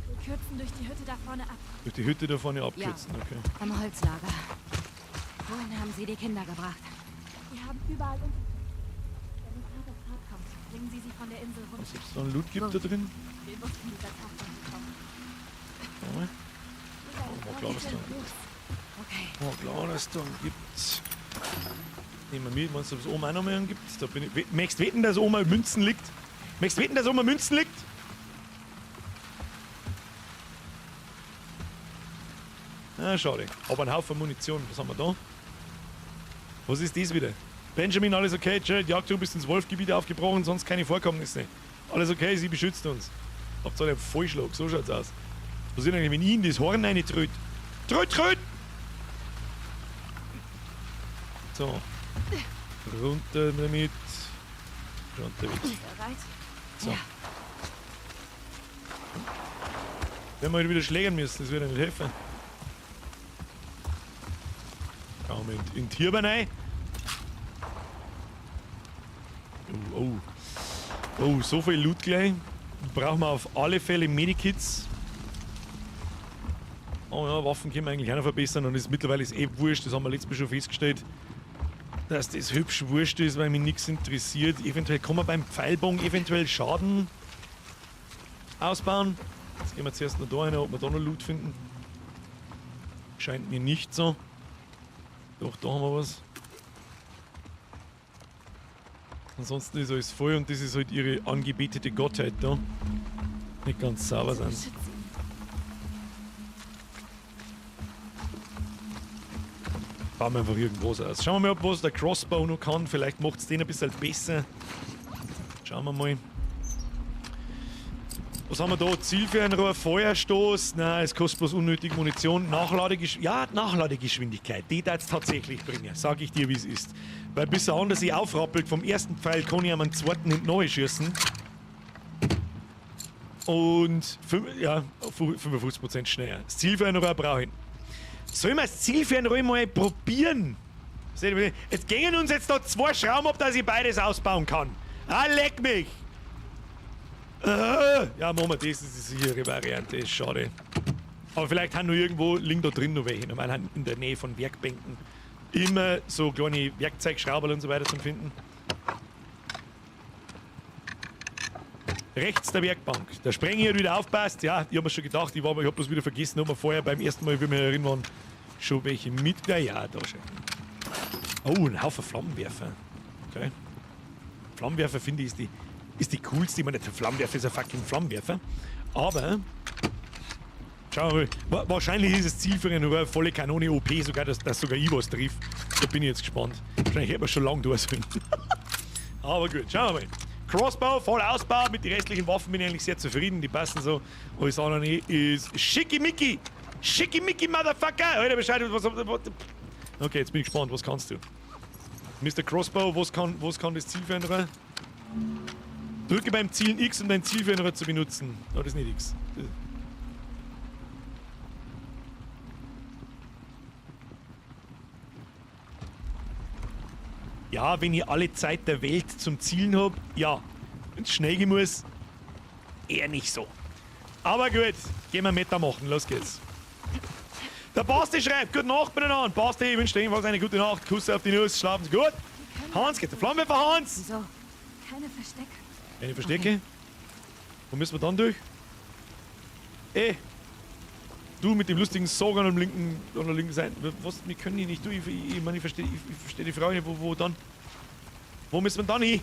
Wir kürzen durch die Hütte da vorne ab. Durch die Hütte da vorne abkürzen, okay. Am Holzlager. Wohin haben Sie die Kinder gebracht? Wir haben überall unter... Wenn die Tat auf Tat kommt, bringen Sie sie von der Insel runter. Was ob es da einen Loot gibt da drin? Wir wussten, dieser Tag kommt. Schau mal. Oh, klar, dass da Okay. oh, klar, dass da einen gibt. Nehmen wir mit, wenn es oben auch noch mehr einen gibt. Da bin ich, möchtest du wetten, dass oben Münzen liegt? Möchtest du wetten, dass oben Münzen liegt? Ah, schade. Aber ein Haufen Munition. Was haben wir da? Was ist das wieder? Benjamin, alles okay? Jared, Jagd, du bist ins Wolfgebiet aufgebrochen, sonst keine Vorkommnisse. Alles okay, sie beschützt uns. Habt ihr einen Vollschlag, so schaut's aus. Was passiert eigentlich, wenn ich in das Horn rein tröt? Tröt! So. Runter damit. Runter weg. Bereit? So. Wenn wir wieder schlägern müssen, das wird ja nicht helfen. Schauen wir in den Turban rein. Oh, so viel Loot gleich. Brauchen wir auf alle Fälle Medikits. Oh ja, Waffen können wir eigentlich auch noch verbessern und ist mittlerweile ist eh wurscht, das haben wir letztes Mal schon festgestellt, dass das hübsch wurscht ist, weil mich nichts interessiert. Eventuell kann man beim Pfeilbogen eventuell Schaden ausbauen. Jetzt gehen wir zuerst noch da rein, ob wir da noch Loot finden. Scheint mir nicht so. Doch, da haben wir was. Ansonsten ist alles voll und das ist halt ihre angebetete Gottheit da. Nicht ganz sauber sein. Bauen wir einfach irgendwas aus. Schauen wir mal, ob was der Crossbow noch kann. Vielleicht macht es den ein bisschen besser. Schauen wir mal. Was haben wir da? Zielfernrohr, Feuerstoß. Nein, es kostet bloß unnötig Munition. Nachladegeschwindigkeit. Ja, Nachladegeschwindigkeit. Die darf es tatsächlich bringen. Sag ich dir, wie es ist. Weil bis er anders sich aufrappelt, vom ersten Pfeil kann ich am zweiten hinten schießen. Und 55% schneller. Das Zielfernrohr brauche ich. Sollen wir das Zielfernrohr mal probieren? Jetzt gehen uns jetzt da 2 Schrauben ab, dass ich beides ausbauen kann. Ah, leck mich! Ja, machen wir das. Das ist die sichere Variante. Ist schade. Aber vielleicht haben noch irgendwo, liegen da drin noch welche. Normal in der Nähe von Werkbänken. Immer so kleine Werkzeugschrauber und so weiter zum Finden. Rechts der Werkbank. Der Sprenger hat wieder aufpasst. Ja, ich habe mir schon gedacht, ich habe bloß wieder vergessen, ob wir vorher beim ersten Mal, wie wir herin waren, schon welche mit. Ja, da schon. Oh, ein Haufen Flammenwerfer. Okay. Flammenwerfer finde ich ist die coolste. Ich meine, der Flammenwerfer ist ein fucking Flammenwerfer. Aber schau mal, wahrscheinlich ist das Ziel für eine volle Kanone OP, sogar dass sogar ich was triff. Da bin ich jetzt gespannt. Wahrscheinlich hätte man schon lange durch sollen. Aber gut, schauen wir mal. Crossbow, voll ausbaut. Mit den restlichen Waffen bin ich eigentlich sehr zufrieden. Die passen so. Alles andere ist Schickimicki. Schickimicki, Motherfucker. Alter, Bescheid. Okay, jetzt bin ich gespannt. Was kannst du? Mr. Crossbow, was kann das Zielfernrohr? Drücke beim Zielen X, um dein Zielfernrohr zu benutzen. Oh, das ist nicht X. Ja, wenn ich alle Zeit der Welt zum Zielen habe, ja. Wenn es schnell gehen muss, eher nicht so. Aber gut, gehen wir Meta machen, los geht's. Der Basti schreibt, gute Nacht miteinander. Basti, ich wünsche dir jedenfalls eine gute Nacht. Kuss auf die Nuss, schlafen Sie gut. Hans, geht der Flammenwerfer Hans? Wieso? Keine Verstecke. Keine Verstecke? Okay. Wo müssen wir dann durch? Du mit dem lustigen Sog an der linken Seite. Was, wir können hier nicht durch. Ich meine, ich verstehe die Frage nicht, wo dann? Wo müssen wir dann hin?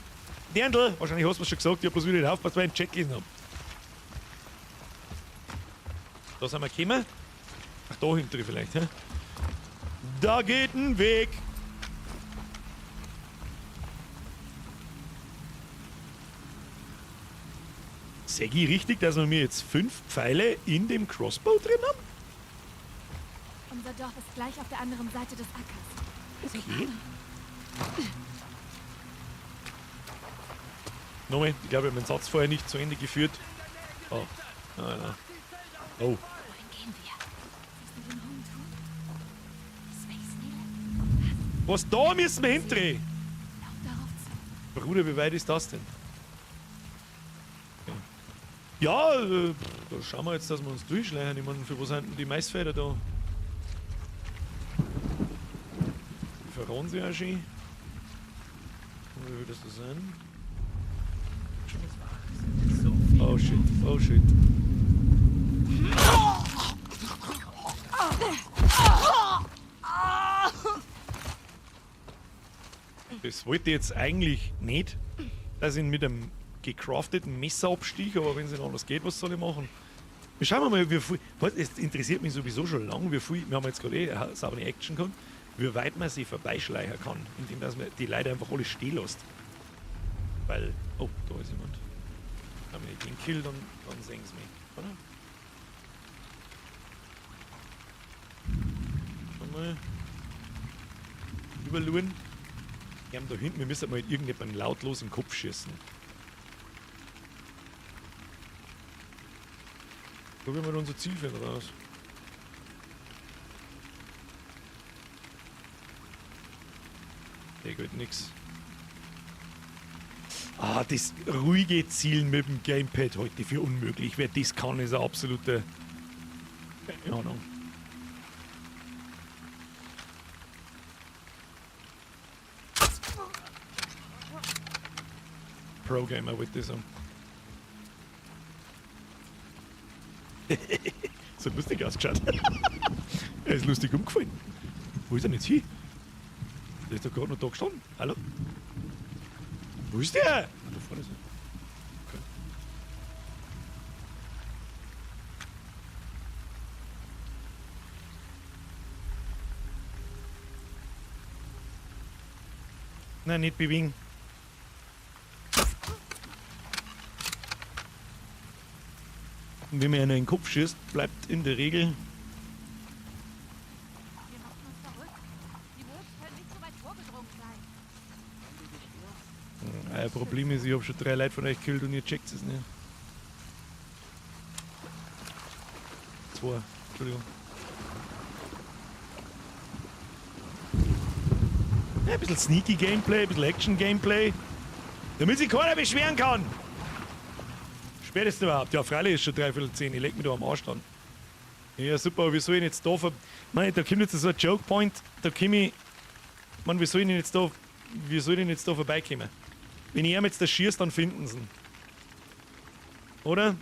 Dirndl! Wahrscheinlich hast du es schon gesagt, ich habe bloß wieder nicht aufgepasst, weil ich einen Chat gelesen habe. Da sind wir gekommen. Ach, da hinten vielleicht, hä? Da geht ein Weg. Sehe ich richtig, dass wir mir jetzt 5 Pfeile in dem Crossbow drin haben? Unser Dorf ist gleich auf der anderen Seite des Ackers. Okay. Nochmal, ich glaube, ich habe meinen Satz vorher nicht zu Ende geführt. Oh, nein, nein. Oh. Wohin gehen wir? Was da müssen wir hindrehen? Lauf darauf zu. Bruder, wie weit ist das denn? Okay. Ja, da schauen wir jetzt, dass wir uns durchschleichen. Ich meine, für was sind denn die Maisfelder da? Die verraten sie auch schön. Wie will das da sein? Oh shit, oh shit. Das wollte ich jetzt eigentlich nicht, dass ich ihn mit einem gecrafteten Messer abstich, aber wenn es nicht anders geht, was soll ich machen? Wir schauen mal, wie viel. Es interessiert mich sowieso schon lange, wie viel. Wir haben jetzt gerade saubere Action gehabt, wie weit man sie vorbeischleichen kann, indem dass man die Leute einfach alle stehen lässt. Weil. Oh, da ist jemand. Wenn ich den kill, dann sehen sie mich, oder? Schau mal. Überluren. Wir haben da hinten, wir müssen mal irgendjemanden lautlos in den Kopf schießen. Probieren wir unser Zielfeld raus. Der geht nix. Ah, das ruhige Zielen mit dem Gamepad heute für unmöglich. Wer das kann, ist ein absoluter... Keine Ahnung. Pro-Gamer wird das haben. So lustig ausgeschaut. Er ist lustig umgefallen. Wo ist er jetzt hin? Der ist doch gerade noch da gestanden. Hallo? Wo ist der? Da vorne ist er. Okay. Nein, nicht bewegen. Und wenn man einen in den Kopf schießt, bleibt in der Regel... Wir machen uns verrückt. Die Wolves können nicht so weit vorgedrungen sein. Ein Problem ist, ich habe schon 3 Leute von euch gekillt und ihr checkt es nicht. 2, Entschuldigung. Ja, ein bisschen sneaky Gameplay, ein bisschen Action Gameplay. Damit sich keiner beschweren kann. Spätestens überhaupt. Ja, freilich ist schon 9:45. Ich leg mich da am Arsch dran. Ja, super, wie soll ich jetzt da Mann, da kommt jetzt so ein Joke Point. Da komme ich. Mann, wie soll ich denn jetzt da vorbeikommen? Wenn ich ihm jetzt das schießt, dann finden sie ihn. Oder?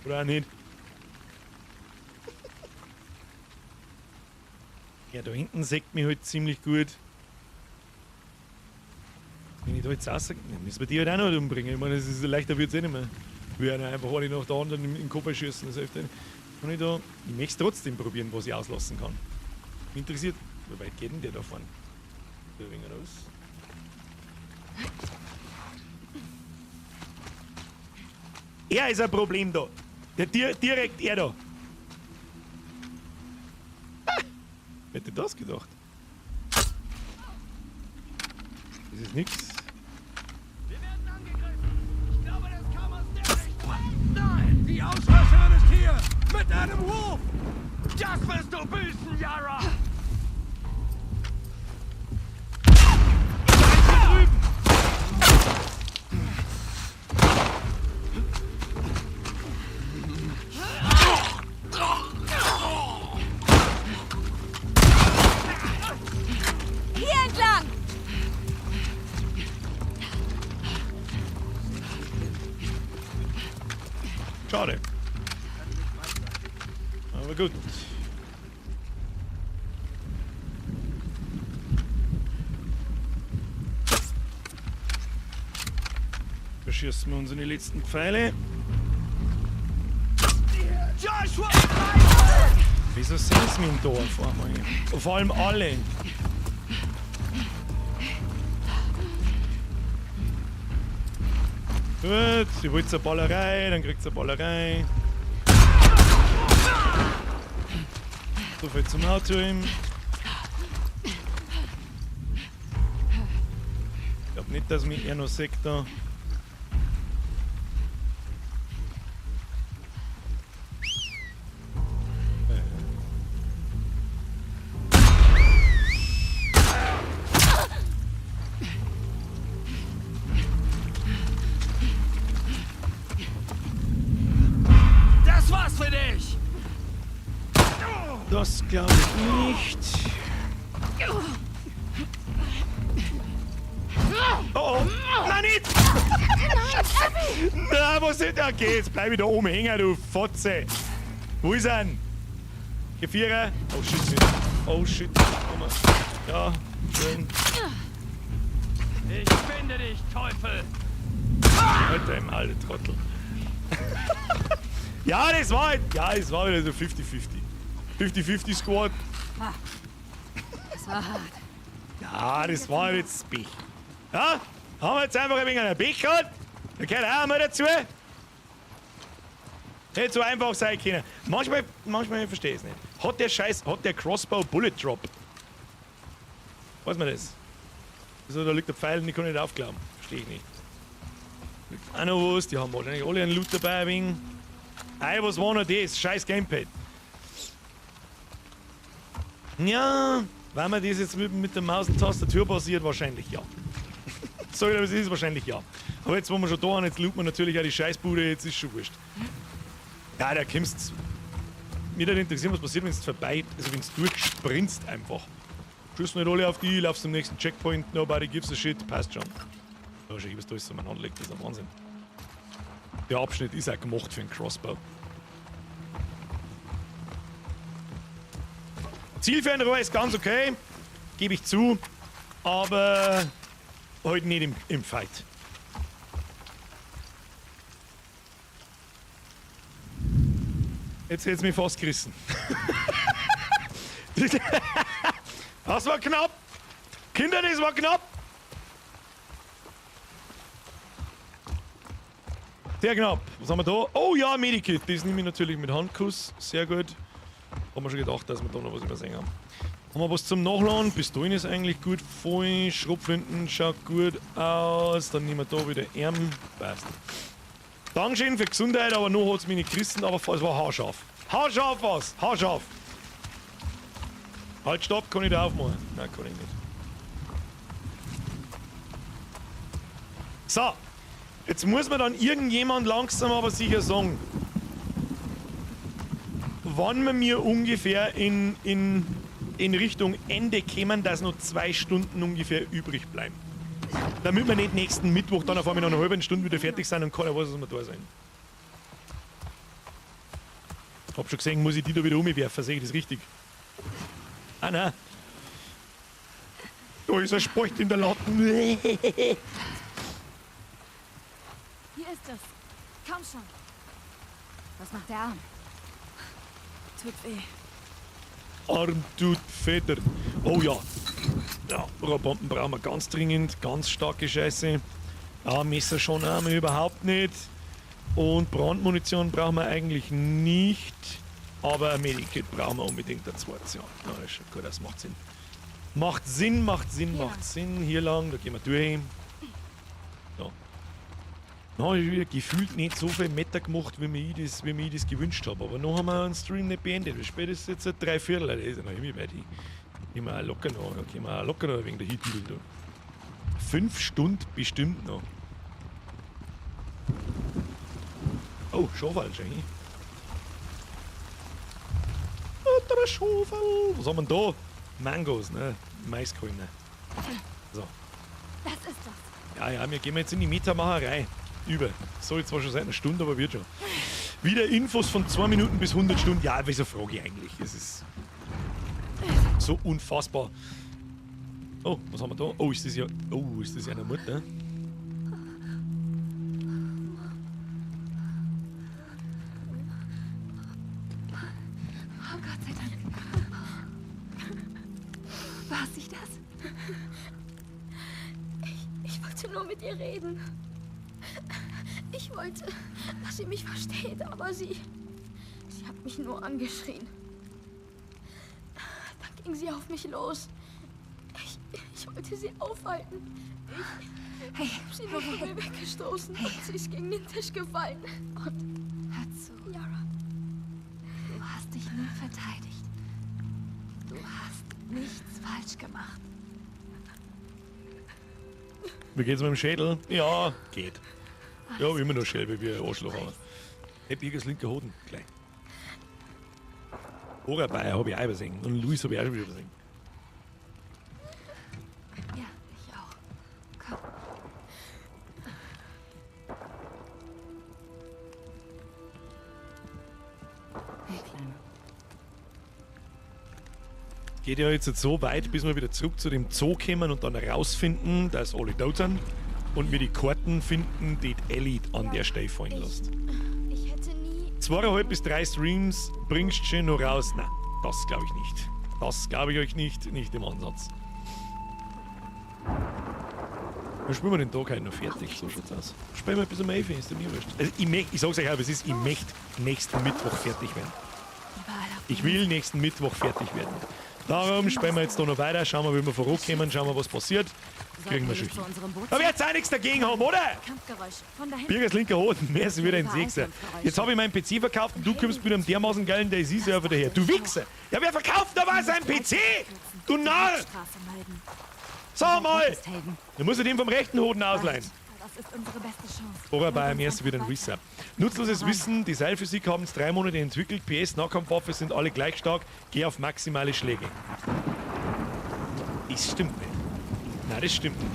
Oder auch nicht? Ja, da hinten sägt mich halt ziemlich gut. Wenn ich da jetzt raus... Dann müssen wir die halt auch noch umbringen. Ich meine, das ist leichter wird es eh nicht mehr. Wir werden einfach alle nach der anderen in den Kopf schießen. Das hilft nicht. Kann ich da... Ich möchte es trotzdem probieren, was ich auslassen kann. Mich interessiert... Wie weit geht denn der da vorne? Da ein wenig raus. Er ist ein Problem da. Direkt er da. Wer hätte das gedacht? Das ist nix. Wir werden angegriffen. Ich glaube, das kam aus der Richtung. Nein, die Ausrüstung ist hier. Mit einem Wolf. Das wirst du büßen, Yara. Schade. Aber gut. Verschießen wir unsere letzten Pfeile. Joshua! Wieso sind sie mir im Tor vor einmal? Vor allem alle. Gut, ihr wollt eine Ballerei, dann kriegt ihr eine Ballerei. So viel zum Auto hin. Ich glaube nicht, dass mich er noch sieht da. Das war's für dich! Das glaube ich nicht. Oh, oh. Nein, nicht! Na, wo sind der? Okay, jetzt bleib ich da oben hängen, du Fotze. Wo ist er denn? Gefierer? Oh shit, nicht. Oh shit. Ja, schön. Ich finde dich, Teufel! Alter, im alten Trottel. Ja, das war wieder so 50-50. 50-50 Squad. Das war hart. Ja, das war jetzt das Pech. Ja, haben wir jetzt einfach ein wenig einen Pech gehabt. Da gehört auch einmal dazu. Nicht so einfach sein können. Manchmal ich verstehe es nicht. Hat der Crossbow Bullet Drop? Weiß man das? Also da liegt der Pfeil und ich kann nicht aufklappen. Verstehe ich nicht. Liegt auch noch was, die haben alle einen Loot dabei ein wenig. Ey, was war noch das? Scheiß Gamepad. Ja, wenn man das jetzt mit der Maus und Tastatur passiert, wahrscheinlich ja. Sag ich, aber es ist wahrscheinlich ja. Aber jetzt, wo wir schon da haben, jetzt looten wir natürlich auch die Scheißbude, jetzt ist schon wurscht. Ja, da kommst. Mich nicht interessieren, was passiert, wenn es vorbei, also wenn es durchsprintst einfach. Schießen nicht alle auf die, laufst zum nächsten Checkpoint, nobody gives a shit, passt schon. Ja, schau, was da alles so man anlegt, das ist ein Wahnsinn. Der Abschnitt ist auch gemacht für einen Crossbow. Zielfernrohr ist ganz okay, gebe ich zu, aber heute nicht im Fight. Jetzt hätte es mich fast gerissen. Das war knapp. Kinder, das war knapp. Sehr knapp. Was haben wir da? Oh ja, Medikit. Das nehme ich natürlich mit Handkuss. Sehr gut. Haben wir schon gedacht, dass wir da noch was übersehen haben. Haben wir was zum Nachladen? Pistolen ist eigentlich gut voll. Schrotflinten schaut gut aus. Dann nehmen wir da wieder Ärmel. Passt. Dankeschön für Gesundheit, aber noch hat es mich nicht gerissen, aber es war haarscharf. Haarscharf was? Haarscharf. Halt, stopp, kann ich da aufmachen? Nein, kann ich nicht. So. Jetzt muss mir dann irgendjemand langsam aber sicher sagen, wann wir mir ungefähr in Richtung Ende kämen, dass noch 2 Stunden ungefähr übrig bleiben. Damit wir nicht nächsten Mittwoch dann auf einmal noch eine halbe Stunde wieder fertig sein und keiner weiß, was wir da sein. Hab schon gesehen, muss ich die da wieder umwerfen, sehe ich das richtig? Ah nein. Da ist ein Spalt in der Latten. Hier ist es. Komm schon. Was macht der Arm? Tut weh. Arm tut Feder. Oh ja. Ja, Rohrbomben brauchen wir ganz dringend. Ganz starke Scheiße. Ja, Messer schon einmal überhaupt nicht. Und Brandmunition brauchen wir eigentlich nicht. Aber ein Medikit brauchen wir unbedingt dazu. Ja, das ist schon gut, das macht Sinn. Macht Sinn, macht Sinn, macht Sinn. Hier lang, da gehen wir durch. Ja. Dann habe ich wieder gefühlt nicht so viel Meter gemacht, wie mir ich das gewünscht habe. Aber noch haben wir den Stream nicht beendet. Wie spät ist es jetzt? 3/4. Das ist ja noch irgendwie weit. Gehen wir auch locker noch. Da gehen wir auch locker noch wegen der Hitüdel da. 5 Stunden bestimmt noch. Oh, schon falsch, ey. Der Schaufel. Was haben wir denn da? Mangos, ne? Maiskolben. So. Das ist was. Ja, wir gehen jetzt in die Metamacherei. Über. Soll zwar schon seit einer Stunde, aber wird schon. Wieder Infos von 2 Minuten bis 100 Stunden. Ja, wieso frage ich eigentlich? Es ist so unfassbar. Oh, was haben wir da? Oh, ist das ja eine Mutter? Oh Gott sei Dank. War sich das? Ich wollte nur mit ihr reden. Ich wollte, dass sie mich versteht, aber sie hat mich nur angeschrien. Dann ging sie auf mich los. Ich wollte sie aufhalten. Ich habe sie nur von mir weggestoßen und sie ist gegen den Tisch gefallen. Und Hör zu. Yara, Du hast dich nur verteidigt. Du hast nichts falsch gemacht. Wie geht's mit dem Schädel? Ja, geht. Ja, immer noch Schälbe wie ein Arschloch. Aber. Ich hab linke Hoden, gleich. Ohrabei habe ich auch übersehen. Und Luis habe ich auch schon wieder übersehen. Ja, ich auch. Komm. Hey, Kleiner. Geht ja jetzt so weit, bis wir wieder zurück zu dem Zoo kommen und dann herausfinden, dass alle tot sind und wir die Karten finden, die Ellie an der Stelle fallen lässt. ich hätte nie... 2,5 bis 3 Streams bringst du schon noch raus. Nein, das glaube ich nicht. Das glaube ich euch nicht, nicht im Ansatz. Dann spielen wir den Tag heute noch fertig, so schaut's aus. Spielen wir bis um 11 Uhr, ist dir nie wurscht. Also ich sag's euch, aber es ist, ich möchte nächsten Mittwoch fertig werden. Ich will nächsten Mittwoch fertig werden. Darum spielen wir jetzt da noch weiter, schauen wir, wie wir vorankommen, schauen wir, was passiert. Kriegen wir schon hin. Aber jetzt auch nichts dagegen haben, oder? Kampfgeräusch. Von dahin. Birgers linker Hoden, mehr ist wieder ins Nächste. Jetzt habe ich meinen PC verkauft und du kommst mit einem dermaßen geilen Daisy-Server daher. Du Wichser! Ja, wer verkauft da was? Ein PC? Du Narr! Straße meiden. Sag mal! Helden. Du musst den vom rechten Hoden ausleihen. Das ist unsere beste Chance. Oder bei einem ersten wieder ein Resub. Nutzloses Wissen, die Seilphysik haben es 3 Monate entwickelt, PS, Nahkampfwaffe sind alle gleich stark, geh auf maximale Schläge. Das stimmt nicht. Nein, das stimmt nicht.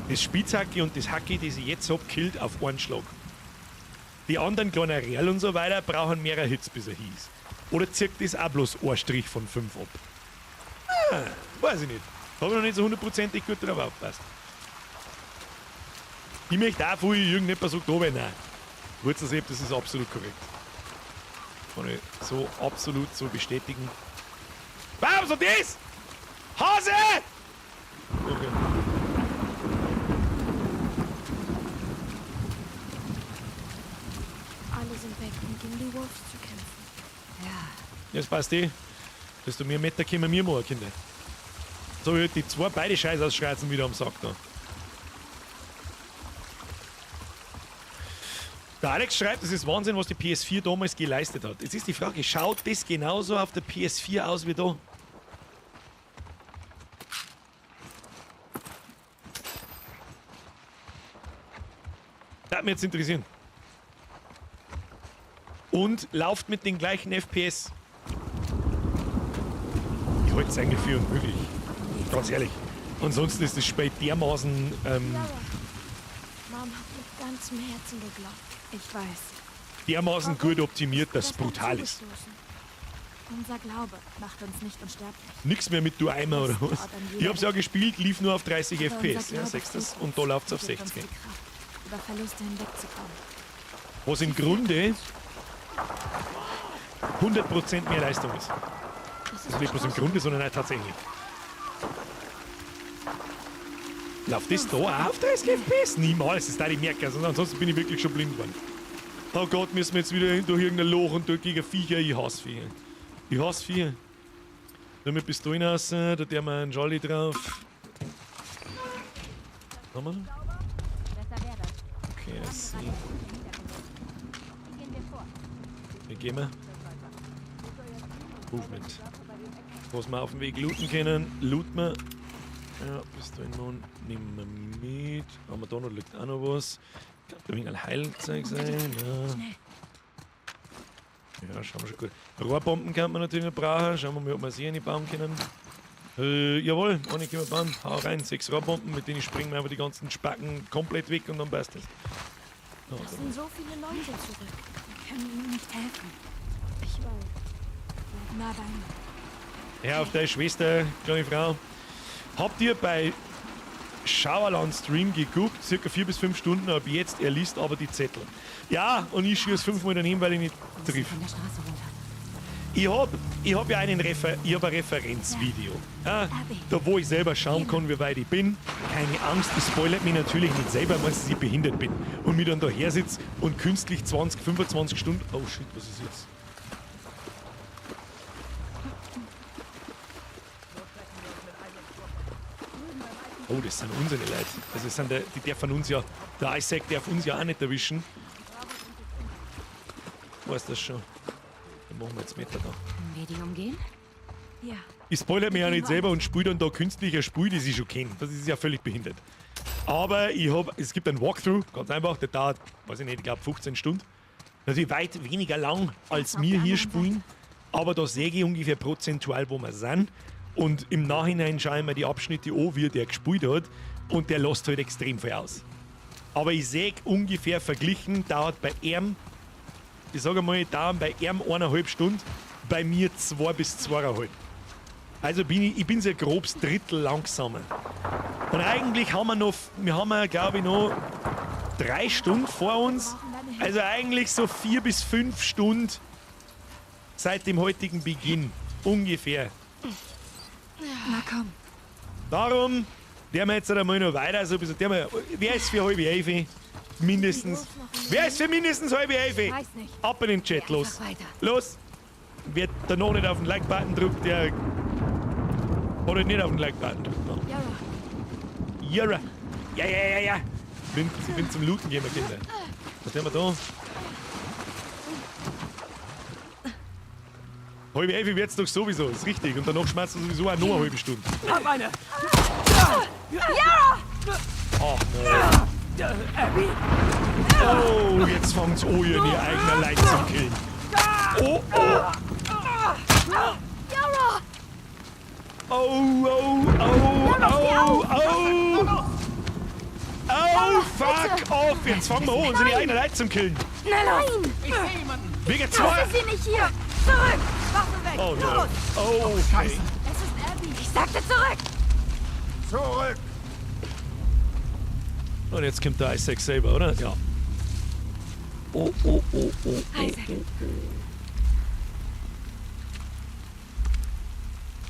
Das Spitzhacke und das Hacke, das ich jetzt hab, killt auf einen Schlag. Die anderen kleinen Real und so weiter brauchen mehrere Hits, bis er hieß. Oder zieht das auch bloß ein Strich von 5 ab? Ah, weiß ich nicht. Habe ich noch nicht so hundertprozentig gut drauf aufgepasst. Ich möchte auch viel, irgendjemand sagt, oh, nein. Wurzelsepp, das ist absolut korrekt. Kann ich so absolut so bestätigen. Was ist das? Hase! Okay. Alle sind weg, um gegen die Wolves zu kämpfen. Jetzt passt eh. Desto mehr Meter können wir machen, Kinder. So, ich die zwei beide Scheiß ausschreizen wieder am Sack da. Der Alex schreibt, das ist Wahnsinn, was die PS4 damals geleistet hat. Jetzt ist die Frage, schaut das genauso auf der PS4 aus wie da? Das würde mich jetzt interessieren. Und läuft mit den gleichen FPS. Ich halte es eigentlich für unmöglich. Ganz ehrlich. Ansonsten ist das Spiel dermaßen... Mom hat mit ganzem Herzen geglaubt. Ich weiß. dermaßen gut optimiert, dass es brutal ist. Unser Glaube macht uns nicht unsterblich. Nichts mehr mit du Eimer oder was. Ich hab's ja gespielt, lief nur auf 30 FPS. Ja, sagst das? Und da läuft's auf 60. Über Verluste hinwegzukommen. Was im Grunde 100% mehr Leistung ist. Also nicht bloß im Grunde, sondern auch tatsächlich. Läuft das da auch auf 30 FPS? Niemals, das ist da die Merker, sondern ansonsten bin ich wirklich schon blind geworden. Oh Gott, müssen wir jetzt wieder durch irgendein Loch und durch gegen Viecher. Ich hasse Viecher. Ich hasse Viecher. Da mit Pistolen raus, da der wir einen Jolly drauf. Haben wir noch? Okay, das sehe. Wie gehen wir? Movement. Was wir auf dem Weg looten können, looten wir. Ja, Pistolenmann nehmen wir mit. Haben wir da noch, liegt auch noch was. Kann da ein Heilzeug sein. Ja, schauen wir schon gut. Rohrbomben kann man natürlich noch brauchen. Schauen wir mal, ob wir sie eine bauen können. Jawohl, eine können wir bauen. Hau rein, 6 Rohrbomben, mit denen springen wir einfach die ganzen Spacken komplett weg und dann passt das. Ja, Es sind so viele Leute zurück. Wir können ihnen nicht helfen. Ich weiß. Bleib nah bei mir. Hör auf deine Schwester, kleine Frau. Habt ihr bei Schauerland Stream geguckt? Circa 4 bis 5 Stunden ab jetzt. Er liest aber die Zettel. Ja, und ich schieße 5-mal daneben, weil ich nicht triff. Von der Straße runter. Ich hab ja ein Referenzvideo, ja, da wo ich selber schauen kann, wie weit ich bin. Keine Angst, das spoilert mich natürlich nicht selber, wenn ich behindert bin und mich dann daher sitze und künstlich 20, 25 Stunden... Oh shit, was ist jetzt? Oh, das sind unsere Leute. Also das sind die dürfen uns ja... Der Isaac darf uns ja auch nicht erwischen. Weißt das schon? Dann machen wir jetzt Meter da. Können wir die umgehen? Ja. Ich spoilere mich ja nicht selber und spiele dann da künstlich ein Spiel, das ich schon kenne. Das ist ja völlig behindert. Aber es gibt einen Walkthrough, ganz einfach, der dauert, weiß ich nicht, ich glaube 15 Stunden. Natürlich weit weniger lang, als wir hier spielen. Aber da sehe ich ungefähr prozentual, wo wir sind. Und im Nachhinein schaue ich mir die Abschnitte an, wie der gespielt hat. Und der lässt halt extrem viel aus. Aber ich sehe ungefähr verglichen, dauert bei ihm, ich sage mal, dauern bei ihm 1,5 Stunden, bei mir 2 bis 2,5. Also ich bin so ein grobes Drittel langsamer. Und eigentlich haben wir glaube ich, noch 3 Stunden vor uns. Also eigentlich so 4 bis 5 Stunden seit dem heutigen Beginn. Ungefähr. Na komm. Darum, der wir jetzt einmal noch weiter, so ein bisschen, wer ist für halbe Elfe? Mindestens. Wer ist für mindestens halbe Elfe? Weiß nicht. Ab in den Chat, los. Los. Wer da noch nicht auf den Like-Button drückt, der oder nicht auf den Like-Button drückt. No. Jara. Ja. Ich bin zum Looten gehen, Kinder. Was haben wir da? Halbe Elfe wird's doch sowieso, ist richtig. Und danach schmeißt du sowieso auch noch eine halbe Stunde. Hab eine! Ach nein. Abby! Oh, jetzt fängt's an, ihr eigener Leid zu killen. Oh. Oh, fuck off! Jetzt fangen wir an, unsere eigenen Leid zum Killen. Nein! Ich seh jemanden! Wegen 2. Lassen Sie mich hier! Zurück! Waffe weg! Oh no. Los! Oh, okay. Es ist Abby! Ich sagte zurück! Zurück! Und jetzt kommt der Isaac selber, oder? Ja. Oh. Isaac.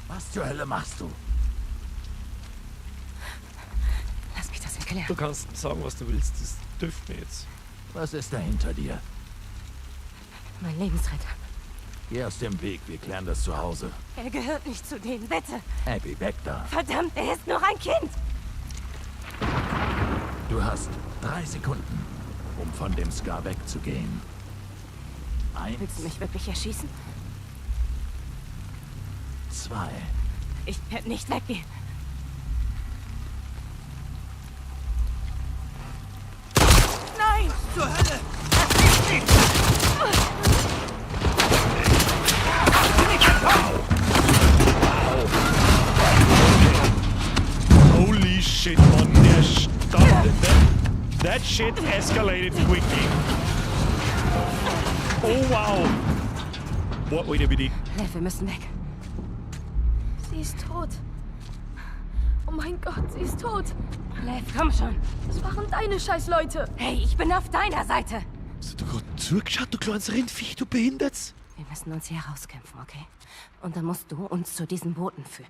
Was zur Hölle machst du? Lass mich das erklären. Du kannst sagen, was du willst. Das dürft mir jetzt. Was ist da hinter dir? Mein Lebensretter. Geh aus dem Weg, wir klären das zu Hause. Er gehört nicht zu denen, bitte. Abby, weg da. Verdammt, er ist noch ein Kind. Du hast 3 Sekunden, um von dem Scar wegzugehen. 1, Willst du mich wirklich erschießen? 2. Ich werde nicht weggehen. Nein! Zur Hölle! Holy shit, Mann, der stand. That shit escalated quickly. Oh wow. Boah, wait bitte. Lev, wir müssen weg. Sie ist tot. Oh mein Gott, sie ist tot. Lev, komm schon. Das waren deine Scheißleute. Hey, ich bin auf deiner Seite. Hast du gerade zugeschaut, du kleines Rindviech, du Behinderts? Wir müssen uns hier rauskämpfen, okay? Und dann musst du uns zu diesen Booten führen.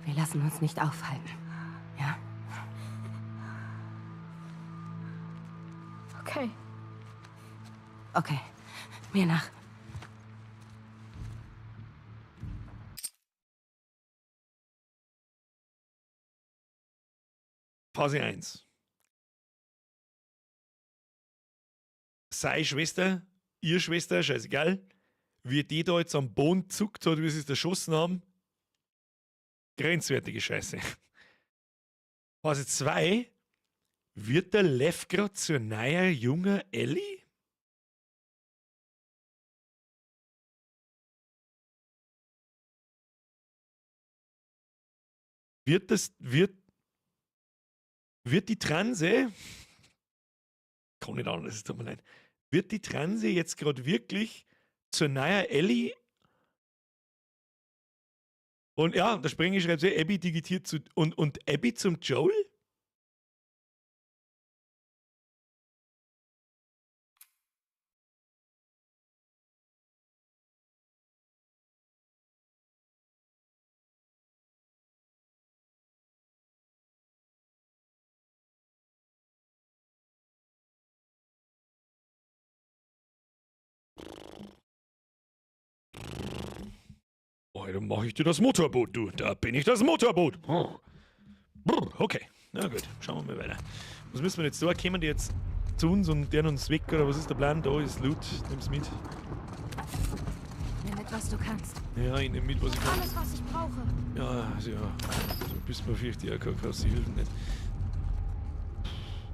Wir lassen uns nicht aufhalten. Ja? Okay. Okay. Mir nach. Phase 1. Sei Schwester, ihr Schwester, scheißegal, wie die da jetzt am Boden zuckt hat, wie sie es erschossen haben. Grenzwertige Scheiße. Phase 2. Wird der Lev grad zur neuer junger Ellie? Wird die Transe, kann nicht anders, es tut mir leid, wird die Transe jetzt gerade wirklich zur neuer Ellie? Und ja, der Sprenger schreibt so, Abby digitiert zu, und Abby zum Joel? dann mache ich dir das Motorboot, du. Da bin ich das Motorboot. Okay, na gut, schauen wir mal weiter. Was müssen wir jetzt da? Kommen die jetzt zu uns und deren uns weg, oder was ist der Plan? Da ist Loot, nimm's mit. Nimm mit, was du kannst. Ja, ich nehme mit, was ich kann. Alles, was ich brauche. Ja, also ja, so bist mir vielleicht ja keine Hilfe nicht.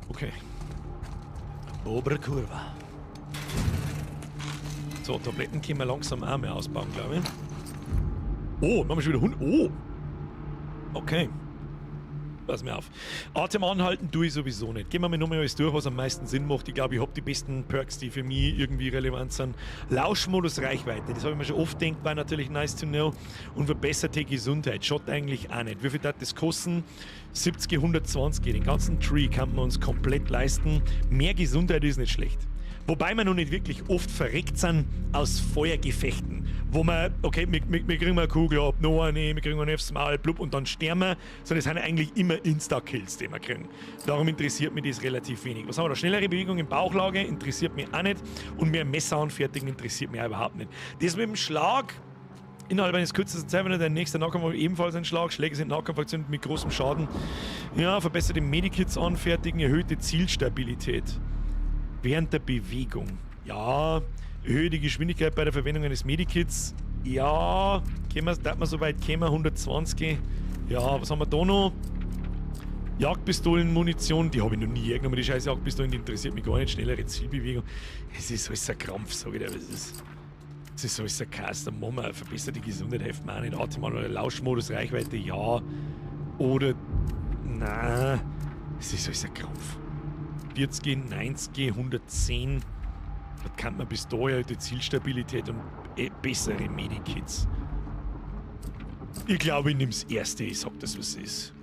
Okay. Oberkurva. So, Tabletten können wir langsam auch mehr ausbauen, glaube ich. Oh, machen wir schon wieder Hund. Oh! Okay. Pass mir auf. Atem anhalten tue ich sowieso nicht. Gehen wir mal nochmal alles durch, was am meisten Sinn macht. Ich glaube, ich habe die besten Perks, die für mich irgendwie relevant sind. Lauschmodus Reichweite, das habe ich mir schon oft gedacht, war natürlich nice to know. Und verbesserte Gesundheit, schaut eigentlich auch nicht. Wie viel darf das kosten? 70, 120. Den ganzen Tree kann man uns komplett leisten. Mehr Gesundheit ist nicht schlecht. Wobei wir noch nicht wirklich oft verreckt sind aus Feuergefechten. Wo wir, okay, wir kriegen mal eine Kugel ab, noch eine, wir kriegen einen aufs Maul, blub, und dann sterben wir. So, das sind eigentlich immer Insta-Kills, die wir kriegen. Darum interessiert mich das relativ wenig. Was haben wir da? Schnellere Bewegung in Bauchlage interessiert mich auch nicht. Und mehr Messer anfertigen interessiert mich auch überhaupt nicht. Das mit dem Schlag, innerhalb eines kürzesten Zeit, wenn der nächste Nahkampf ebenfalls ein Schlag. Schläge sind Nahkampfaktionen mit großem Schaden. Ja, verbesserte Medikits anfertigen, erhöhte Zielstabilität. Während der Bewegung. Ja, erhöhe die Geschwindigkeit bei der Verwendung eines Medikits. Ja, darf man so weit kommen, 120. Ja, was haben wir da noch? Jagdpistolenmunition, die habe ich noch nie genommen, die scheiß Jagdpistolen, die interessiert mich gar nicht. Schnellere Zielbewegung. Es ist alles ein Krampf, sage ich dir, es ist alles ein Kass. Da machen wir verbesserte Gesundheit, hilft mir auch nicht. Atem oder Lauschmodus, Reichweite, ja. Oder, nein, es ist alles ein Krampf. 40, 90, 110. Da kann man bis daher die Zielstabilität und bessere Medikits. Ich glaube, ich nehme das erste, ich sag das, was es ist.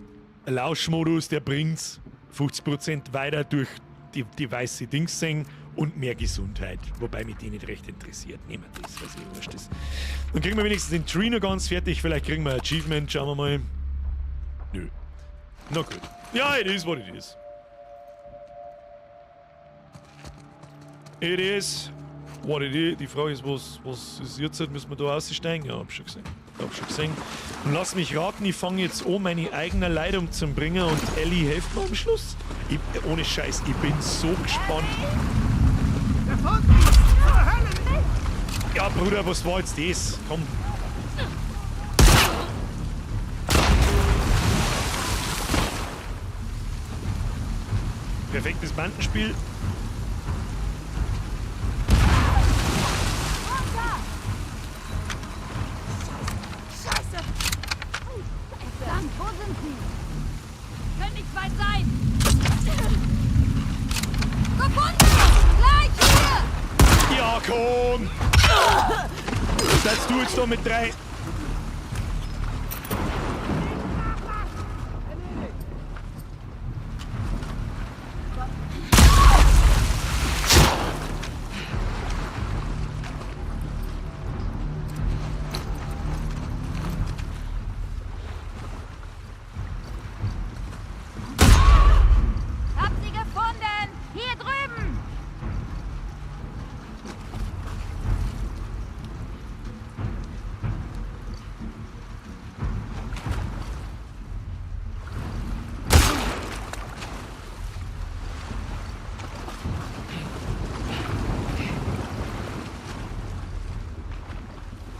Ein Lauschmodus, der bringt 50% weiter durch die weiße Dings sehen und mehr Gesundheit. Wobei mich die nicht recht interessiert. Nehmen wir das, was eh wurscht ist. Dann kriegen wir wenigstens den Tree noch ganz fertig. Vielleicht kriegen wir ein Achievement, schauen wir mal. Nö. Na gut. Ja, it is what it is. It is what it is. Die Frage ist, was ist jetzt? Müssen wir da aussteigen? Ja, hab schon gesehen. Und lass mich raten, ich fange jetzt an, meine eigene Leitung zu bringen und Ellie hilft mir am Schluss. Ohne Scheiß, ich bin so gespannt. Ja, Bruder, was war jetzt das? Komm. Perfektes Bandenspiel. Wo sind sie? Können nicht weit sein! Gefunden! Gleich hier! Ja, komm! Setzt du jetzt da mit 3.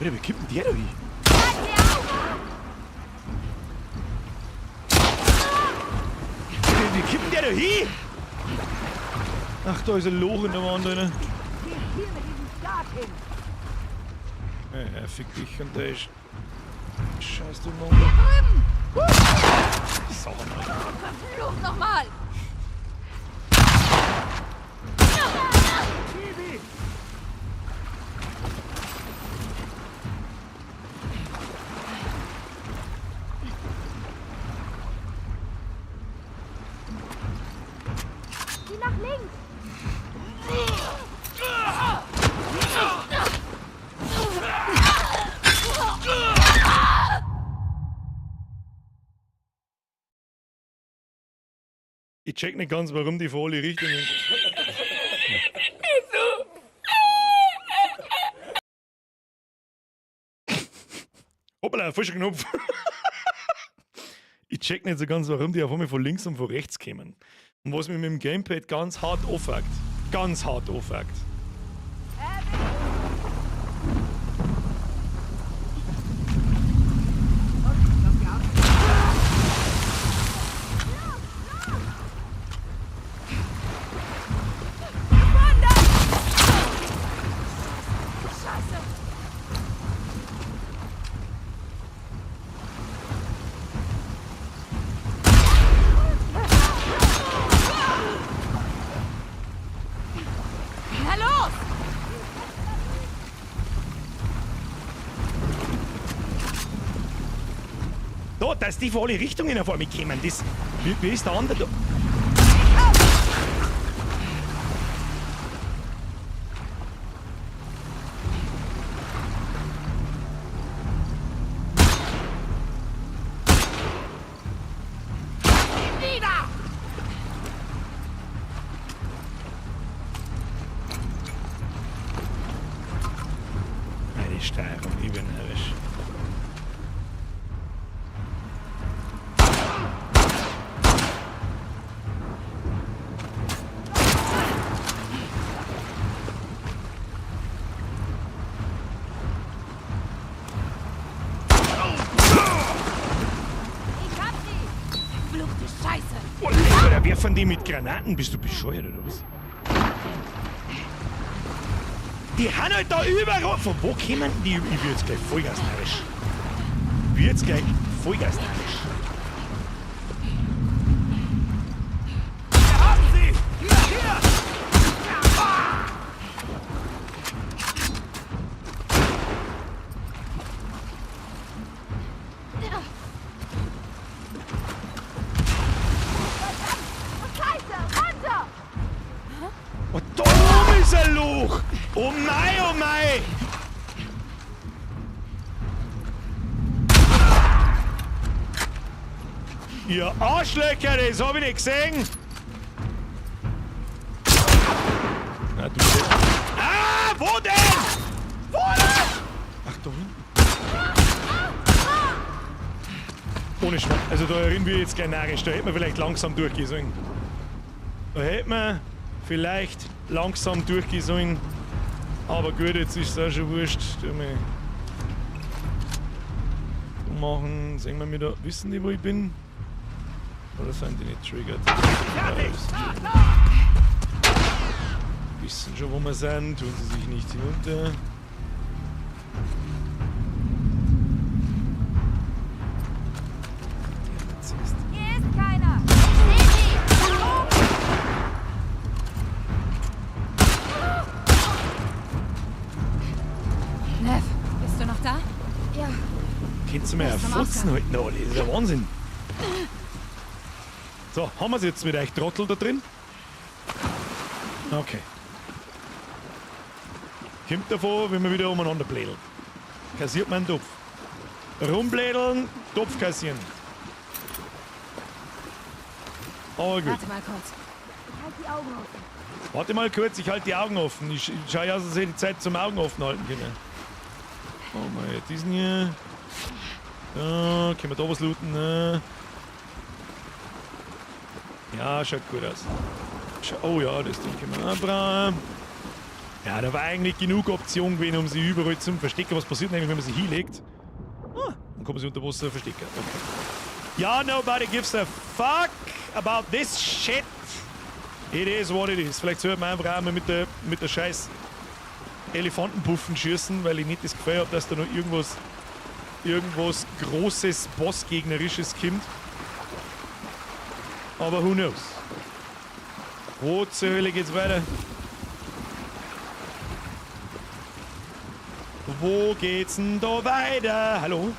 Wie kippt denn der da hin? Wie kippt denn der da hin? Ach, da ist ein Loch in der Wand drin. Ja, fick dich und der ist... Scheiß du Mann. Sauer, Mann. Verflucht nochmal! Ich check nicht ganz, warum die vor alle Richtungen. Hoppala, falscher Knopf. Ich check nicht so ganz, warum die auf einmal von links und von rechts kommen. Und was mich mit dem Gamepad ganz hart aufregt. Ganz hart aufregt. Da, dass die von alle Richtungen vor mich kommen, das... Wie ist der andere da? Meine Steuerung, ich bin närrisch. Wer von denen mit Granaten? Bist du bescheuert oder was? Die haben halt da überall. Von wo kommen die? Ich will jetzt gleich Vollgas närrisch. Ich will jetzt gleich Vollgas närrisch. Wir haben sie! Hier! Oh, da oben ist ein Loch! Oh nein, oh nein! Ihr Arschlöcher, das hab ich nicht gesehen! Na, du... Ah, wo denn? Wo denn? Ach, da hinten. Ohne Schmarrn. Also da erinnern wir jetzt gleich narrisch. Da hätten wir vielleicht langsam durchgehen sollen. Da hätten wir vielleicht langsam durchgehen sollen. Aber gut, jetzt ist es auch schon wurscht. Machen, sehen wir mir da. Wissen die, wo ich bin? Oder sind die nicht triggert? Wissen schon, wo wir sind, tun sie sich nicht hinunter. Hier ist keiner! Nev, bist du noch da? Ja. Kannst du mir erfutzen heute noch alle? Das ist ja Wahnsinn. So, haben wir es jetzt mit euch Trottel da drin? Okay. Kommt davon, wenn wir wieder umeinander blädeln. Kassiert man einen Topf. Rumblädeln, Topf kassieren. Aber gut. Warte mal kurz. Halt die Augen offen. Warte mal kurz, ich halte die Augen offen. Ich schaue aus, dass ich die Zeit zum Augen offen halten kann. Oh mal, diesen hier. Da, können wir da was looten? Ne? Ja, schaut gut aus. Oh ja, das Ding können wir auch brauchen. Ja, da war eigentlich genug Option gewesen, um sie überall zu verstecken. Was passiert nämlich, wenn man sie hinlegt? Ah, dann kann man sie unter Wasser verstecken. Okay. Ja, nobody gives a fuck about this shit. It is what it is. Vielleicht sollte man einfach auch mal mit der scheiß Elefantenpuffen schießen, weil ich nicht das Gefühl habe, dass da noch irgendwas Großes, Bossgegnerisches kommt. Aber who knows? Wo zur Hölle geht's weiter? Wo geht's denn da weiter? Hallo?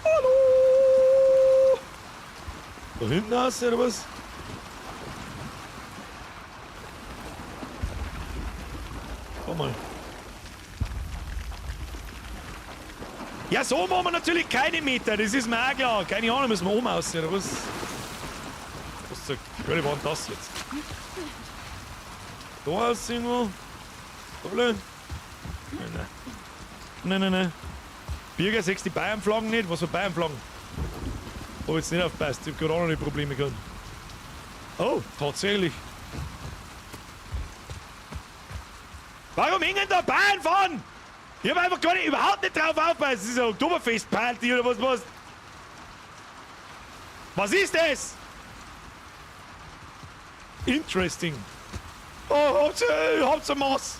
Hallo? Da hinten hast du oder was? Komm mal. Ja, so machen wir natürlich keine Meter, das ist mir auch klar. Keine Ahnung, müssen wir oben aussehen oder was? Was zur Hölle war denn das jetzt? Da aussehen wir. Da blöd. Nein. Birger, sechst die Bayern-Flaggen nicht? Was für Bayern-Flaggen? Hab jetzt nicht aufpasst, ich hab gerade auch noch die Probleme gehabt. Oh, tatsächlich. Warum hängen da Bayern vorn? Ich hab einfach gar nicht, überhaupt nicht drauf aufpassen. Das ist eine Oktoberfest-Party oder was? Was ist das? Interesting. Oh, habt's ein Maß.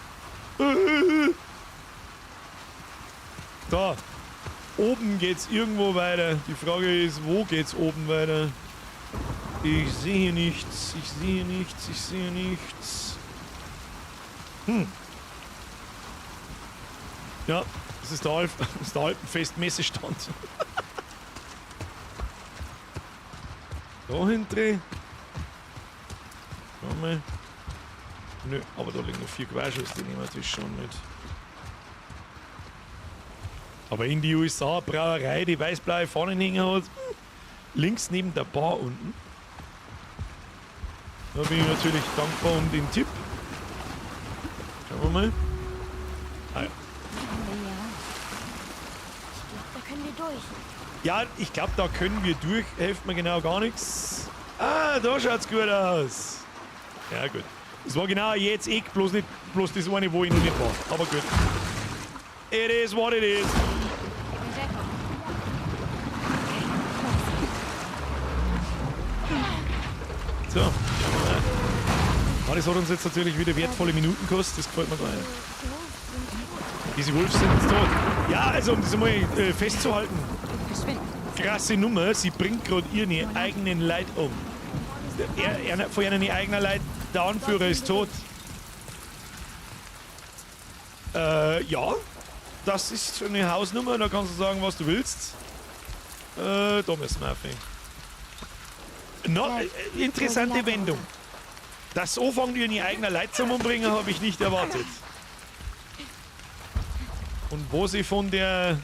Da. Oben geht's irgendwo weiter. Die Frage ist, wo geht's oben weiter? Ich sehe nichts. Ich sehe nichts. Ich sehe nichts. Ja, das ist der Alpenfest-Messestand. Da hinten. Schau mal. Nö, aber da liegen noch 4 Querschuss, die nehmen wir natürlich schon mit. Aber in die USA-Brauerei, die weiß-blaue Fahnen hängen hat, links neben der Bar unten. Da bin ich natürlich dankbar um den Tipp. Schauen wir mal. Ah, ja. Da können wir durch. Ja, ich glaube, da können wir durch. Hilft mir genau gar nichts. Ah, da schaut's gut aus. Ja, gut. Das war genau jetzt Eck, bloß das eine, wo ich noch nicht war. Aber gut. It is what it is. So. Das hat uns jetzt natürlich wieder wertvolle Minuten gekostet. Das gefällt mir gar nicht. Diese Wolves sind jetzt tot. Ja, also um das mal festzuhalten. Krasse Nummer, sie bringt gerade ihre eigenen Leute um. Von ihren eigenen Leuten, der Anführer ist tot. Ja, das ist eine Hausnummer, da kannst du sagen, was du willst. Da müssen wir aufhängen. Interessante Wendung. Dass so fangen die eigenen Leute zum Umbringen, habe ich nicht erwartet. Und wo sie von der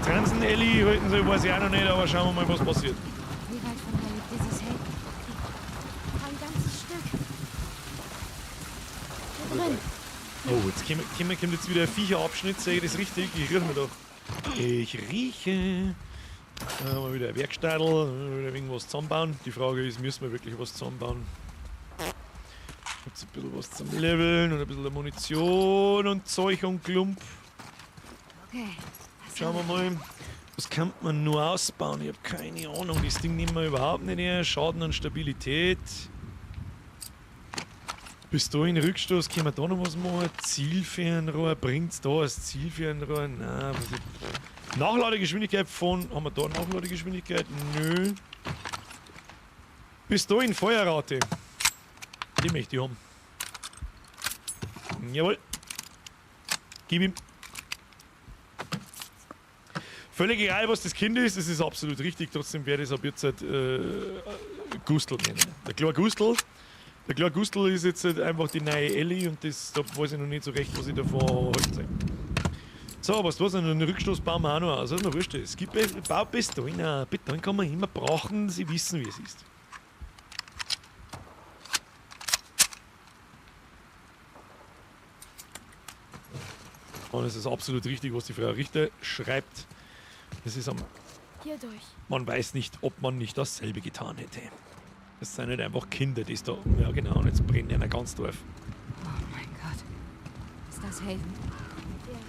Transen-Ellie halten soll, weiß ich auch noch nicht, aber schauen wir mal, was passiert. Wie weit von hier liegt dieses Held? Ein ganzes Stück. Hier drin. Oh, jetzt kommt jetzt wieder ein Viecherabschnitt, sehe ich das richtig? Ich rieche mir doch. Ich rieche. Mal wieder ein Werkstattl, wieder irgendwas zusammenbauen. Die Frage ist, müssen wir wirklich was zusammenbauen? Jetzt ein bisschen was zum Leveln und ein bisschen Munition und Zeug und Klump. Okay. Schauen wir mal, was kann man nur ausbauen? Ich habe keine Ahnung, das Ding nehmen wir überhaupt nicht her. Schaden und Stabilität. Bis dahin Rückstoß, können wir da noch was machen? Zielfernrohr, bringt's da als Zielfernrohr? Nein, Nachladegeschwindigkeit von. Haben wir da Nachladegeschwindigkeit? Nö. Bis dahin Feuerrate. Die möchte ich haben. Jawohl. Gib ihm. Völlig egal, was das Kind ist, es ist absolut richtig. Trotzdem werde ich es ab jetzt halt, Gustl nennen. Der kleine Gustl ist jetzt halt einfach die neue Ellie und das, da weiß ich noch nicht so recht, was ich davon halten soll. So, was war's? Einen Rückstoß bauen wir auch noch aus. Also, wurscht. Es gibt Baupistolen. Beton kann man immer brauchen, sie wissen, wie es ist. Und es ist absolut richtig, was die Frau Richter schreibt. Das ist Hier durch. man weiß nicht, ob man nicht dasselbe getan hätte. Das sind nicht einfach Kinder, die es da. Ja, genau, und jetzt brennen ja ein ganz Dorf. Oh mein Gott. Ist das Haven? Ja,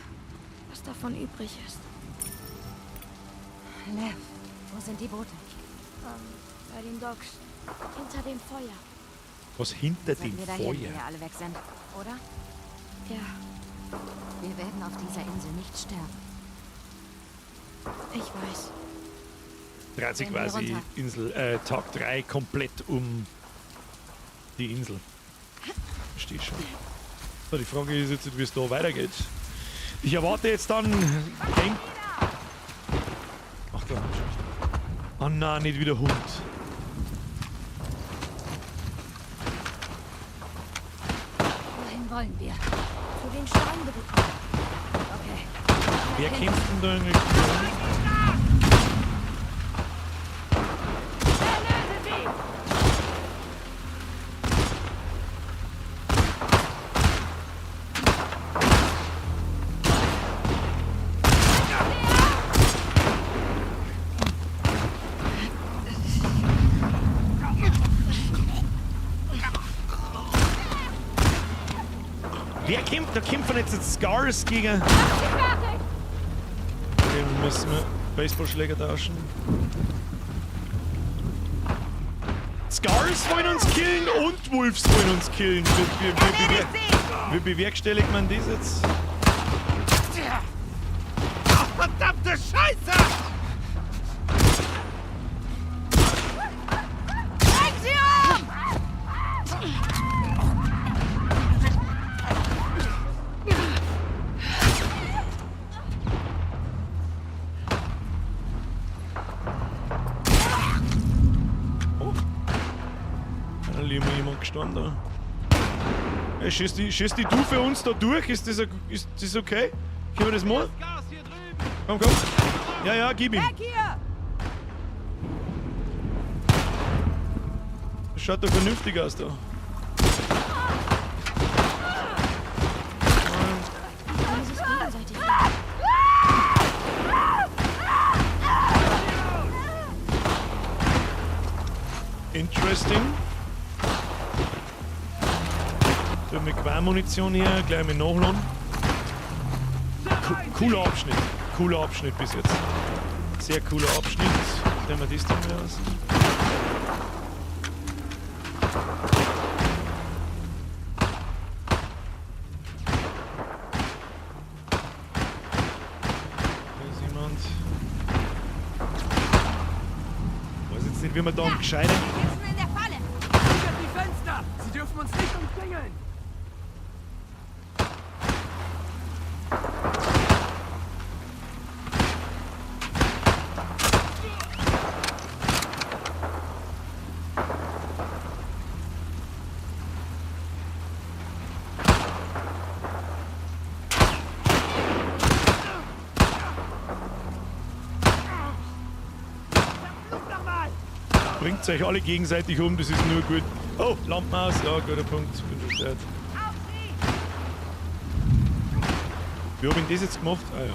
was davon übrig ist. Lev, wo sind die Boote? Bei den Docks. Hinter dem Feuer. Was hinter dem Sollten wir dahin, wenn wir Feuer? alle weg sind, oder? Ja, Wir werden auf dieser Insel nicht sterben. ich weiß. Dreht sich Gehen wir quasi runter. Insel, Tag 3 komplett um die Insel. Steht schon. So, die Frage ist jetzt, wie es da weitergeht. Ich erwarte jetzt dann. Ach klar. Oh nein, nicht wieder Hund. Wohin wollen wir? Zu den Steinbrücken. Okay. Wer kämpft denn da eigentlich? Wer kämpft? Da kämpfen jetzt Scars gegen... Den müssen wir Baseballschläger tauschen. Scars wollen uns killen und Wolves wollen uns killen. Wie bewerkstelligt man das jetzt? Ach, verdammte Scheiße! Bring sie um! Da liegt mir jemand gestanden. Hey, schießt die du für uns da durch? Ist das okay? Können wir das mal? Gas hier drüben! Komm, komm. Ja, ja, gib ihm. Weg hier! Das schaut doch vernünftig aus da. Interesting. So, mit Quermunition hier, gleich mit Nachladen. Cooler Abschnitt. Cooler Abschnitt bis jetzt. Sehr cooler Abschnitt. Nehmen wir das Ding wieder aus. Da ist jemand. Ich weiß jetzt nicht, wie man da gescheit. Wir sind in der Falle! Sichert die Fenster! Sie dürfen uns nicht umklingeln! Bringt euch alle gegenseitig um, das ist nur gut. Oh, Lampen aus, ja, guter Punkt. Bin verstört. Wie hab ich denn das jetzt gemacht? Ah ja.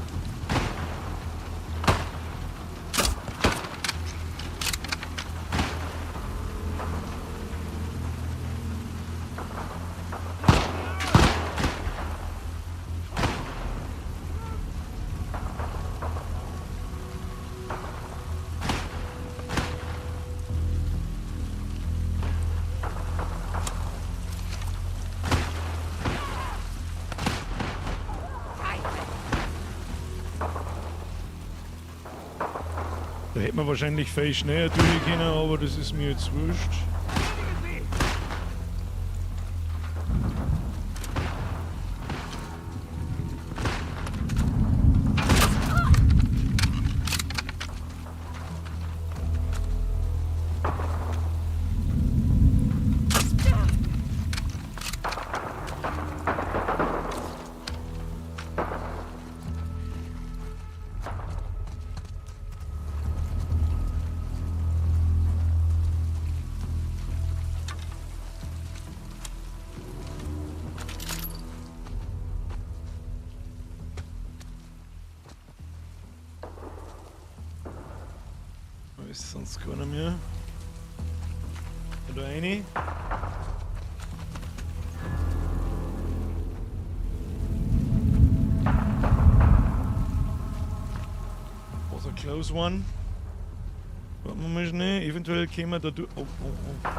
Da hätte man wahrscheinlich viel schneller durch können, aber das ist mir jetzt wurscht. Da ist sonst keiner mehr. Oder eine. Was a close one. Warten wir mal schnell. Eventuell können wir da durch. Oh, oh, oh.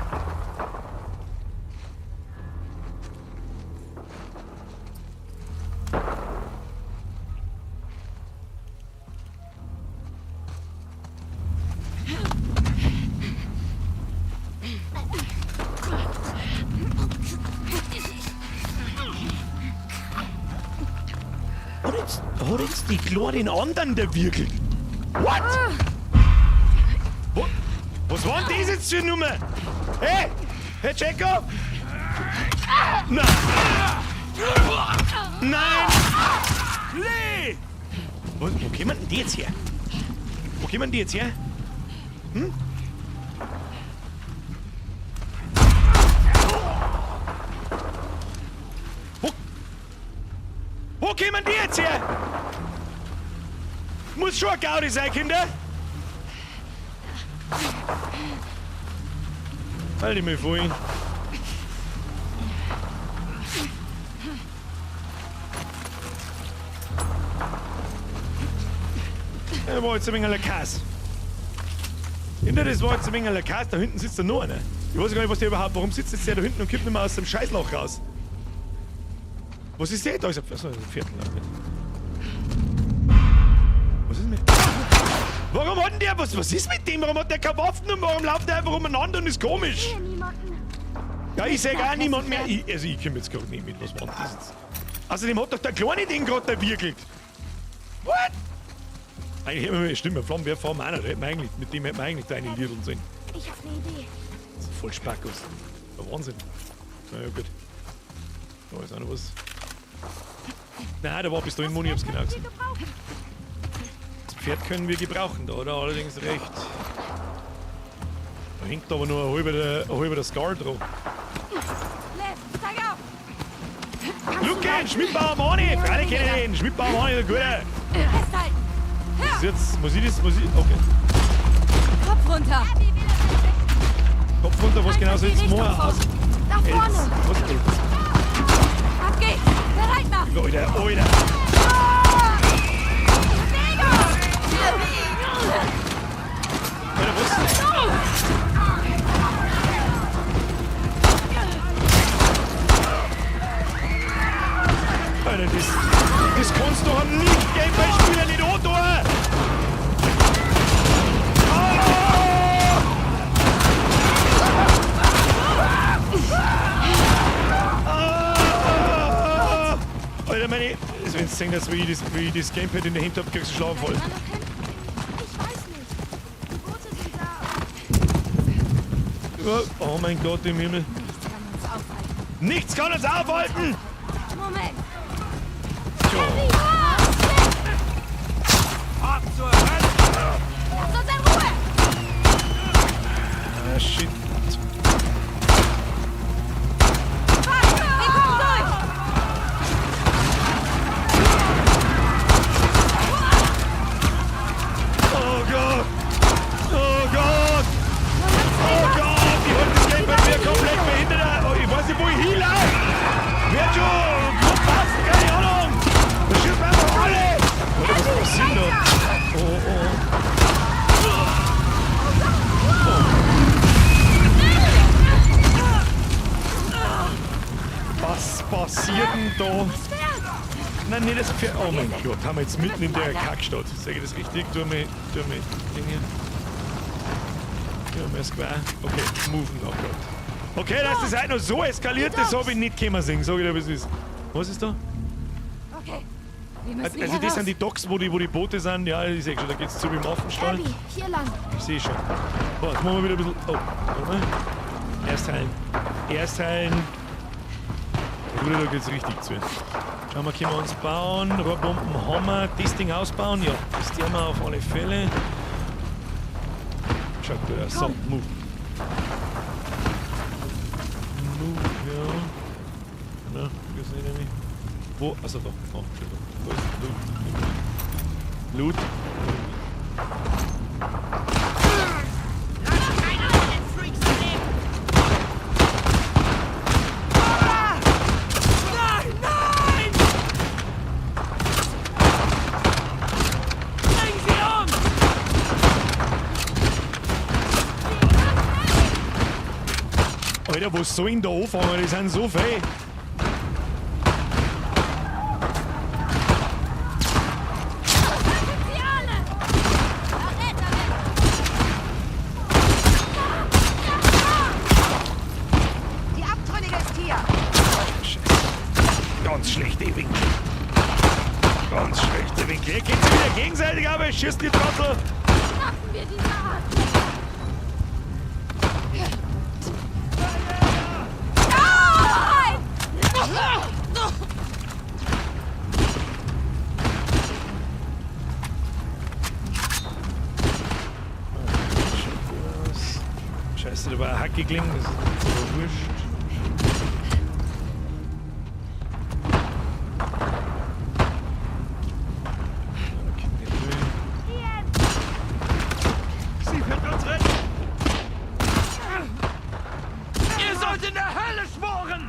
Hat jetzt die Chlor den anderen der Wirkel? What? Was war denn das jetzt für eine Nummer? Hey! Hey, Checo! Nein! Nein! Nee! Wo kommen denn die jetzt her? Wo kommen die jetzt her? Hm? Wo kommen die jetzt her? Muss schon ein Gaudi sein, Kinder. Halt dich mal vor ihn. Das war jetzt ein wenig Kass. Hinter das war jetzt ein wenig Kass, da hinten sitzt da noch einer. Ich weiß gar nicht, was der überhaupt, warum sitzt jetzt der da hinten und kippt nicht mehr aus dem Scheißloch raus? Was ist der? Da ist ein Viertel. Was ist mit Warum hat denn der, was ist mit dem? Warum hat der keine Waffen und warum läuft der einfach umeinander und ist komisch? Ja, ich sehe gar niemand mehr. Ich komme jetzt gerade nicht mit, was war das jetzt? Außerdem hat doch der Kleine den gerade erwirkelt. What? Eigentlich hätten wir, stimmt, Flammenwerfer fahren wir auch nicht. Mit dem hätten wir eigentlich deine Liedl sollen. Ich hab eine Idee. Voll Spackos. Der Wahnsinn. Na ja, gut. Da ist auch noch was. Nein, da war bis dahin Moni, ich hab's genau gesehen. Das Pferd können wir gebrauchen, da hat er allerdings recht. Da hängt aber nur ein halber der Scar drauf. Luke, Schmidtbauer Mani! Freilich kenne ich den! Schmidtbauer Mani, der Gute! Festhalten! Was ist jetzt? Muss ich das? Okay. Kopf runter! Kopf runter, was genau soll jetzt machen? Da vorne! Was ist das? Ab geht's! Bereit machen! Alter! Alter, was? Alter, das kannst du doch nicht Gameboy-Spieler nicht antun! Alter, meine... Also wenn du sehen, dass wie ich das Gamepad in der Hand hab, kriegst du Schlaganfall. Ich weiß nicht. Die Boote sind da. Oh mein Gott im Himmel. Nichts kann uns aufhalten! Moment. Ab zur Hölle! Lass uns in Ruhe! Ah, shit. Wir kommen durch! Oh Gott! Oh Gott! Oh Gott! Ich hab das Gamepad mir komplett behindert! Oh, ich weiß nicht, wo ich hinlaufe! Wird schon! Gut passen, keine Ahnung! Das schießt mir einfach alle! Oder was passiert da? Oh. Was passiert denn da? Nein, nicht das Pferd. Oh mein Gott, haben wir jetzt mitten in der Kackstadt. Sag ich das richtig? Tu mir Dinge. Ja, mehr Square. Okay, moven noch Gott. Okay, dass das halt noch so eskaliert, das habe ich nicht können sehen. Sag ich dir, was ist. Was ist da? Okay. Wir müssen Also das sind die Docks, wo die Boote sind. Ja, ich sehe schon, da geht's zu wie im Affenstall. Abby, hier lang. Ich sehe schon. Oh, jetzt machen wir wieder ein bisschen... Oh, warte mal. Erst heilen. Oder da geht's richtig zu. Schauen wir, können wir uns bauen. Rohrbomben haben wir. Das Ding ausbauen? Ja, das tun wir auf alle Fälle. Schaut gut aus. So, move. Move, ja. Na, wir sehen nämlich. Wo? Achso, da. Oh, da. Wo ist Loot? Loot. Alter, was soll ich denn da anfangen? Die sind so viel. Die Abtrünnige ist hier. Scheiße. Ganz schlechte Winkel. Ganz schlechte Winkel. Hier geht's wieder gegenseitig, aber ich schieß die Trottel. Schaffen wir die Sache. Scheiße, da war ein Hack geklingelt. Das ist aber wurscht. Okay, nicht durch. Sie wird uns retten! Ihr sollt in der Hölle schmoren!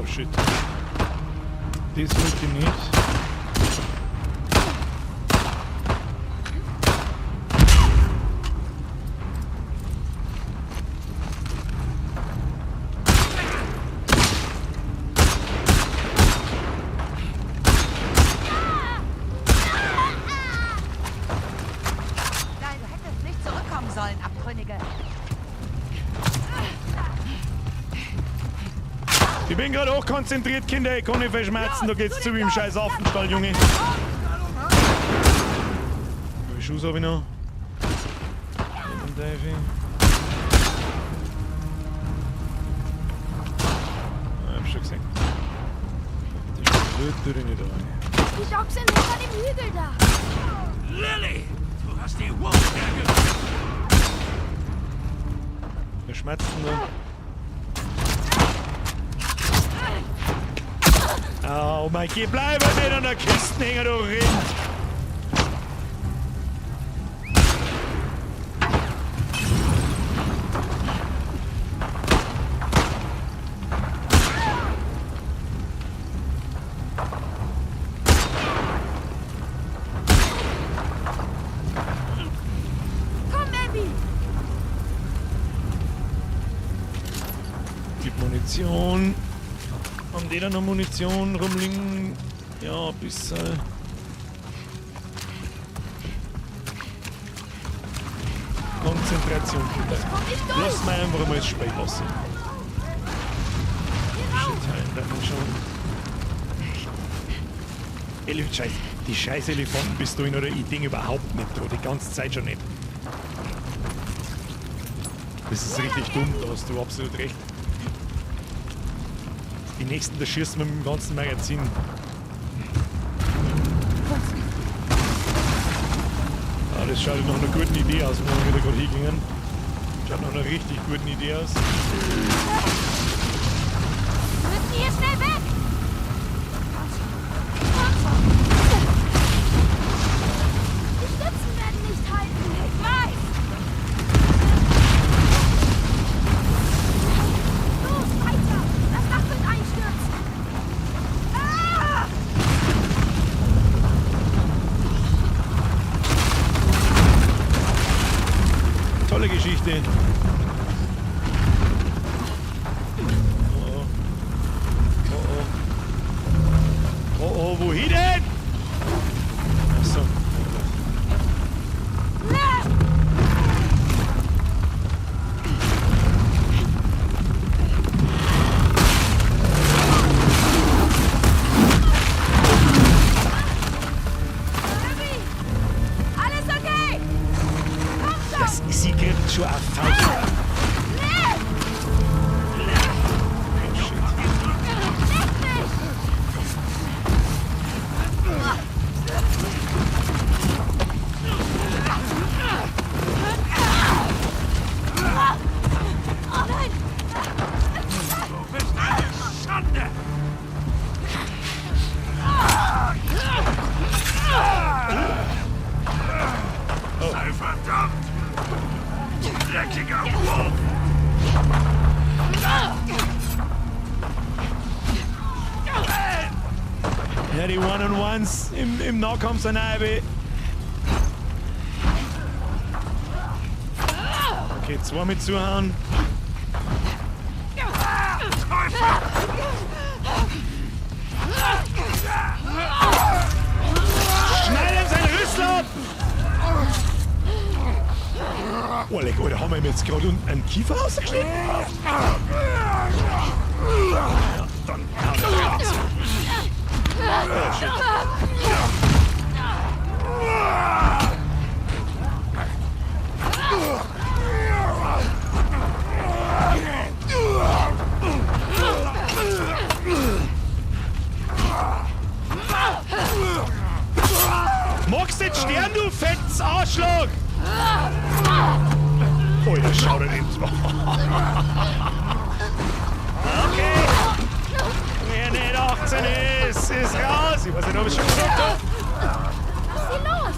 Oh shit. Das wollte ich nicht. Nein, du hättest nicht zurückkommen sollen, Abtrünnige. Ich bin gerade auch konzentriert, Kinder. Ich kann nicht verschmerzen. Da geht's zu wie im scheiß Affenstall, Junge. Wie Schuss habe ich noch? Ich hab schon gesehen. Die Blöd nicht rein. Die Dogs sind hinter dem Hügel da. Lilly, du hast die Wolf hergerissen. Wir schmerzen da. Oh mein Gott, bleib nicht an der Kiste hängen, du Rind! Komm, Abby. Gibt Munition. Haben die da noch Munition rumliegen? Ja, ein bisschen. Konzentration, bitte. Lass mal einfach mal das Spiel lassen. Shit, da man schon. Scheiße, die scheiß Elefantenpistolen oder ich denke überhaupt nicht da, die ganze Zeit schon nicht. Das ist richtig dumm, da hast du absolut recht. Die nächsten, da schießen wir mit dem ganzen Magazin. Ah, das schaut nach einer guten Idee aus, wenn wir wieder gerade hingingen. Schaut nach einer richtig guten Idee aus. Wir müssen hier schnell weg. Die Stützen werden nicht halten. Ich weiß. Los, weiter. Das Dach wird einstürzen. Ah! Tolle Geschichte. Oh, wohin denn? Achso. Alles okay? Komm schon! Das, sie kriegt schon auf Faust. Oh, shit. Oh nein! Du bist eine Schande. Sei verdammt! Dreckiger Wolf! Ja, die One-on-Ones im Nahkampf sind auch weh. Okay, zwei mit zuhauen. Schneiden sein Rüssel ab! Oh, leck, oder haben wir ihm jetzt gerade einen Kiefer rausgeschnitten? Ja, dann hauen wir raus. Oh, shit. Magst du jetzt sterben, du fettes Arschloch? Oh, das schaut er nicht. Okay. Wer nicht 18 ist raus. Ich weiß nicht, ob ich schon gesagt habe. Was ist hier los?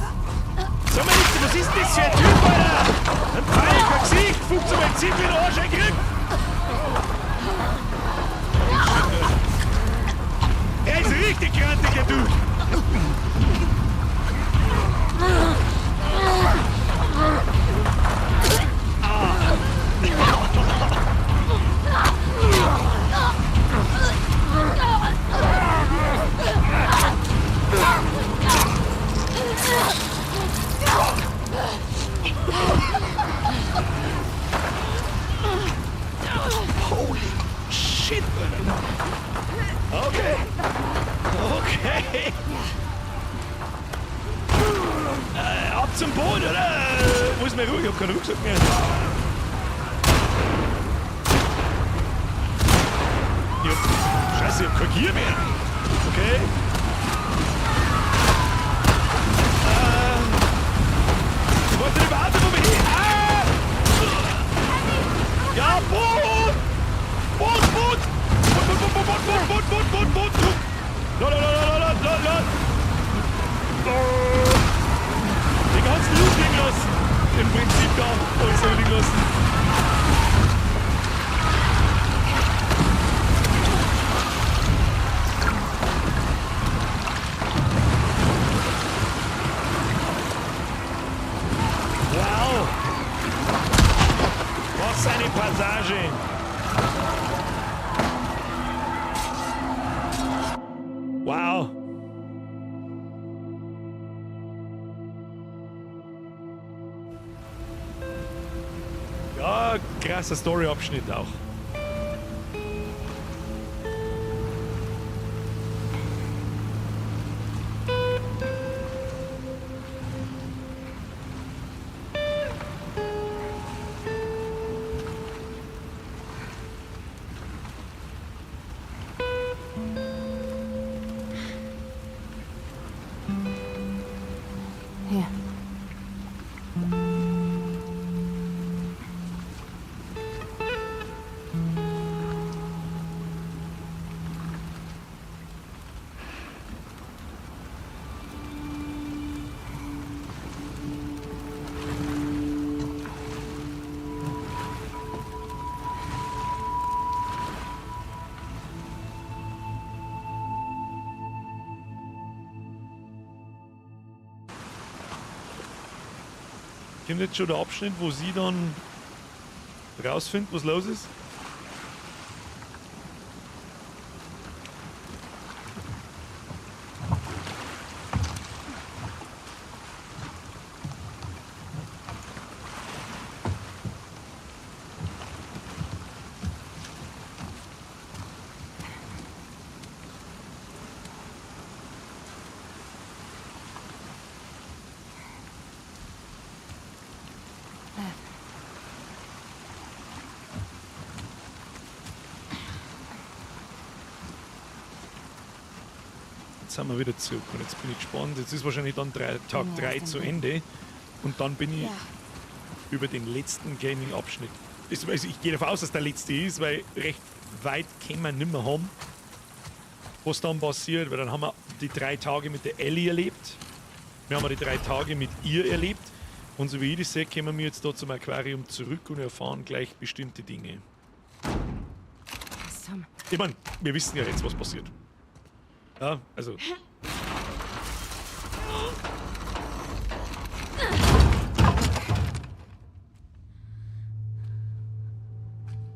Sag mal nicht, was ist das für ein Typ, Alter? Ein Pfeil, kein Gesicht, 15 Mal Zipfel in den Arsch gekriegt. Okay. Okay. Ab zum Boot, oder? Wo ist mein Ruhe? Ich hab keinen Rucksack mehr. Scheiße, ich hab kein Gier mehr. Okay. Warte, die Warte, wo bin ich? Ah! Ja, Boot! Boot! Den ganzen Loot liegen lassen. Im Prinzip da. Alles liegen lassen. Wow! Was eine Passage! Wow! Ja, krasser Story-Abschnitt auch. Hier. Kommt jetzt schon der Abschnitt, wo sie dann rausfindet, was los ist? Jetzt sind wir wieder zurück und jetzt bin ich gespannt. Jetzt ist wahrscheinlich dann Tag 3 zu Ende und dann bin ich über den letzten Gaming-Abschnitt. Also ich gehe davon aus, dass der letzte ist, weil recht weit können wir nicht mehr haben, was dann passiert, weil dann haben wir die 3 Tage mit der Ellie erlebt. Wir haben die 3 Tage mit ihr erlebt und so wie ich das sehe, kommen wir jetzt da zum Aquarium zurück und erfahren gleich bestimmte Dinge. Ich meine, wir wissen ja jetzt, was passiert. Ja, also.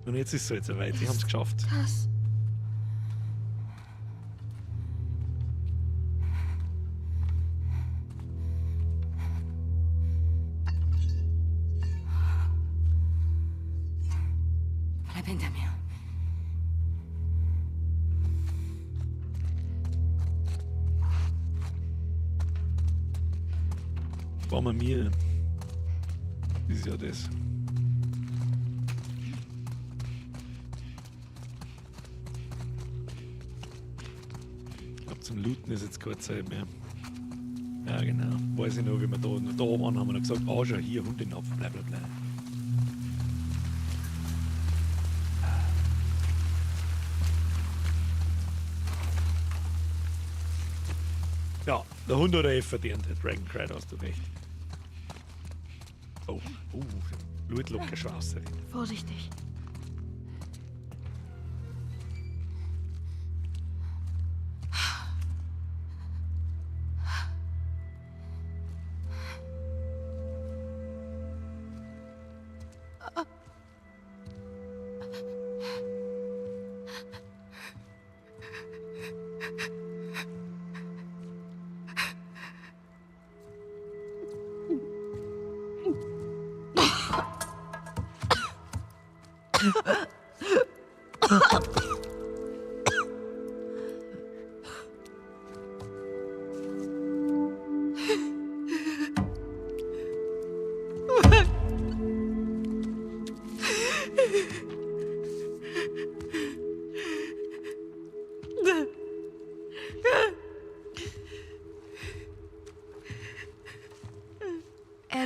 Und jetzt ist es halt soweit, sie haben es geschafft. Das. Bleib hinter mir. War mir. Ist ja das. Ich glaube, zum Looten ist jetzt keine Zeit mehr. Ja, genau. Weiß ich noch, wie wir da waren, haben wir noch gesagt, ah, schau hier, Hundenapf, bla bla bla. Ja, der Hund hat er verdient, der Dragon Cried, hast du recht. Oh, Blutlocker schon aus. Vorsichtig.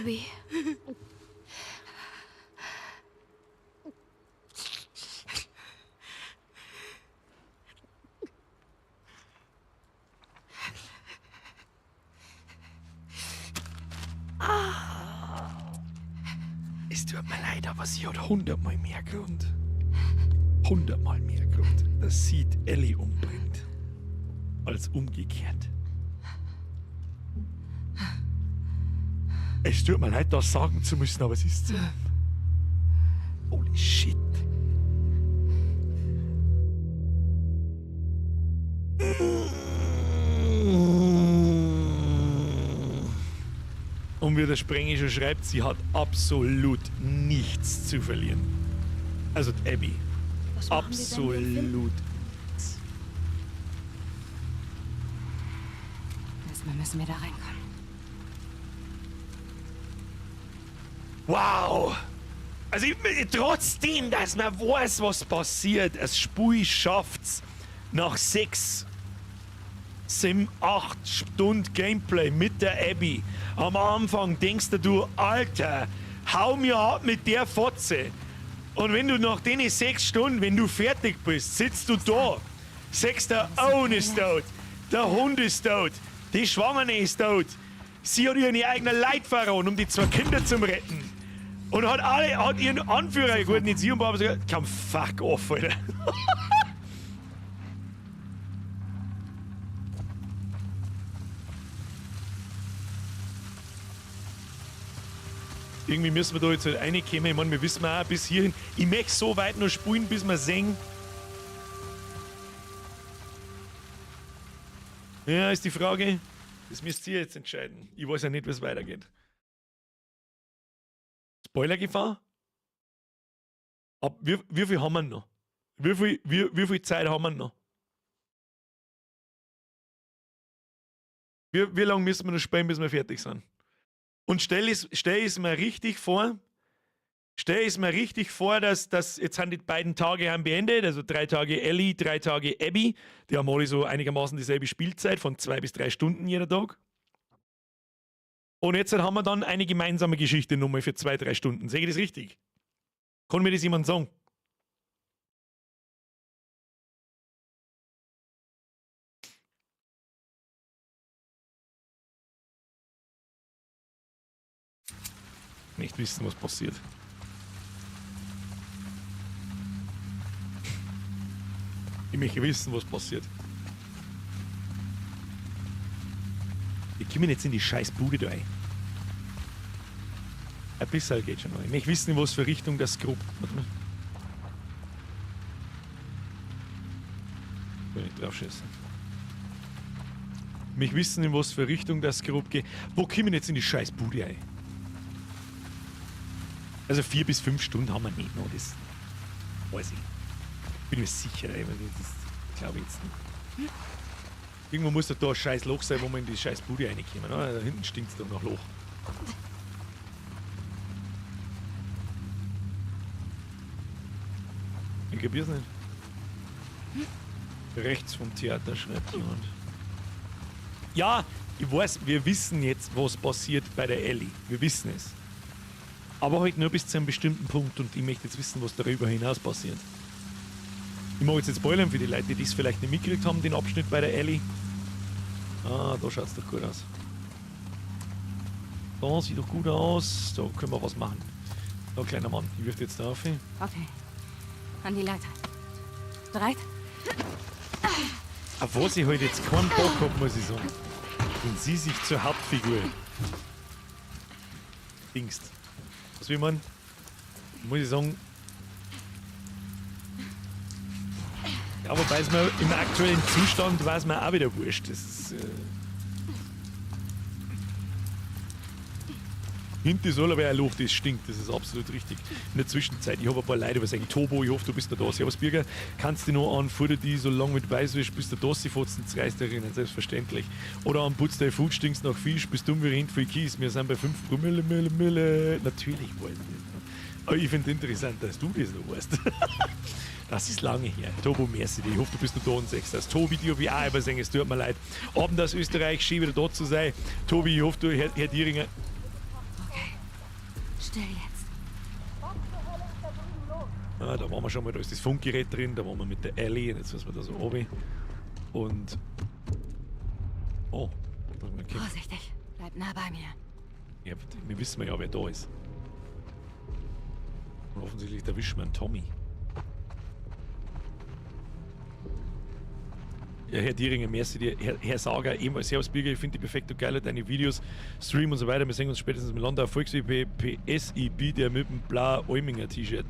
Abby. Es tut mir leid, aber sie hat 100-mal mehr Grund. 100-mal mehr Grund, dass sie die Ellie umbringt. Als umgekehrt. Es tut mir leid, das sagen zu müssen, aber es ist so. Holy shit. Und wie der Sprenger schon schreibt, sie hat absolut nichts zu verlieren. Also die Abby. Absolut. Erstmal müssen wir da reinkommen. Wow! Also trotzdem, dass man weiß, was passiert, das Spiel schafft's nach 6, 7, 8 Stunden Gameplay mit der Abby. Am Anfang denkst du, Alter, hau mir ab mit der Fotze. Und wenn du nach den 6 Stunden, wenn du fertig bist, sitzt du da, sagst der Owen ist tot, der Hund ist tot, die Schwangere ist tot. Sie hat ihren eigenen Leid verraten, um die 2 Kinder zu retten. Und hat ihren Anführer, gut, nicht sie und Baba, gesagt, komm, fuck off, Alter. Irgendwie müssen wir da jetzt halt reinkommen. Ich meine, wir wissen auch bis hierhin. Ich möchte so weit noch spielen, bis wir sehen. Ja, ist die Frage. Das müsst ihr jetzt entscheiden. Ich weiß ja nicht, wie es weitergeht. Spoilergefahr? Ab wie viel haben wir noch? Wie viel Zeit haben wir noch? Wie lange müssen wir noch spielen, bis wir fertig sind? Und stell es mir richtig vor, dass jetzt sind die beiden Tage beendet, also 3 Tage Ellie, 3 Tage Abby. Die haben alle so einigermaßen dieselbe Spielzeit von 2 bis 3 Stunden jeder Tag. Und jetzt haben wir dann eine gemeinsame Geschichte nochmal für 2, 3 Stunden. Sehe ich das richtig? Kann mir das jemand sagen? Nicht wissen, was passiert. Ich möchte wissen, was passiert. Wir kommen jetzt in die scheiß Bude da rein. Ein bisschen geht schon noch. Ich möchte wissen, in was für Richtung das grob. Warte mal. Ich will nicht drauf schießen. Ich möchte wissen, in was für Richtung das grob geht. Wo kommen wir jetzt in die scheiß Bude rein? Also 4 bis 5 Stunden haben wir nicht noch. Das weiß ich. Bin mir sicher, ey, das glaube ich jetzt nicht. Irgendwo muss da ein scheiß Loch sein, wo wir in die scheiß Bude reinkommen. Da hinten stinkt es doch nach Loch. Ich kapier's nicht. Rechts vom Theater schreibt jemand. Ja, ich weiß, wir wissen jetzt, was passiert bei der Ellie. Wir wissen es. Aber halt nur bis zu einem bestimmten Punkt und ich möchte jetzt wissen, was darüber hinaus passiert. Ich mag jetzt spoilern für die Leute, die es vielleicht nicht mitgekriegt haben, den Abschnitt bei der Ellie. Ah, da schaut es doch gut aus. Da sieht doch gut aus. Da können wir was machen. Da, kleiner Mann, ich wirf jetzt da auf. Okay. An die Leiter. Bereit? Auf was ich halt jetzt keinen Bock habe, muss ich sagen. Und sie sich zur Hauptfigur dingst. Was will man? Muss ich sagen. Ja, wobei es mir im aktuellen Zustand war es mir auch wieder wurscht. Das ist, hinten soll aber ein Loch, das stinkt, das ist absolut richtig. In der Zwischenzeit, ich habe ein paar Leute, was sagen, Tobo, ich hoffe, du bist da. Servus Birger, kannst du noch an, vor die so lange mit Weißwisch, bis der Dossi fotzen, zerreißt erinnern, selbstverständlich. Oder an Putz dein Food, stinkst nach Fisch, bist dumm wie Rind für Kies, wir sind bei 5 Promille. Natürlich wollen wir. Aber ich finde es interessant, dass du das noch weißt. Das ist lange her. Tobo, merci dir. Ich hoffe, du bist noch da und sagst das. Tobi, die habe ich auch übersehen, es tut mir leid. Abend aus Österreich, schön wieder da zu sein. Tobi, ich hoffe, du, Herr Dieringer. Okay. still jetzt. Ah, da waren wir schon mal, da ist das Funkgerät drin, da waren wir mit der Ellie, jetzt müssen wir da so oben. Und... Oh, muss man kicken. Vorsichtig, bleib nah bei mir. Ja, wir wissen ja, wer da ist. Und offensichtlich erwischen wir einen Tommy. Ja, Herr Dieringer, merci dir. Herr Sager, ebenfalls Servus Birger, ich finde die perfekt und geil, deine Videos, Stream und so weiter. Wir sehen uns spätestens mit London Volks-WP, PSIB, der mit dem blau Olminger T-Shirt.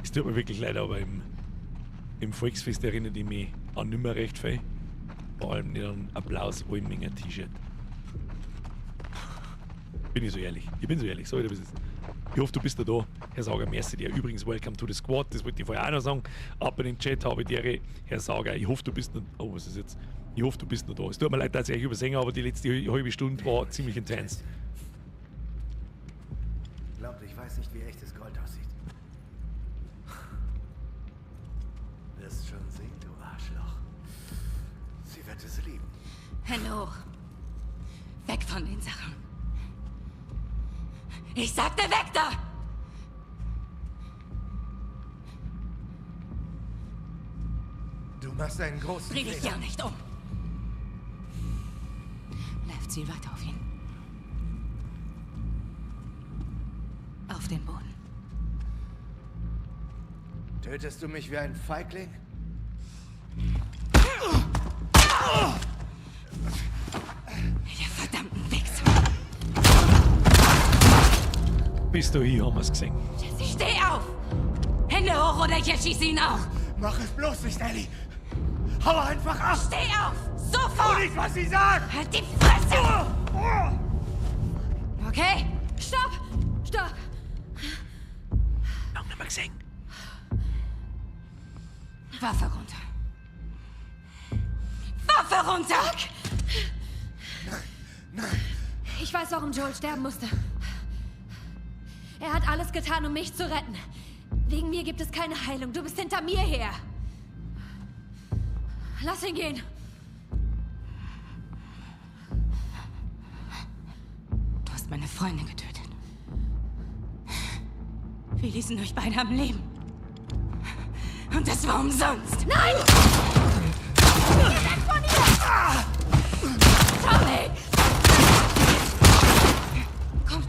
Es tut mir wirklich leid, aber im Volksfest erinnert ich mich an nicht mehr recht viel. Vor allem nicht an ein blaues Olminger T-Shirt. Bin ich so ehrlich. Ich bin so ehrlich, so wie das ist. Ich hoffe, du bist da. Herr Sager, merci dir. Übrigens, welcome to the squad. Das wollte ich vorher auch noch sagen. Ab in den Chat habe ich dir, Herr Sager. Ich hoffe, du bist noch. Oh, was ist jetzt? Ich hoffe, du bist noch da. Es tut mir leid, dass ich euch übersehen habe, aber die letzte halbe Stunde war ziemlich intens. Glaubt, ich weiß nicht, wie echtes Gold aussieht. Wirst schon sehen, du Arschloch. Sie wird es lieben. Hände hoch. Weg von den Sachen. Ich sagte weg da! Du machst einen großen Dreh dich Fehler. ja nicht um. Lev, ziel weiter auf ihn. Auf den Boden. Tötest du mich wie ein Feigling? Ihr verdammten Wichser. Bist du hier, haben wir es gesehen. Jesse, steh auf! Hände hoch oder ich erschieße ihn auch! Mach es bloß nicht, Ellie! Hau einfach ab! Steh auf! Sofort! Tu nicht, was sie sagt! Halt die Fresse! Okay? Stopp! Stopp! Lang nicht mehr gesehen. Waffe runter! Waffe runter! Ich weiß, warum Joel sterben musste. Er hat alles getan, um mich zu retten. Wegen mir gibt es keine Heilung. Du bist hinter mir her. Lass ihn gehen. Du hast meine Freundin getötet. Wir ließen euch beide am Leben. Und das war umsonst. Nein! Geh weg von ihr! Tommy! Komm.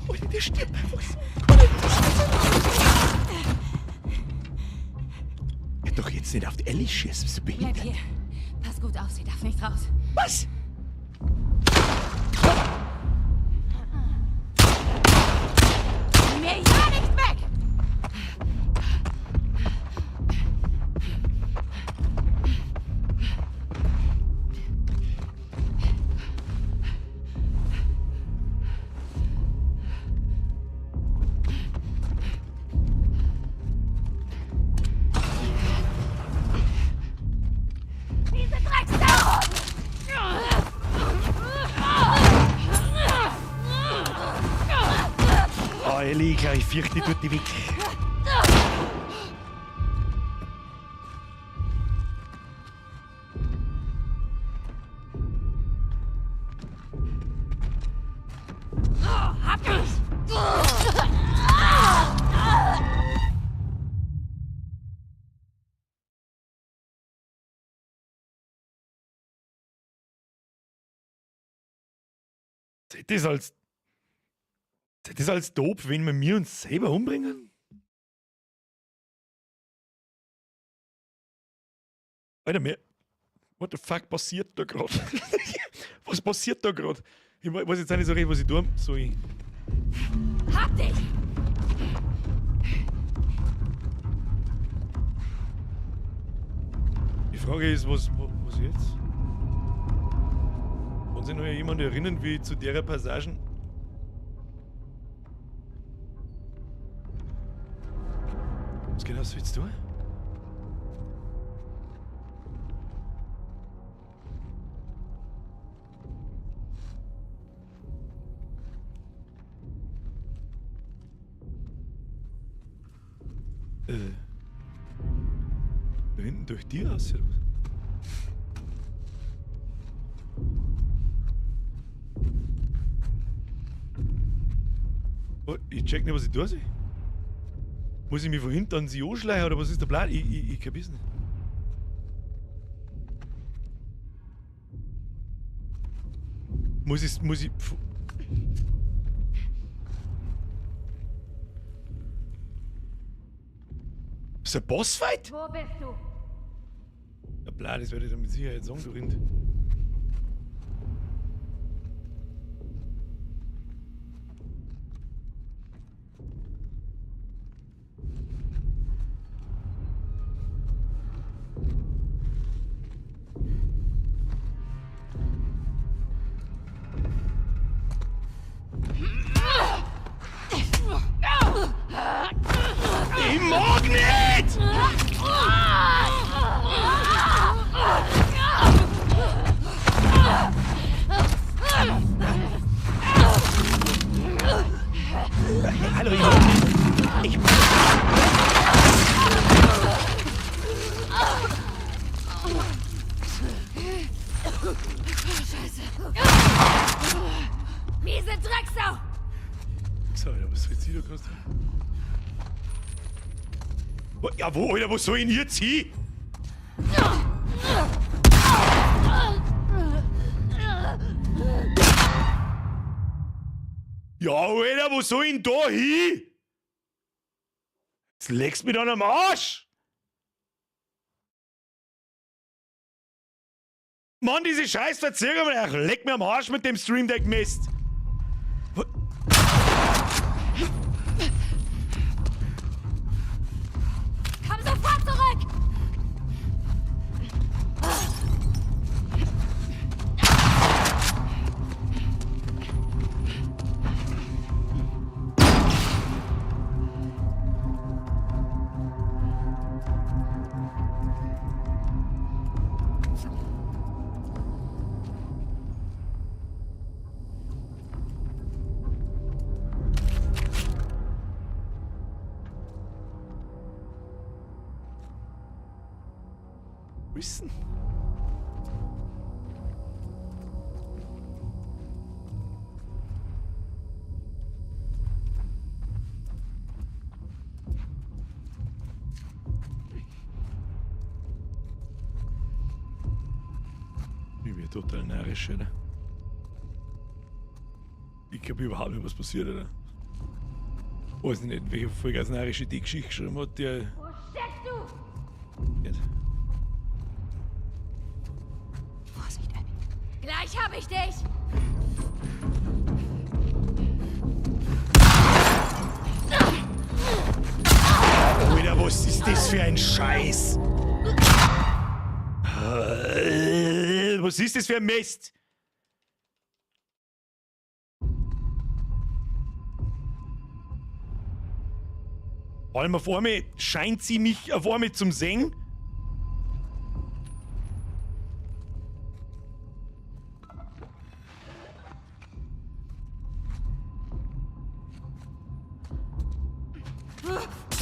Oh, der stirbt einfach so. Doch jetzt nicht auf die Ellie schießen, bist du behindert? Bleib hier. Pass gut auf, sie darf nicht raus. Was? Mir ja nicht weg! Diese Drecksau! Oh, Ellie, ich fürchte, die tut die weg. Hab ich! Das als doof, wenn wir uns selber umbringen? Alter, what the fuck passiert da gerade? Was passiert da gerade? Ich weiß jetzt auch nicht so recht, was ich tun soll. Hab dich! Die Frage ist, was jetzt? Kann sich noch jemand erinnern, wie zu der Passagen? Was genau willst du? Da hinten durch die raus, oder was? Ich check nicht, was ich tun soll. Muss ich mich von hinten an sie anschleichen oder was ist der Plan? Ich kapier's nicht. Muss ich... Ist ein Bossfight? Wo bist du? Ja, bla, das werde ich dann mit Sicherheit sagen, du Rind. Ich mag nicht! Hallo, ich Miese Drecksau! So, Alter, was soll jetzt hier gekostet? Ja, wo, Alter, wo soll ich denn jetzt hin? Ja, Alter, wo soll ich denn da hin? Jetzt legst du mich dann am Arsch! Mann, diese scheiß Verzögerung, leck mir am Arsch mit dem Stream Deck Mist! Komm sofort zurück! Wissen? Ich bin total narrisch, oder? Ich glaube überhaupt nicht, was passiert, oder? Ich weiß nicht, welche Folge als narische die Geschichte geschrieben hat, der. Wo steckst du? Nicht. Vorsicht, Abby. Gleich hab ich dich! Alter, was ist das für ein Scheiß? Was ist das für ein Mist? Vor allem auf einmal scheint sie mich auf einmal zum Singen.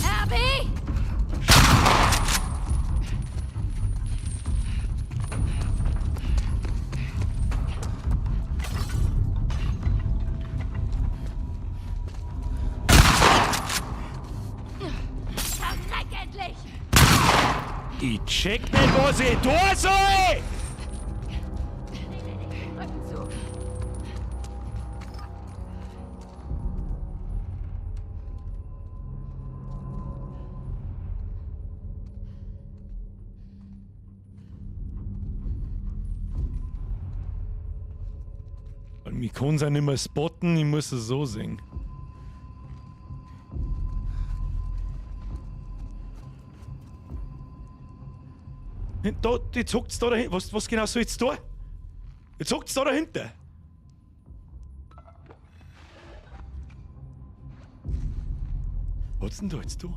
Abby! Verreck endlich! Ich check nicht, was ich tun soll! Rücken zu! Ich kann es auch nicht mehr spotten, ich muss es so singen. Da, jetzt hockt's da dahinter. Was genau soll jetzt da? Jetzt hockt's da dahinter. Was ist denn da jetzt da?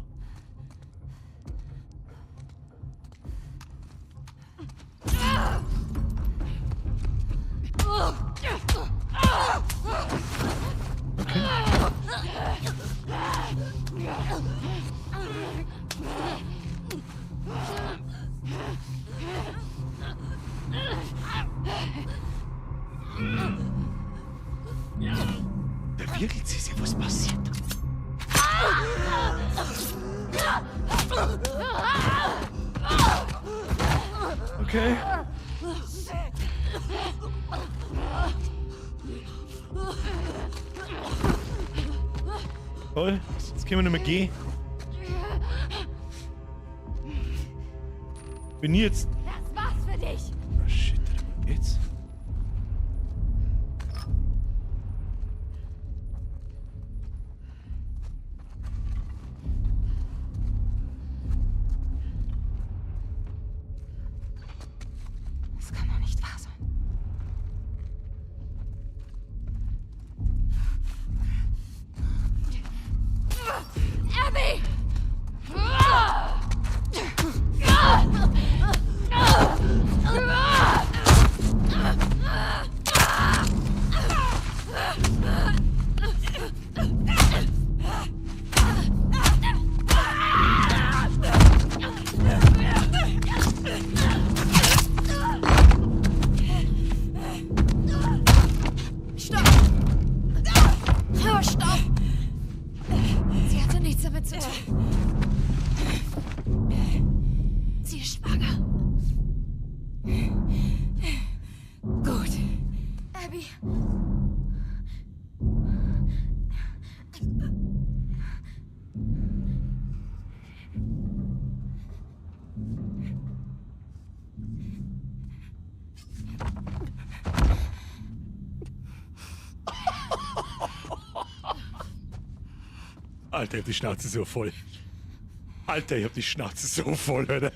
Da wickelt sie sich, was passiert? Okay. Toll, jetzt können wir nicht mehr gehen. Bin ich jetzt... Das war's für dich. Ah, shit, jetzt? Das kann doch nicht wahr sein. Abby! Stopp! Stopp! Sie hatte nichts damit zu tun. Sie ist schwanger. Gut. Abby. Alter, ich hab die Schnauze so voll. Alter, ich hab die Schnauze so voll, Alter.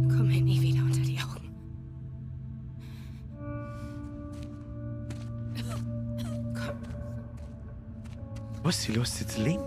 Komm mir nie wieder unter die Augen. Komm. Was, sie lässt jetzt liegen?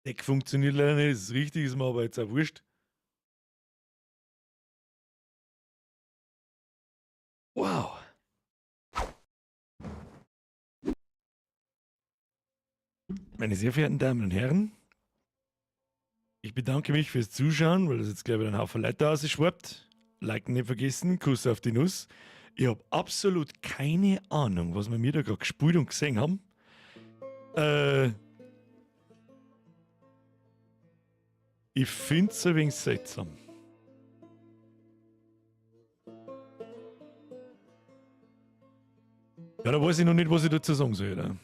Deck funktioniert leider nicht, das ist richtig, ist mir aber jetzt auch wurscht. Wow. Meine sehr verehrten Damen und Herren, ich bedanke mich fürs Zuschauen, weil das jetzt glaube ich ein Haufen Leute rausgeschwappt. Liken nicht vergessen, Kuss auf die Nuss. Ich habe absolut keine Ahnung, was wir mir da gerade gespielt und gesehen haben. Ich finde es ein wenig seltsam. Ja, da weiß ich noch nicht, was ich dazu sagen soll. Oder?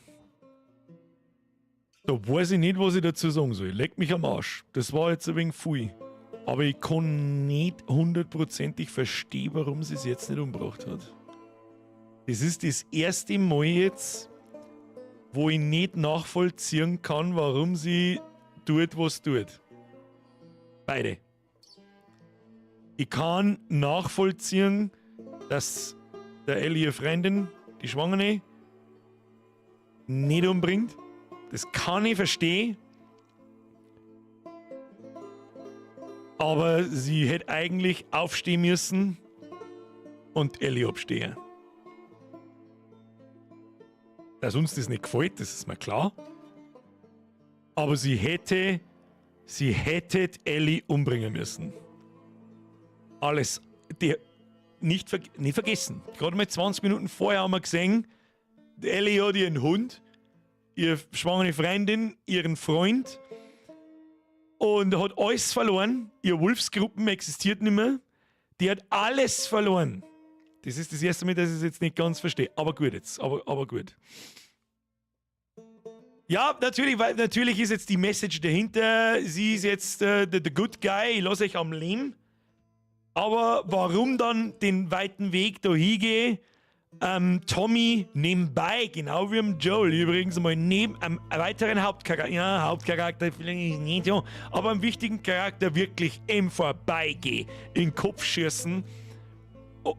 Da weiß ich nicht, was ich dazu sagen soll. Leck mich am Arsch. Das war jetzt ein wenig viel. Aber ich kann nicht hundertprozentig verstehen, warum sie es jetzt nicht umgebracht hat. Das ist das erste Mal jetzt, wo ich nicht nachvollziehen kann, warum sie tut, was tut. Beide. Ich kann nachvollziehen, dass der Ellie ihre Freundin, die Schwangere, nicht umbringt. Das kann ich verstehen. Aber sie hätte eigentlich aufstehen müssen und Ellie abstehen. Dass uns das nicht gefällt, das ist mir klar. Aber sie hätte Sie hättet Ellie umbringen müssen. Alles. Nicht vergessen. Gerade mal 20 Minuten vorher haben wir gesehen, die Ellie hat ihren Hund, ihre schwangere Freundin, ihren Freund und hat alles verloren. Ihre Wolfsgruppen existiert nicht mehr. Die hat alles verloren. Das ist das erste Mal, dass ich es jetzt nicht ganz verstehe. Aber gut jetzt. Aber gut. Ja, natürlich ist jetzt die Message dahinter. Sie ist jetzt the good guy. Ich lasse euch am Leben. Aber warum dann den weiten Weg da hingehe? Tommy nebenbei, genau wie im Joel, übrigens mal neben einem weiteren Hauptcharakter, ja, Hauptcharakter vielleicht nicht so, aber einen wichtigen Charakter wirklich im Vorbeigehen, in den Kopf schießen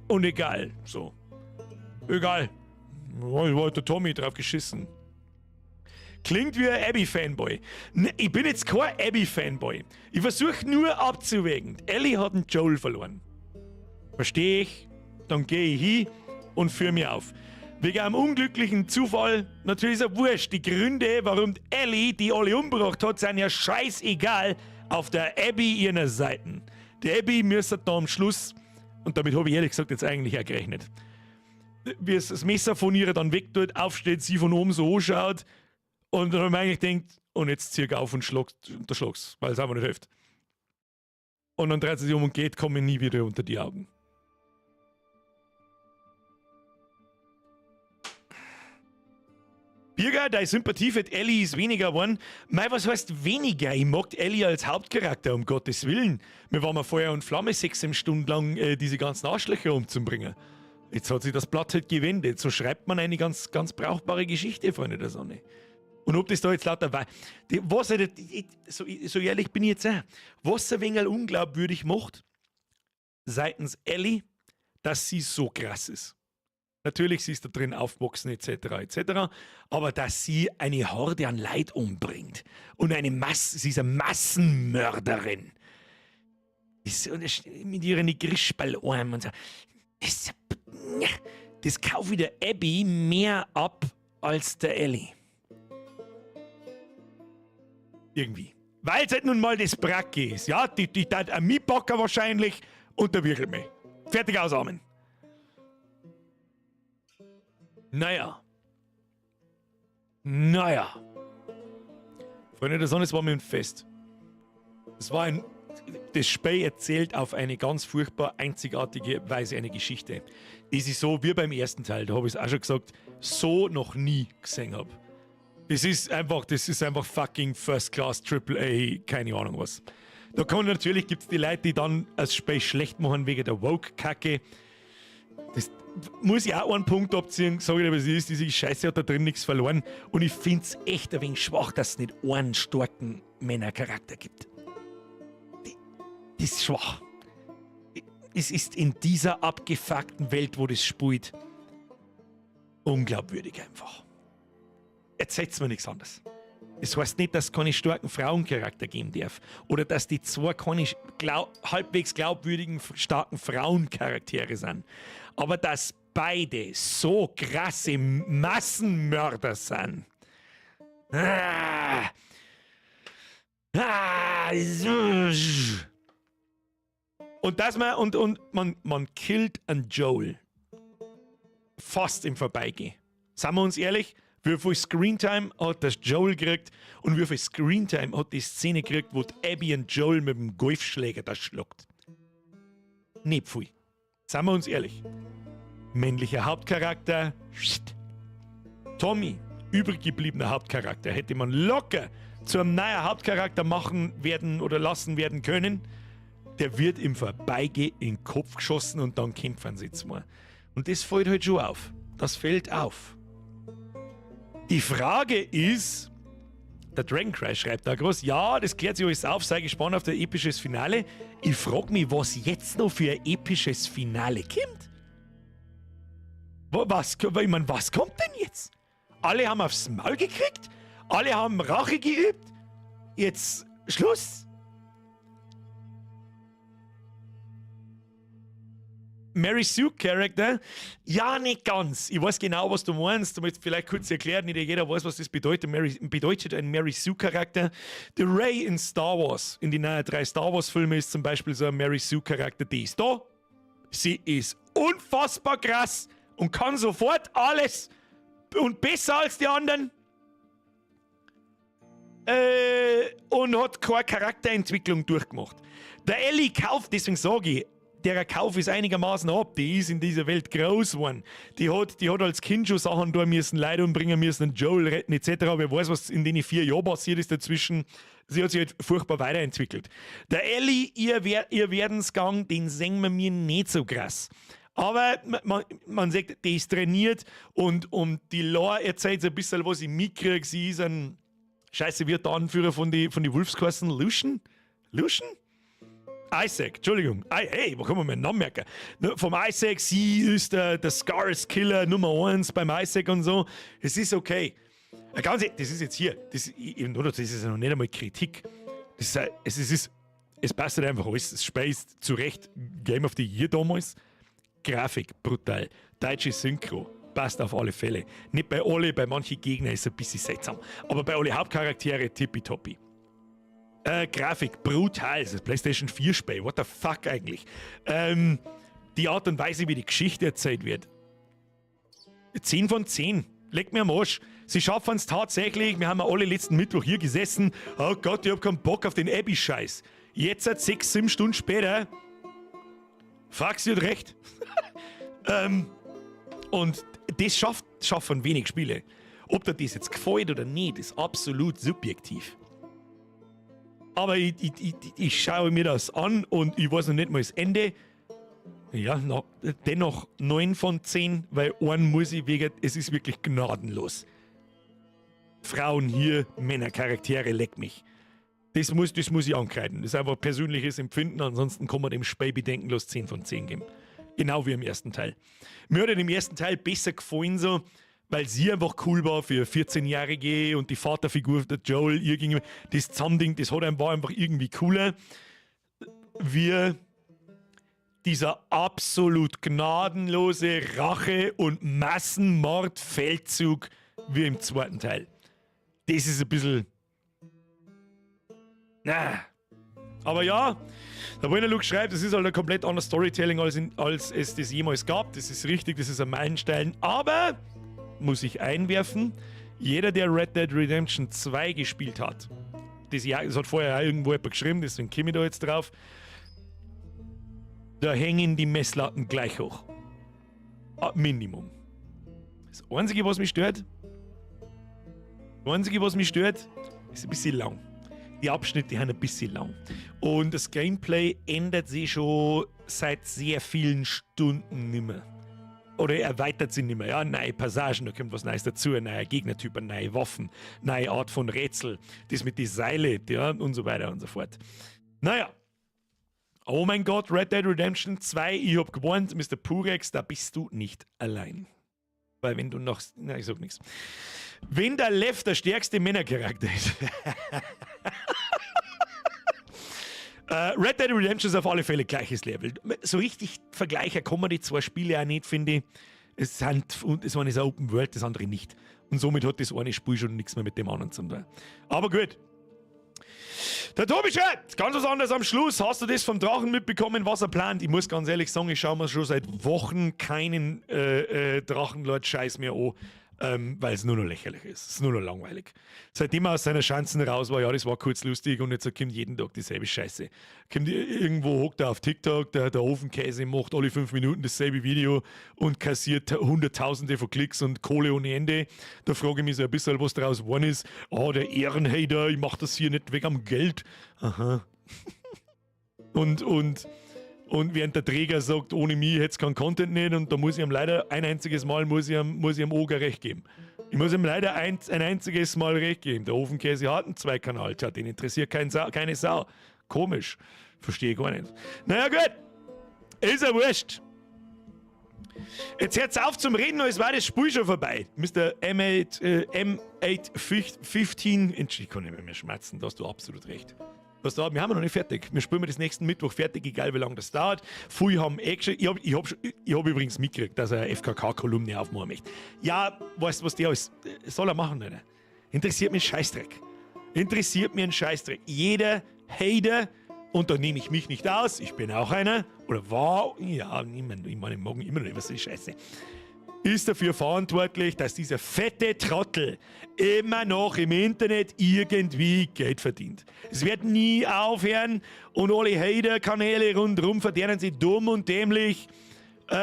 und egal, so. Egal. War der Tommy drauf geschissen. Klingt wie ein Abby-Fanboy. Ich bin jetzt kein Abby-Fanboy. Ich versuche nur abzuwägen. Ellie hat einen Joel verloren. Verstehe ich? Dann gehe ich hin und führe mich auf. Wegen einem unglücklichen Zufall, natürlich ist es wurscht. Die Gründe, warum Ellie die alle umgebracht hat, sind ja scheißegal auf der Abby ihrer Seiten. Die Abby müsste da am Schluss, und damit habe ich ehrlich gesagt jetzt eigentlich auch gerechnet, wie es das Messer von ihr dann weg tut, aufsteht, sie von oben so anschaut und dann habe ich eigentlich gedacht, und jetzt zieh ich auf und unterschlag's, weil es einfach nicht hilft. Und dann dreht sie sich um und geht, komme nie wieder unter die Augen. Birger, deine Sympathie für Ellie ist weniger geworden. Mei, was heißt weniger? Ich mag Ellie als Hauptcharakter, um Gottes Willen. Wir waren mal Feuer und Flamme 6 Stunden lang, diese ganzen Arschlöcher umzubringen. Jetzt hat sich das Blatt halt gewendet. So schreibt man eine ganz, ganz brauchbare Geschichte, Freunde der Sonne. Und ob das da jetzt lauter war, was halt, so ehrlich bin ich jetzt auch, was ein wenig unglaubwürdig macht, seitens Ellie, dass sie so krass ist. Natürlich, sie ist da drin aufgewachsen, etc., aber dass sie eine Horde an Leid umbringt und sie ist eine Massenmörderin. Mit ihren Grischballarmen und so. Das kaufe ich der Abby mehr ab als der Ellie. Irgendwie. Weil es halt nun mal das Bracke ist. Ja, die tat an mich packen wahrscheinlich und der wickelt mich. Fertig ausarmen. Naja. Freunde der Sonne, es war mir ein Fest. Das Spiel erzählt auf eine ganz furchtbar einzigartige Weise eine Geschichte, die ich so wie beim ersten Teil, da habe ich es auch schon gesagt, so noch nie gesehen habe. Das ist einfach fucking First Class AAA, keine Ahnung was. Natürlich gibt es die Leute, die dann das Spiel schlecht machen wegen der Woke-Kacke. Das muss ich auch einen Punkt abziehen, sage ich, aber es ist, diese Scheiße hat da drin nichts verloren. Und ich finde es echt ein wenig schwach, dass es nicht einen starken Männercharakter gibt. Das ist schwach. Es ist in dieser abgefuckten Welt, wo das spielt, unglaubwürdig einfach. Erzählt's mir nichts anderes. Das heißt nicht, dass es keine starken Frauencharakter geben darf. Oder dass die zwei keine halbwegs glaubwürdigen, starken Frauencharaktere sind. Aber dass beide so krasse Massenmörder sind. Und dass man killt einen Joel. Fast im Vorbeigehen. Seien wir uns ehrlich? Wie viel Screentime hat das Joel gekriegt und wie viel Screentime hat die Szene gekriegt, wo Abby und Joel mit dem Golfschläger das schluckt? Nicht viel. Seien wir uns ehrlich. Männlicher Hauptcharakter. Tommy, übrig gebliebener Hauptcharakter, hätte man locker zu einem neuen Hauptcharakter machen werden oder lassen werden können. Der wird im Vorbeigehen in den Kopf geschossen und dann kämpfen sie zwei. Und das fällt halt schon auf. Das fällt auf. Die Frage ist, der Dragon Crash schreibt da groß, ja, das klärt sich alles auf, sei gespannt auf das episches Finale. Ich frage mich, was jetzt noch für ein episches Finale kommt. Was kommt denn jetzt? Alle haben aufs Maul gekriegt? Alle haben Rache geübt? Jetzt Schluss? Mary Sue Charakter, ja, nicht ganz. Ich weiß genau, was du meinst. Du musst vielleicht kurz erklären, nicht jeder weiß, was das bedeutet. Bedeutet ein Mary Sue Charakter. Der Rey in Star Wars, in den neuen 3 Star Wars Filmen ist zum Beispiel so ein Mary Sue Charakter, die ist da. Sie ist unfassbar krass und kann sofort alles und besser als die anderen. Und hat keine Charakterentwicklung durchgemacht. Der Ellie kauft, deswegen sage ich, der Kauf ist einigermaßen ab. Die ist in dieser Welt groß geworden. Die hat als Kind schon Sachen da müssen, Leute umbringen müssen, einen Joel retten etc. Aber wer weiß, was in den 4 Jahren passiert ist dazwischen. Sie hat sich halt furchtbar weiterentwickelt. Der Ellie, ihr Werdensgang, den sehen wir mir nicht so krass. Aber man sagt, die ist trainiert und die Lore erzählt so ein bisschen, was ich mitkriege. Sie ist ein Scheiße, wird der Anführer von die Wolfskassen Lucian? Lucian? Isaac, Entschuldigung. Hey, wo kann man meinen Namen merken? Vom Isaac, sie ist der Scars-Killer Nummer 1 beim Isaac und so. Es ist okay. Ganz ehrlich, das ist jetzt hier. Das ist ja noch nicht einmal Kritik. Es passt halt einfach alles. Das Spiel ist zu Recht Game of the Year damals. Grafik, brutal. Deutsche Synchro. Passt auf alle Fälle. Nicht bei alle, bei manchen Gegnern ist es ein bisschen seltsam. Aber bei alle Hauptcharaktere tippitoppi. Grafik, brutal. Das ist ein PlayStation 4 Spiel. What the fuck eigentlich? Die Art und Weise, wie die Geschichte erzählt wird. 10 von 10. Leg mir am Arsch. Sie schaffen es tatsächlich. Wir haben ja alle letzten Mittwoch hier gesessen. Oh Gott, ich hab keinen Bock auf den Abby-Scheiß. Jetzt, 6-7 Stunden später. Fuck, sie hat recht. Und das schaffen wenig Spiele. Ob dir das jetzt gefällt oder nicht, ist absolut subjektiv. Aber ich schaue mir das an und ich weiß noch nicht mal das Ende. Ja, dennoch 9 von 10, weil einen muss ich wegen, es ist wirklich gnadenlos. Frauen hier, Männer, Charaktere, leck mich. Das muss ich ankreiden. Das ist einfach persönliches Empfinden, ansonsten kann man dem Spiel bedenkenlos 10 von 10 geben. Genau wie im ersten Teil. Mir hat im ersten Teil besser gefallen so, weil sie einfach cool war für 14-Jährige und die Vaterfigur, der Joel, irgendwie, das Zusammending, das war einfach irgendwie cooler. Wie dieser absolut gnadenlose Rache- und Massenmordfeldzug wie im zweiten Teil. Das ist ein bisschen... Aber ja, der Winner Luke schreibt, es ist halt ein komplett anderes Storytelling, als es das jemals gab. Das ist richtig, das ist ein Meilenstein. Aber, muss ich einwerfen, jeder, der Red Dead Redemption 2 gespielt hat, das hat vorher auch irgendwo jemand geschrieben, deswegen komme ich da jetzt drauf, da hängen die Messlatten gleich hoch. Minimum. Das Einzige, was mich stört, ist ein bisschen lang. Die Abschnitte haben ein bisschen lang. Und das Gameplay ändert sich schon seit sehr vielen Stunden nicht mehr. Oder erweitert sich nicht mehr. Ja, neue Passagen, da kommt was Neues dazu, ein neuer Gegnertyp, neue Waffen, neue Art von Rätsel, das mit den Seile, ja, und so weiter und so fort. Naja. Oh mein Gott, Red Dead Redemption 2, ich hab gewarnt, Mr. Purex, da bist du nicht allein. Weil wenn du noch... Na, ich sag nichts. Wenn der Lev der stärkste Männercharakter ist... Red Dead Redemption ist auf alle Fälle gleiches Level. So richtig vergleichen kann man die zwei Spiele auch nicht, finde ich. Das eine ist eine Open World, das andere nicht. Und somit hat das eine Spiel schon nichts mehr mit dem anderen zu tun. Aber gut. Der Tobi schreibt, ganz was anderes am Schluss. Hast du das vom Drachen mitbekommen, was er plant? Ich muss ganz ehrlich sagen, ich schaue mir schon seit Wochen keinen Drachenlord-Scheiß mehr an. Weil es nur noch lächerlich ist. Es ist nur noch langweilig. Seitdem er aus seiner Schanzen raus war, ja, das war kurz lustig und jetzt kommt jeden Tag dieselbe Scheiße. Irgendwo hockt er auf TikTok, der Ofenkäse macht alle 5 Minuten dasselbe Video und kassiert Hunderttausende von Klicks und Kohle ohne Ende. Da frage ich mich so ein bisschen, was daraus geworden ist. Der Ehrenhater, ich mache das hier nicht weg am Geld. Aha. Und während der Träger sagt, ohne mich hätte es keinen Content nicht und da muss ich ihm leider ein einziges Mal muss ich ihm Oger recht geben. Ich muss ihm leider ein einziges Mal recht geben. Der Ofenkäse hat einen Zweikanal, tja, den interessiert keine Sau. Komisch. Verstehe ich gar nicht. Naja gut, ist ja wurscht. Jetzt hört's auf zum Reden, als war das Spiel schon vorbei. Mr. M815, ich kann nicht mehr schmerzen, da hast du absolut recht. was dauert. Wir haben noch nicht fertig. Wir spielen das nächsten Mittwoch fertig, egal wie lange das dauert. Viele haben Action. Ich hab übrigens mitgekriegt, dass er eine FKK-Kolumne aufmachen möchte. Ja, weißt du, was der alles soll er machen, Alter? Interessiert mich ein Scheißdreck. Jeder Hater, und da nehme ich mich nicht aus, ich bin auch einer, oder war, ja, ich meine, ich mag immer noch was ist Scheiße, ist dafür verantwortlich, dass dieser fette Trottel immer noch im Internet irgendwie Geld verdient. Es wird nie aufhören und alle Hater-Kanäle rundherum verdienen sie dumm und dämlich und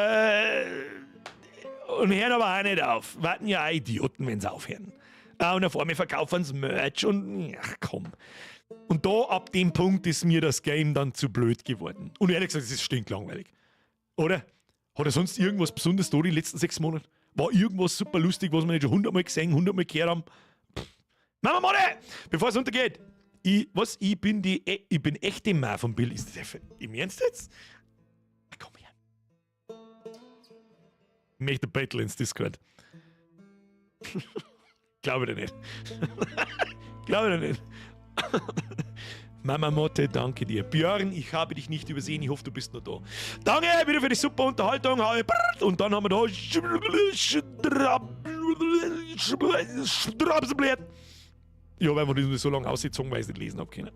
hören aber auch nicht auf. Warten ja auch Idioten, wenn sie aufhören. Und auf einmal verkaufen sie Merch und ach komm. Und da, ab dem Punkt, ist mir das Game dann zu blöd geworden. Und ehrlich gesagt, es ist stinklangweilig. Oder? Hat er sonst irgendwas Besonderes da die letzten 6 Monate? War irgendwas super lustig, was wir nicht schon 100-mal gesehen, 100-mal gehört haben? Mama, Mann, bevor es untergeht. Ich bin echte Ma von Bill. Ist das im Ernst jetzt? Komm her. Ich möchte Battle ins Discord. Glaube ich nicht. Mama Motte, danke dir. Björn, ich habe dich nicht übersehen, ich hoffe, du bist noch da. Danke wieder für die super Unterhaltung. Und dann haben wir da Strapsblätt. Ich habe einfach nicht so lange ausgezogen, weil ich es nicht lesen habe können.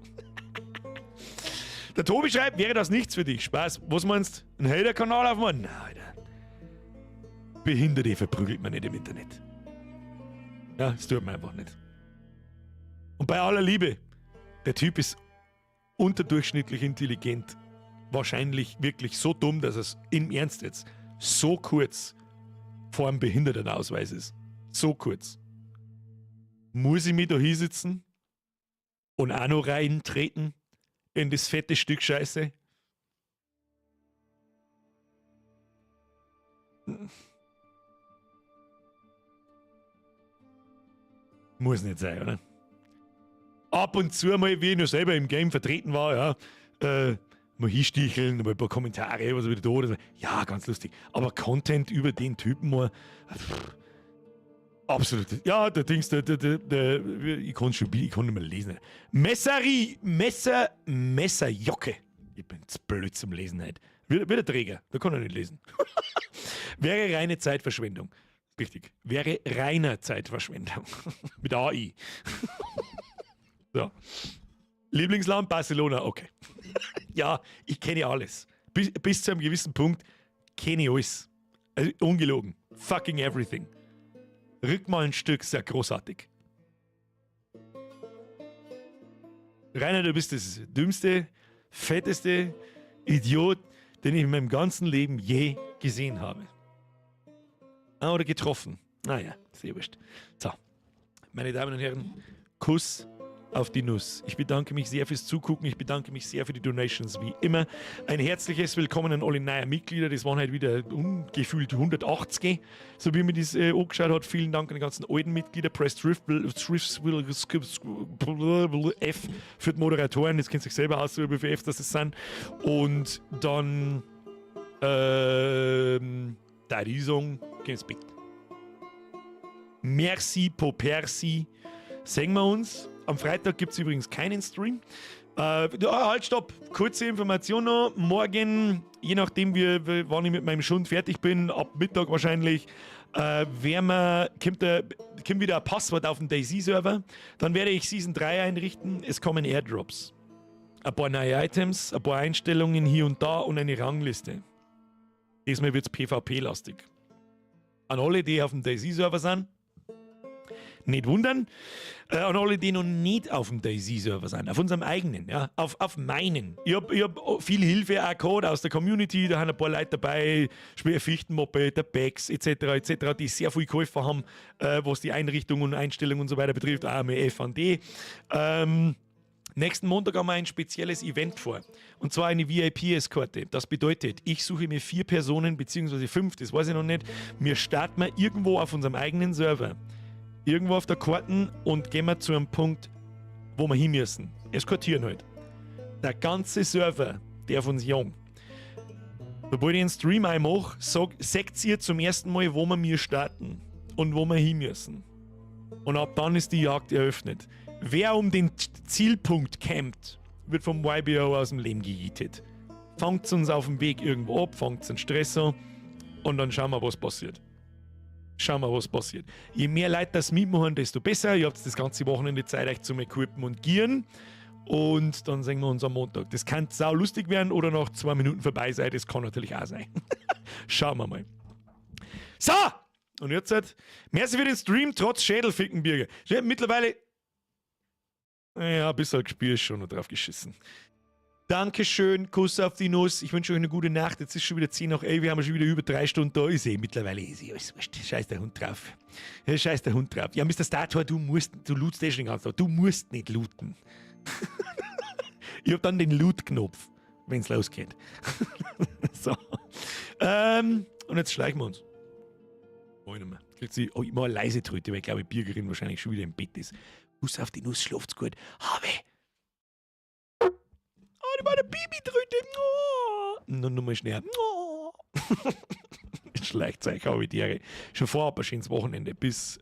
Der Tobi schreibt, wäre das nichts für dich? Spaß. Was meinst du? Ein Hater-Kanal aufmachen? Nein, Alter. Behinderte verprügelt man nicht im Internet. Ja, das tut man einfach nicht. Und bei aller Liebe, der Typ ist unterdurchschnittlich intelligent. Wahrscheinlich wirklich so dumm, dass es im Ernst jetzt so kurz vor einem Behindertenausweis ist. So kurz. Muss ich mich da hinsitzen und auch noch reintreten in das fette Stück Scheiße? Muss nicht sein, oder? Ab und zu mal, wie ich noch selber im Game vertreten war, ja, mal hinsticheln, mal ein paar Kommentare, was wieder da oder ja, ganz lustig. Aber Content über den Typen mal, absolut. Ja, der Dings, ich kann nicht mehr lesen. Messerjocke. Ich bin zu blöd zum Lesen heute. Wie der Träger, da kann er nicht lesen. Wäre reine Zeitverschwendung. Richtig. Wäre reiner Zeitverschwendung. Mit AI. So. Lieblingsland Barcelona, okay. Ja, ich kenne alles. Bis zu einem gewissen Punkt kenne ich alles. Also, ungelogen. Fucking everything. Rück mal ein Stück, sehr großartig. Rainer, du bist das dümmste, fetteste Idiot, den ich in meinem ganzen Leben je gesehen habe. Oder getroffen. Naja, sehr wurscht. So, meine Damen und Herren, Kuss auf die Nuss. Ich bedanke mich sehr fürs Zugucken. Ich bedanke mich sehr für die Donations, wie immer. Ein herzliches Willkommen an alle neuen Mitglieder. Das waren halt wieder ungefühlt 180, so wie mir das angeschaut hat. Vielen Dank an die ganzen alten Mitglieder. Press F für die Moderatoren. Das kennt sich selber aus, wie viele F das sind. Und dann da die Song, geht's bitte. Merci pour Percy. Sehen wir uns. Am Freitag gibt es übrigens keinen Stream. Halt, stopp. Kurze Information noch. Morgen, je nachdem, wann ich mit meinem Schund fertig bin, ab Mittag wahrscheinlich, kommt wieder ein Passwort auf den DayZ-Server. Dann werde ich Season 3 einrichten. Es kommen Airdrops. Ein paar neue Items, ein paar Einstellungen hier und da und eine Rangliste. Diesmal wird es PvP-lastig. An alle, die auf dem DayZ-Server sind, nicht wundern. An alle, die noch nicht auf dem DayZ-Server sind, auf unserem eigenen, ja, auf meinen. Ich hab viel Hilfe auch gehabt aus der Community, da haben ein paar Leute dabei, Speer Fichtenmoppe, der Bex etc., die sehr viel geholfen haben, was die Einrichtung und Einstellung und so weiter betrifft, auch mit F&D. Nächsten Montag haben wir ein spezielles Event vor. Und zwar eine VIP-Eskorte. Das bedeutet, ich suche mir 4 Personen, beziehungsweise 5, das weiß ich noch nicht. Wir starten wir irgendwo auf unserem eigenen Server. Irgendwo auf der Karte und gehen wir zu einem Punkt, wo wir hin müssen. Eskortieren halt. Der ganze Server darf uns jagen. Sobald ich einen Stream einmache, sagt ihr zum ersten Mal, wo wir starten und wo wir hin müssen. Und ab dann ist die Jagd eröffnet. Wer um den Zielpunkt campt wird vom YBO aus dem Leben gejietet. Fangt uns auf dem Weg irgendwo ab, fangt einen Stress an und dann schauen wir, was passiert. Je mehr Leute das mitmachen, desto besser. Ihr habt das ganze Wochenende Zeit, euch zum Equippen und Gieren. Und dann sehen wir uns am Montag. Das kann sau lustig werden oder nach 2 Minuten vorbei sein. Das kann natürlich auch sein. Schauen wir mal. So! Und jetzt merci für den Stream, trotz Schädelficken, Birger. Mittlerweile. Ja, ein bisschen gespielt ist schon noch drauf geschissen. Dankeschön, Kuss auf die Nuss. Ich wünsche euch eine gute Nacht. Jetzt ist schon wieder 10 nach 11. Wir haben schon wieder über 3 Stunden da. Ist mittlerweile alles wurscht. Scheiß der Hund drauf. Ja, Mr. Stator, du lootst schon den ganzen Tag. Du musst nicht looten. Ich hab dann den Loot-Knopf, wenn es losgeht. So. Und jetzt schleichen wir uns. Ich mache eine leise Tröte, weil ich glaube, die Bürgerin wahrscheinlich schon wieder im Bett ist. Kuss auf die Nuss, schlaft's gut. Habe! Oh, die war eine Babytröte. Oh. Und nochmal schnell. Oh. Schleicht euch, habe ich die Schon vorab ein schönes Wochenende. Bis